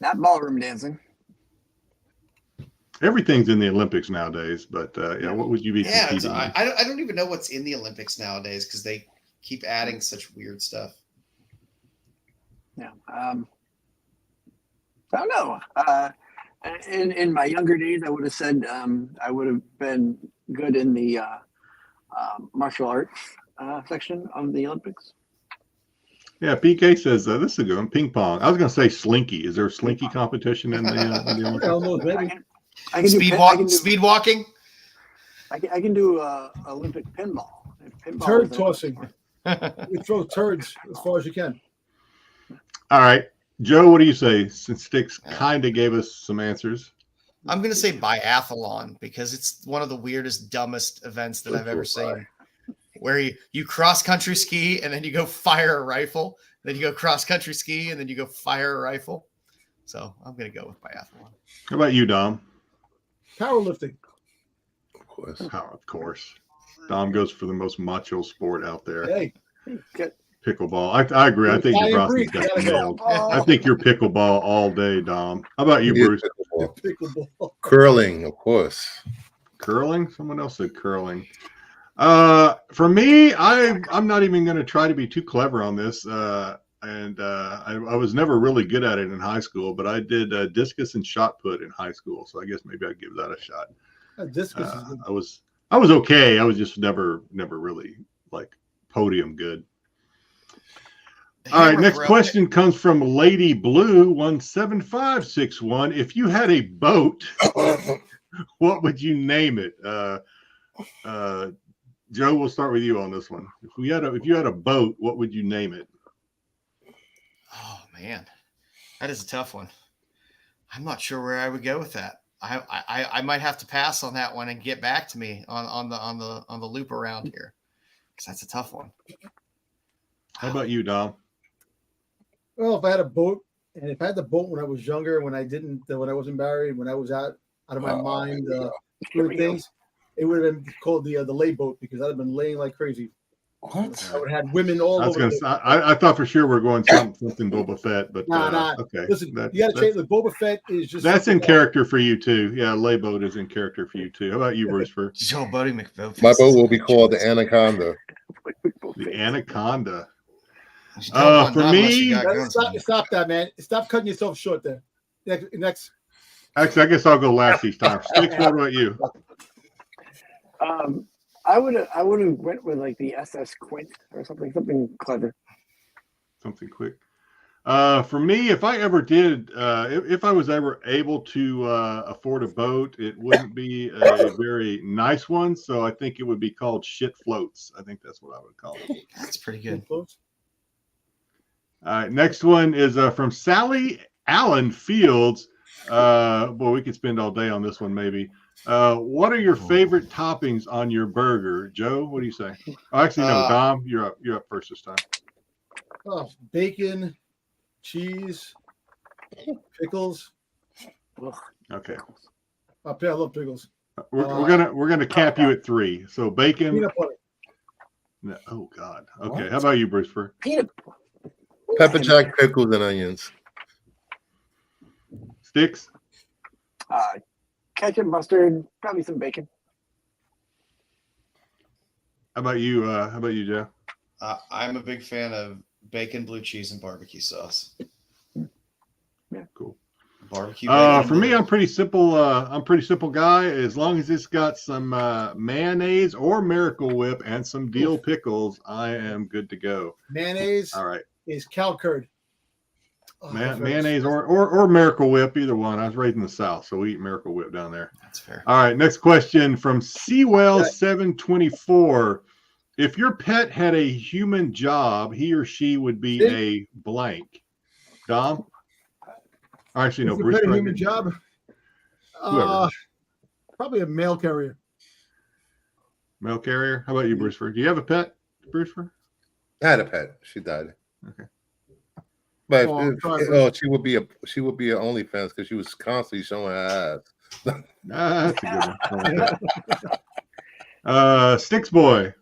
Not ballroom dancing. Everything's in the Olympics nowadays, but yeah, what would you be competing in? I don't even know what's in the Olympics nowadays because they keep adding such weird stuff. Yeah. I don't know. In my younger days, I would have said I would have been good in the martial arts section of the Olympics. Yeah, PK says this is a good one. Ping pong. I was going to say slinky. Is there a slinky competition in the Olympics? Hell knows, maybe. I can Speed walking. I can do Olympic pinball. Pinball Turd is tossing. You throw turds as far as you can. All right. Joe, what do you say? Since Styx kind of gave us some answers. I'm going to say biathlon because it's one of the weirdest, dumbest events that I've ever seen. Where you cross-country ski and then you go fire a rifle. Then you go cross-country ski and then you go fire a rifle. So I'm going to go with biathlon. How about you, Dom? Powerlifting. of course. Of course. Dom goes for the most macho sport out there. Hey, Pickleball. I agree. I think Nebraska's got you nailed. I think you're pickleball all day, Dom. How about you, Bruce? pickleball. Curling, of course. Curling? Someone else said curling. For me, I'm not even going to try to be too clever on this. I was never really good at it in high school, but I did discus and shot put in high school. So I guess maybe I'd give that a shot. Discus is good. I was okay. I was just never really like podium good. All right, next question comes from Lady Blue 17561. If you had a boat, what would you name it? Joe, we'll start with you on this one. If you had a boat, what would you name it? Oh man, that is a tough one. I'm not sure where I would go with that. I might have to pass on that one and get back to me on the loop around here because that's a tough one. How about you, Dom? Well, if I had a boat, and if I had the boat when I was younger, when I wasn't married, when I was out of my mind, doing things, it would have been called the lay boat because I'd have been laying like crazy. What? I would have had women all over. I thought for sure we're going something Boba Fett, but nah. Okay. Listen, you got to change. The Boba Fett is just that's in character for you too. Yeah, lay boat is in character for you too. How about you, Bruce? Joe Buddy McBoat. My boat will be called the Anaconda. The Anaconda. For me, stop that, man. Stop cutting yourself short there. Next. Actually, I guess I'll go last each time. Styx, what about you? I would have went with like the SS Quint or something clever. Something quick. For me, if I ever did, if I was ever able to afford a boat, it wouldn't be a very nice one. So I think it would be called Shit Floats. I think that's what I would call it. That's pretty good. All right, next one is from Sally Allen Fields. Boy, we could spend all day on this one, maybe. What are your favorite toppings on your burger, Joe? What do you say? Oh, actually, no, Dom, you're up. You're up first this time. Oh, bacon, cheese, pickles. Okay, I love pickles. we're gonna cap you at 3. So bacon. Peanut butter. No, oh God. Okay, how about you, Brucefer? Peanut. Pepper jack, pickles, and onions. Sticks. Ketchup, mustard, probably some bacon. How about you? Joe? I'm a big fan of bacon, blue cheese, and barbecue sauce. Yeah, cool. Barbecue. For me, I'm pretty simple. I'm pretty simple guy. As long as it's got some mayonnaise or Miracle Whip and some dill pickles, I am good to go. Mayonnaise. All right. Is cow curd. Mayonnaise or Miracle Whip, either one. I was raised in the South, so we eat Miracle Whip down there. That's fair. All right, next question from Sewell724. If your pet had a human job, he or she would be a blank. Dom? Actually, no, Bruce. A human job? Probably a mail carrier. Mail carrier? How about you, Brucefer? Do you have a pet, Brucefer? I had a pet. She died. Okay. But she would be an OnlyFans because she was constantly showing her ass. That's a good one. Sticks Boy.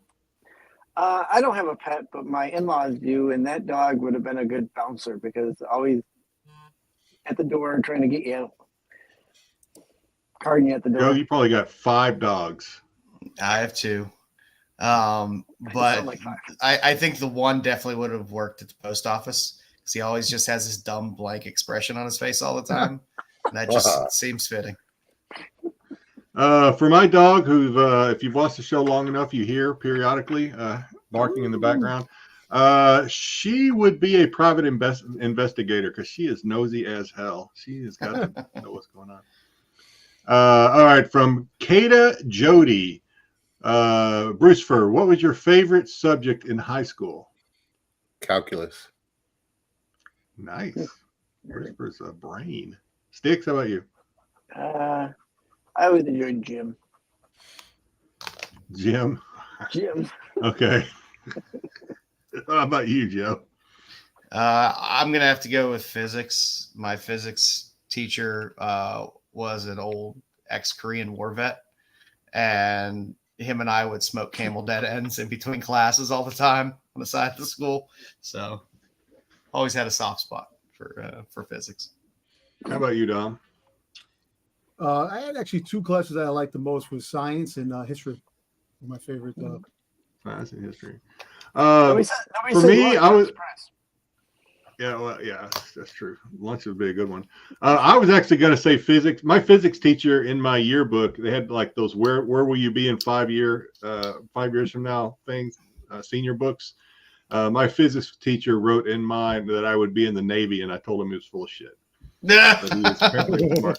I don't have a pet, but my in-laws do, and that dog would have been a good bouncer because always at the door trying to get you out. Carding you at the door. Joe, you probably got 5 dogs. I have 2. But like 5. I think the one definitely would have worked at the post office because he always just has this dumb blank expression on his face all the time. And that just seems fitting. For my dog, who, if you've watched the show long enough, you hear periodically barking in the background. She would be a private investigator because she is nosy as hell. She has got to know what's going on. All right, from Kata Jody. Bruce Fur, what was your favorite subject in high school? Calculus. Nice. Bruce Fur's a brain. Sticks, how about you? I always enjoyed gym. Jim. Okay. How about you, Joe? I'm gonna have to go with physics. My physics teacher was an old ex-Korean war vet, and him and I would smoke Camel dead ends in between classes all the time on the side of the school. So always had a soft spot for physics. How about you, Dom? I had actually 2 classes that I liked the most was science and history. My favorite. Science and history. Nobody For said me, lunch, I was. surprised. Yeah, well, yeah, that's true. Lunch would be a good one. I was actually going to say physics. My physics teacher in my yearbook, they had like those "Where will you be in 5 years from now" things, senior books. My physics teacher wrote in mine that I would be in the Navy, and I told him he was full of shit. But he was apparently smart.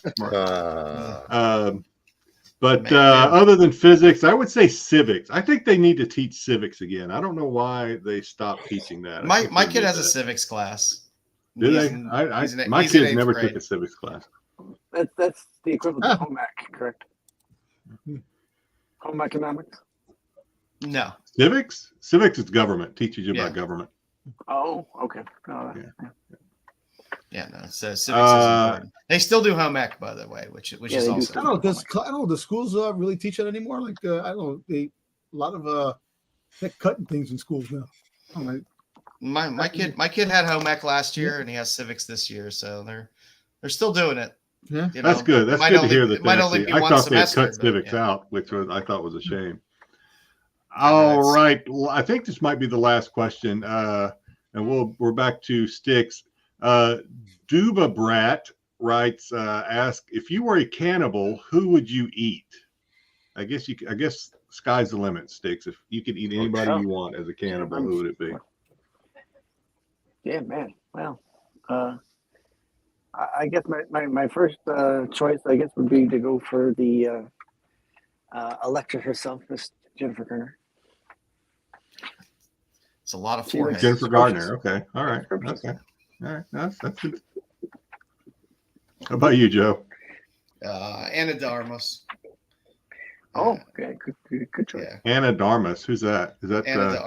Other than physics, I would say civics. I think they need to teach civics again. I don't know why they stopped teaching that. My kid has a civics class. Do they? My kids never took a civics class. That's the equivalent of home ec, correct? Home economics. No. Civics? Civics is government. Teaches you about government. Oh, okay. Yeah, no. So civics is important. They still do home ec, by the way, which is also. I don't know. The schools really teach it anymore. Like I don't know. A lot of they're cutting things in schools now. My kid had home ec last year, and he has civics this year, so they're still doing it. Yeah, that's good. That's good to hear that. I thought they had cut civics out, which I thought was a shame. All right, well, I think this might be the last question, and we're back to Sticks. Duba Brat writes, ask if you were a cannibal, who would you eat? I guess sky's the limit, Sticks. If you could eat anybody you want as a cannibal, who would it be? Yeah, man. Well, I guess my first choice, I guess, would be to go for the Electra herself, Miss Jennifer Garner. It's a lot of She forehead. looks- Jennifer Gardner. Okay. All right. Scrumptious. Okay. All right. That's good. How about you, Joe? Anna de Armas. Oh, okay, good choice. Yeah, Anna Darmus. Who's that? Is that Anna de who's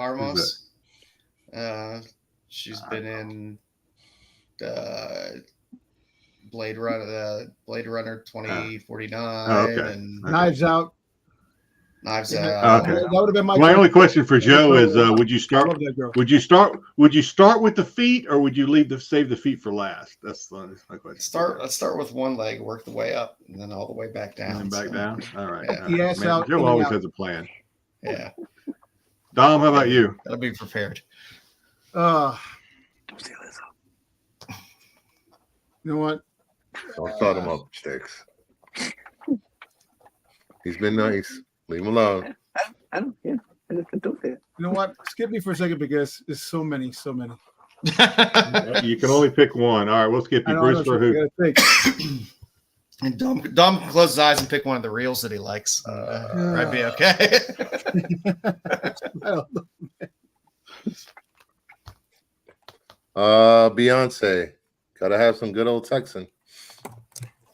that? Armas. She's been in Blade Runner 2049 okay. and Knives Out. Knives Okay. Out. That would have been my My choice. only question for Joe is: Would you I start? love that girl. Would you start with the feet, or would you save the feet for last? That's my question. Let's start with one leg, work the way up, and then all the way back down. And then back So, down. All right. Yeah. All right. Yes, Man, out, in Joe and always out. has a plan. Yeah, Dom, how about you? gotta be prepared. Don't say Lizzo. You know what? Don't start him up, Styx. He's been nice. Leave him alone. I don't. Yeah, I just don't say it. You know what? Skip me for a second because there's so many. You can only pick one. All right, we'll skip I you. know, Bruce for I who? gotta think. And Dom can close his eyes and pick one of the reels that he likes. I'd be okay. I don't know. Beyonce. Gotta have some good old Texan.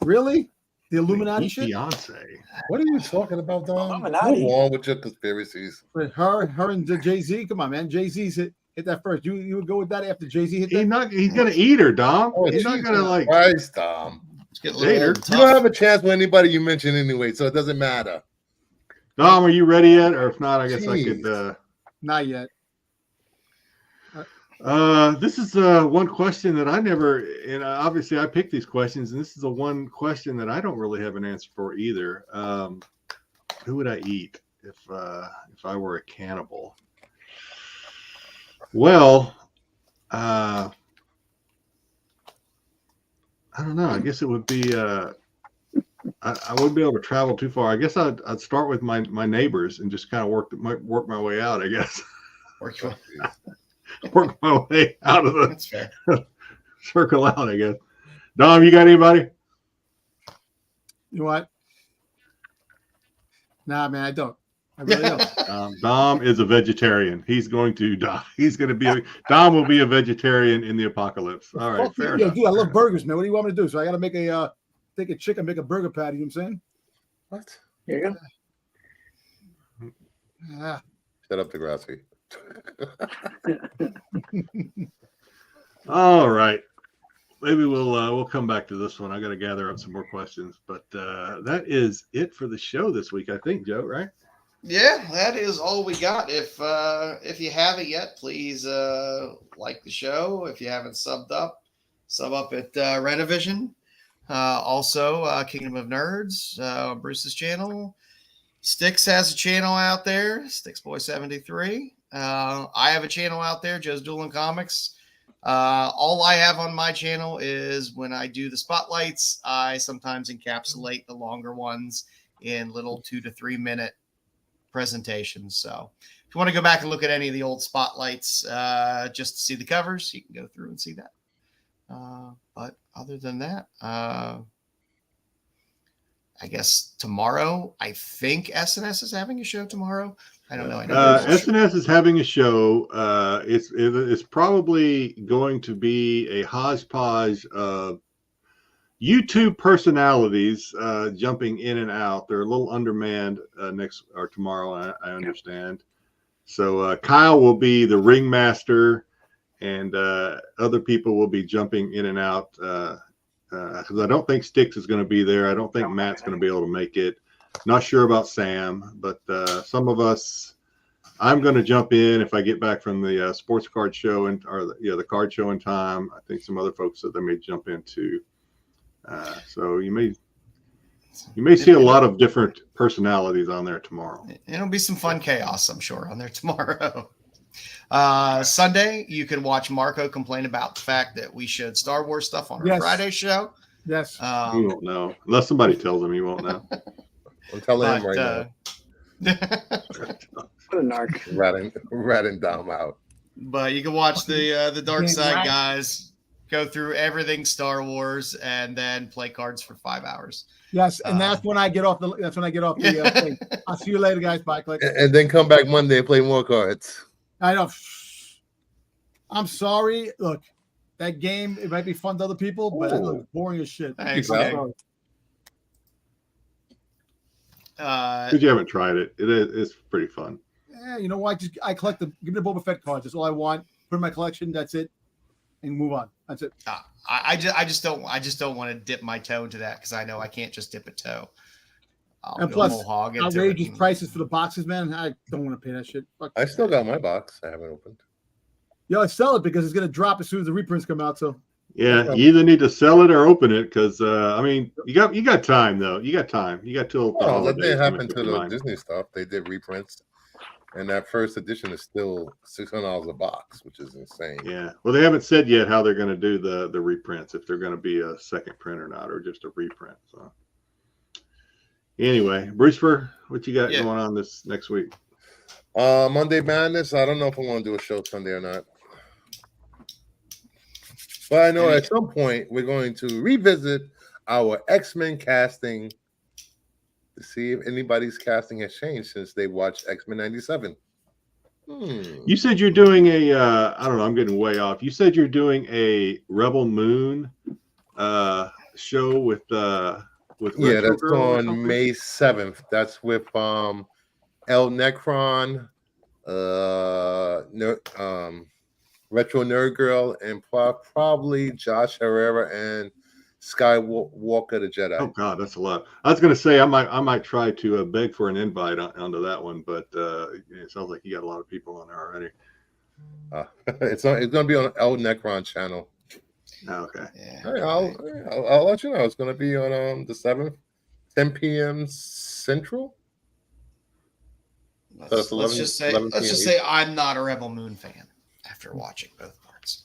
Really? The Illuminati shit? Beyonce. What are you talking about, Don? Illuminati. Go on with your conspiracies. With her and Jay-Z? Come on, man. Jay-Z's hit that first. You would go with that after Jay-Z hit that? He's gonna eat her, Dom. He's not gonna like. Christ, Dom. It's getting a little Later. old and You tough. don't have a chance with anybody you mention anyway, so it doesn't matter. Dom, are you ready yet? Or if not, I guess I could. Not yet. This is one question that I never, and obviously I picked these questions, and this is the one question that I don't really have an answer for either. Who would I eat if I were a cannibal? Well, I don't know. I guess it would be. I wouldn't be able to travel too far. I guess I'd start with my neighbors and just kind of work my way out. I guess work my way out of the That's fair. circle out. I guess. Dom, you got anybody? You know what? Nah, man, I don't. I really don't. Dom is a vegetarian. He's going to die. Dom will be a vegetarian in the apocalypse. All right, Fuck fair you, enough. dude, I love burgers, man. What do you want me to do? So I got to make take a chicken, make a burger patty. You know what I'm saying? What? Here you go. Ah, Shut up, Degrassi. All right. Maybe we'll come back to this one. I got to gather up some more questions, but that is it for the show this week. I think, Joe. Right? Yeah, that is all we got. If you haven't yet, please like the show. If you haven't subbed up, sub up at Rennavision. Also, Kingdom of Nerds, Bruce's channel. Styx has a channel out there, StyxBoy73. I have a channel out there, Joe's Dueling Comics. All I have on my channel is when I do the spotlights, I sometimes encapsulate the longer ones in little 2 to 3 minute presentations. So if you want to go back and look at any of the old spotlights, just to see the covers, you can go through and see that. But other than that, I guess tomorrow, I think SNS is having a show tomorrow. I don't know. I know SNS is having a show. It's probably going to be a hodgepodge of YouTube personalities jumping in and out. They're a little undermanned tomorrow, I understand. So Kyle will be the ringmaster, and other people will be jumping in and out. Because I don't think Styx is going to be there. I don't think Matt's going to be able to make it. Not sure about Sam, but some of us. I'm going to jump in if I get back from the sports card show the card show in time. I think some other folks that they may jump into. So you may see a lot of different personalities on there tomorrow. It'll be some fun chaos, I'm sure, on there tomorrow. Sunday, you can watch Marco complain about the fact that we showed Star Wars stuff on our Friday show. Yes. He won't know. Unless somebody tells him, he won't know. I'm telling him right now. What a narc. Ratting Dom out. But you can watch the Dark Side guys go through everything Star Wars and then play cards for 5 hours. Yes, and that's when I get off the thing. I'll see you later, guys. Bye. Click. And then come back Monday and play more cards. I know. I'm sorry. Look, that game, it might be fun to other people, but it looks boring as shit. Thanks, I'm Nick. sorry. Because you haven't tried it. It's pretty fun. Yeah, you know what? I collect give me the Boba Fett cards. That's all I want. Put in my collection. That's it, and move on. That's it. I just don't want to dip my toe into that because I know I can't just dip a toe. And plus, outrageous prices for the boxes, man. I don't want to pay that shit. Fuck. I still got my box. I haven't opened. Yeah, I sell it because it's gonna drop as soon as the reprints come out. So yeah, you either need to sell it or open it because I mean, you got time though. You got time. You got till. Oh, that didn't happen to the Disney stuff. They did reprints, and that first edition is still $600 a box, which is insane. Yeah, well, they haven't said yet how they're going to do the reprints, if they're going to be a second print or not, or just a reprint. So anyway, Brucefer, what you got going on this next week? Monday Madness. I don't know if I want to do a show Sunday or not. But I know at some point we're going to revisit our X-Men casting to see if anybody's casting has changed since they watched X-Men 97. You said you're doing a, I don't know, I'm getting way off. You said you're doing a Rebel Moon show with yeah, that's on May 7th. That's with El Necron, Retro Nerd Girl, and probably Josh Herrera and Skywalker the Jedi. Oh God, that's a lot. I was going to say I might try to beg for an invite onto that one, but it sounds like you got a lot of people on there already. It's going to be on El Necron channel. Oh, okay. Yeah. Hey, I'll let you know. It's going to be on the 7th, 10 p.m. Central. Let's just say I'm not a Rebel Moon fan after watching both parts.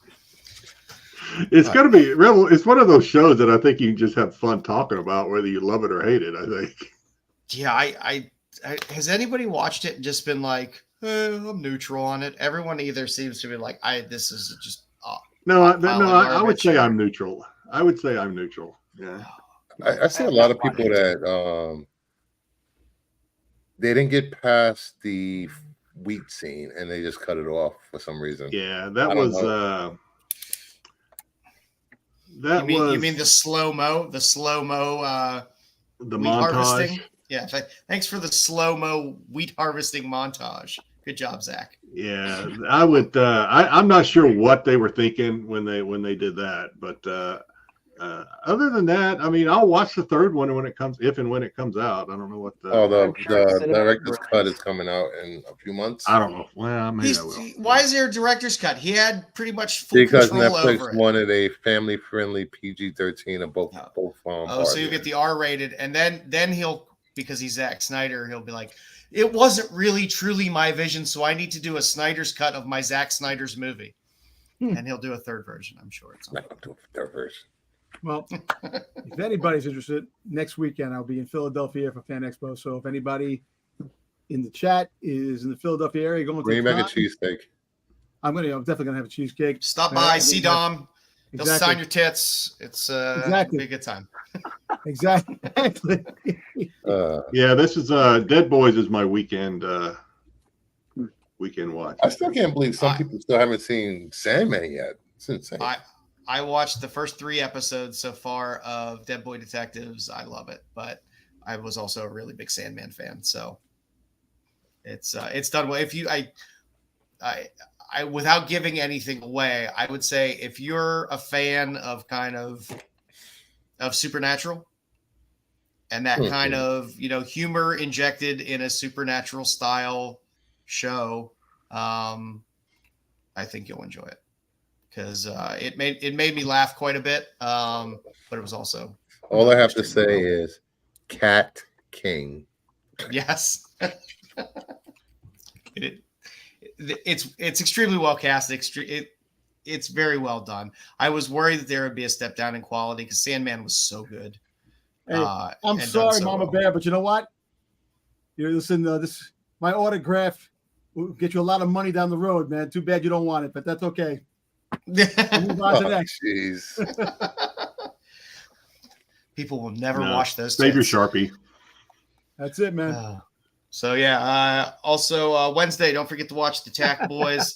It's going to be Rebel. It's one of those shows that I think you can just have fun talking about, whether you love it or hate it. I think. Yeah, I has anybody watched it and just been like, I'm neutral on it? Everyone either seems to be like, this is just. I would say I'm neutral. I would say I'm neutral. Yeah. I see a lot of people that they didn't get past the wheat scene and they just cut it off for some reason. Yeah, that was you mean the slow-mo the wheat montage harvesting? Yeah, thanks for the slow-mo wheat harvesting montage. Good job, Zach. Yeah, I would I'm not sure what they were thinking when they did that, but other than that, I mean, I'll watch the third one when it comes out. I don't know what the director's cut is coming out in a few months. I don't know. Well, maybe I will. Why is there a director's cut? He had pretty much full because control Netflix over it. wanted a family-friendly PG-13 of both. So you get the R-rated, and then he'll, because he's Zack Snyder, he'll be like, it wasn't really truly my vision, so I need to do a Snyder's cut of my Zack Snyder's movie, and he'll do a third version. I'm sure it's not do a third version. Well, if anybody's interested, next weekend I'll be in Philadelphia for Fan Expo. So if anybody in the chat is in the Philadelphia area, going to bring back a cheesesteak. I'm definitely gonna have a cheesecake. Stop by, see Dom. They'll sign your tits. It's exactly be a good time. Exactly. Yeah, this is Dead Boys is my weekend watch. I still can't believe some people still haven't seen Sandman yet. It's insane. I watched the first 3 episodes so far of Dead Boy Detectives. I love it, but I was also a really big Sandman fan, so it's done well. If you I without giving anything away, I would say if you're a fan of kind of Supernatural and that kind of humor injected in a supernatural style show, I think you'll enjoy it. Because it made me laugh quite a bit, but it was also. All I have to say is, Cat King. Yes, it's extremely well cast. It's very well done. I was worried that there would be a step down in quality because Sandman was so good. Hey, I'm sorry, Mama Bear, but you know what? Listen, this my autograph will get you a lot of money down the road, man. Too bad you don't want it, but that's okay. Move on to next. People will never wash those. Save your Sharpie. That's it, man. So yeah. Also Wednesday, don't forget to watch the Tack Boys.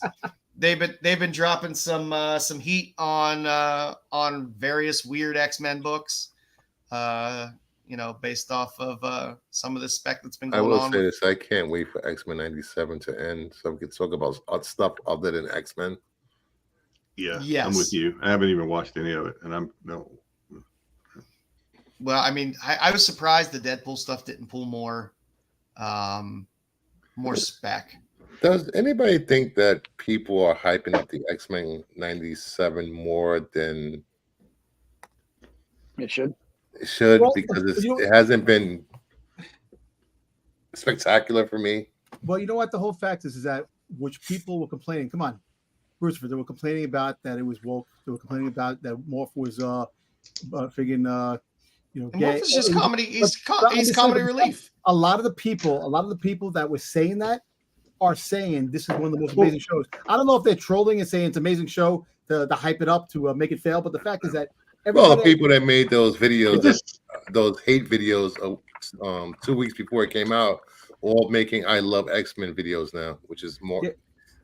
they've been dropping some heat on various weird X-Men books. Based off of some of the spec that's been I going will on. say this: I can't wait for X-Men '97 to end, so we can talk about stuff other than X-Men. Yeah, yes. I'm with you. I haven't even watched any of it, and Well, I mean, I was surprised the Deadpool stuff didn't pull more spec. Does anybody think that people are hyping up the X-Men '97 more than It should? it should? Well, Because it hasn't been spectacular for me. Well, you know what? The whole fact is that which people were complaining. Come on, Bruce, they were complaining about that it was woke. They were complaining about that Morph was friggin' Morph is just comedy. He's just comedy saying, relief. A lot of the people that were saying that are saying this is one of the most amazing shows. I don't know if they're trolling and saying it's an amazing show to hype it up to make it fail, but the fact is that the people that made those videos, those hate videos, 2 weeks before it came out, all making "I love X-Men" videos now, which is more. Yeah.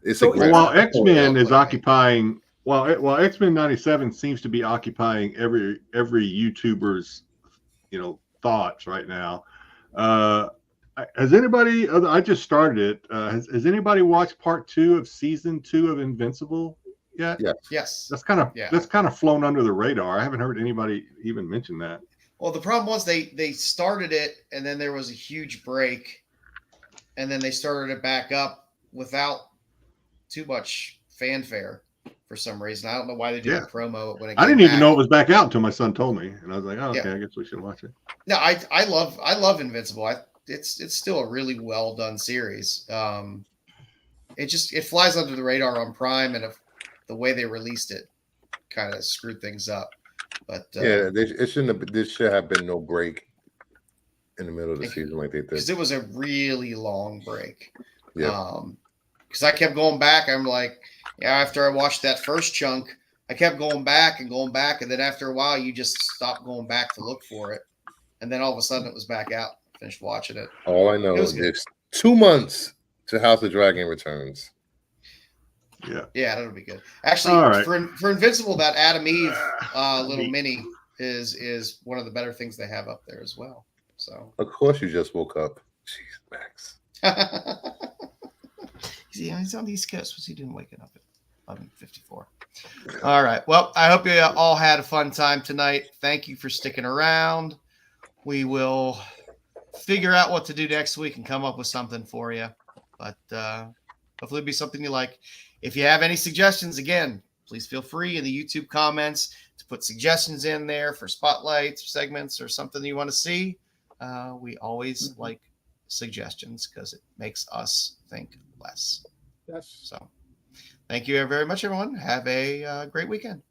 It's so while X-Men is occupying, while X-Men '97 seems to be occupying every YouTuber's thoughts right now. Has anybody? I just started it. Has anybody watched part 2 of season 2 of Invincible yet? Yes. That's kind of flown under the radar. I haven't heard anybody even mention that. Well, the problem was they started it and then there was a huge break, and then they started it back up without too much fanfare for some reason. I don't know why they did a promo when it. I didn't even know it was back out until my son told me, and I was like, "Oh, okay, I guess we should watch it." No, I love Invincible. It's still a really well done series. It flies under the radar on Prime, and the way they released it kind of screwed things up. But there should have been no break in the middle of the season like they did, because it was a really long break. Yeah. Because I kept going back. I'm like, after I watched that first chunk, I kept going back, and then after a while, you just stop going back to look for it, and then all of a sudden, it was back out. Finished watching it. All I know is it's 2 months to House of Dragon returns. Yeah, that'll be good. Actually, for Invincible, that Adam Eve little mini is one of the better things they have up there as well. So of course you just woke up. Jeez, Max. He's on the East Coast. What's he doing waking up at 11:54? All right. Well, I hope you all had a fun time tonight. Thank you for sticking around. We will figure out what to do next week and come up with something for you. But hopefully it'll be something you like. If you have any suggestions, again, please feel free in the YouTube comments to put suggestions in there for spotlights or segments or something you want to see. We always like suggestions because it makes us think less. Yes. So thank you very much, everyone. Have a great weekend.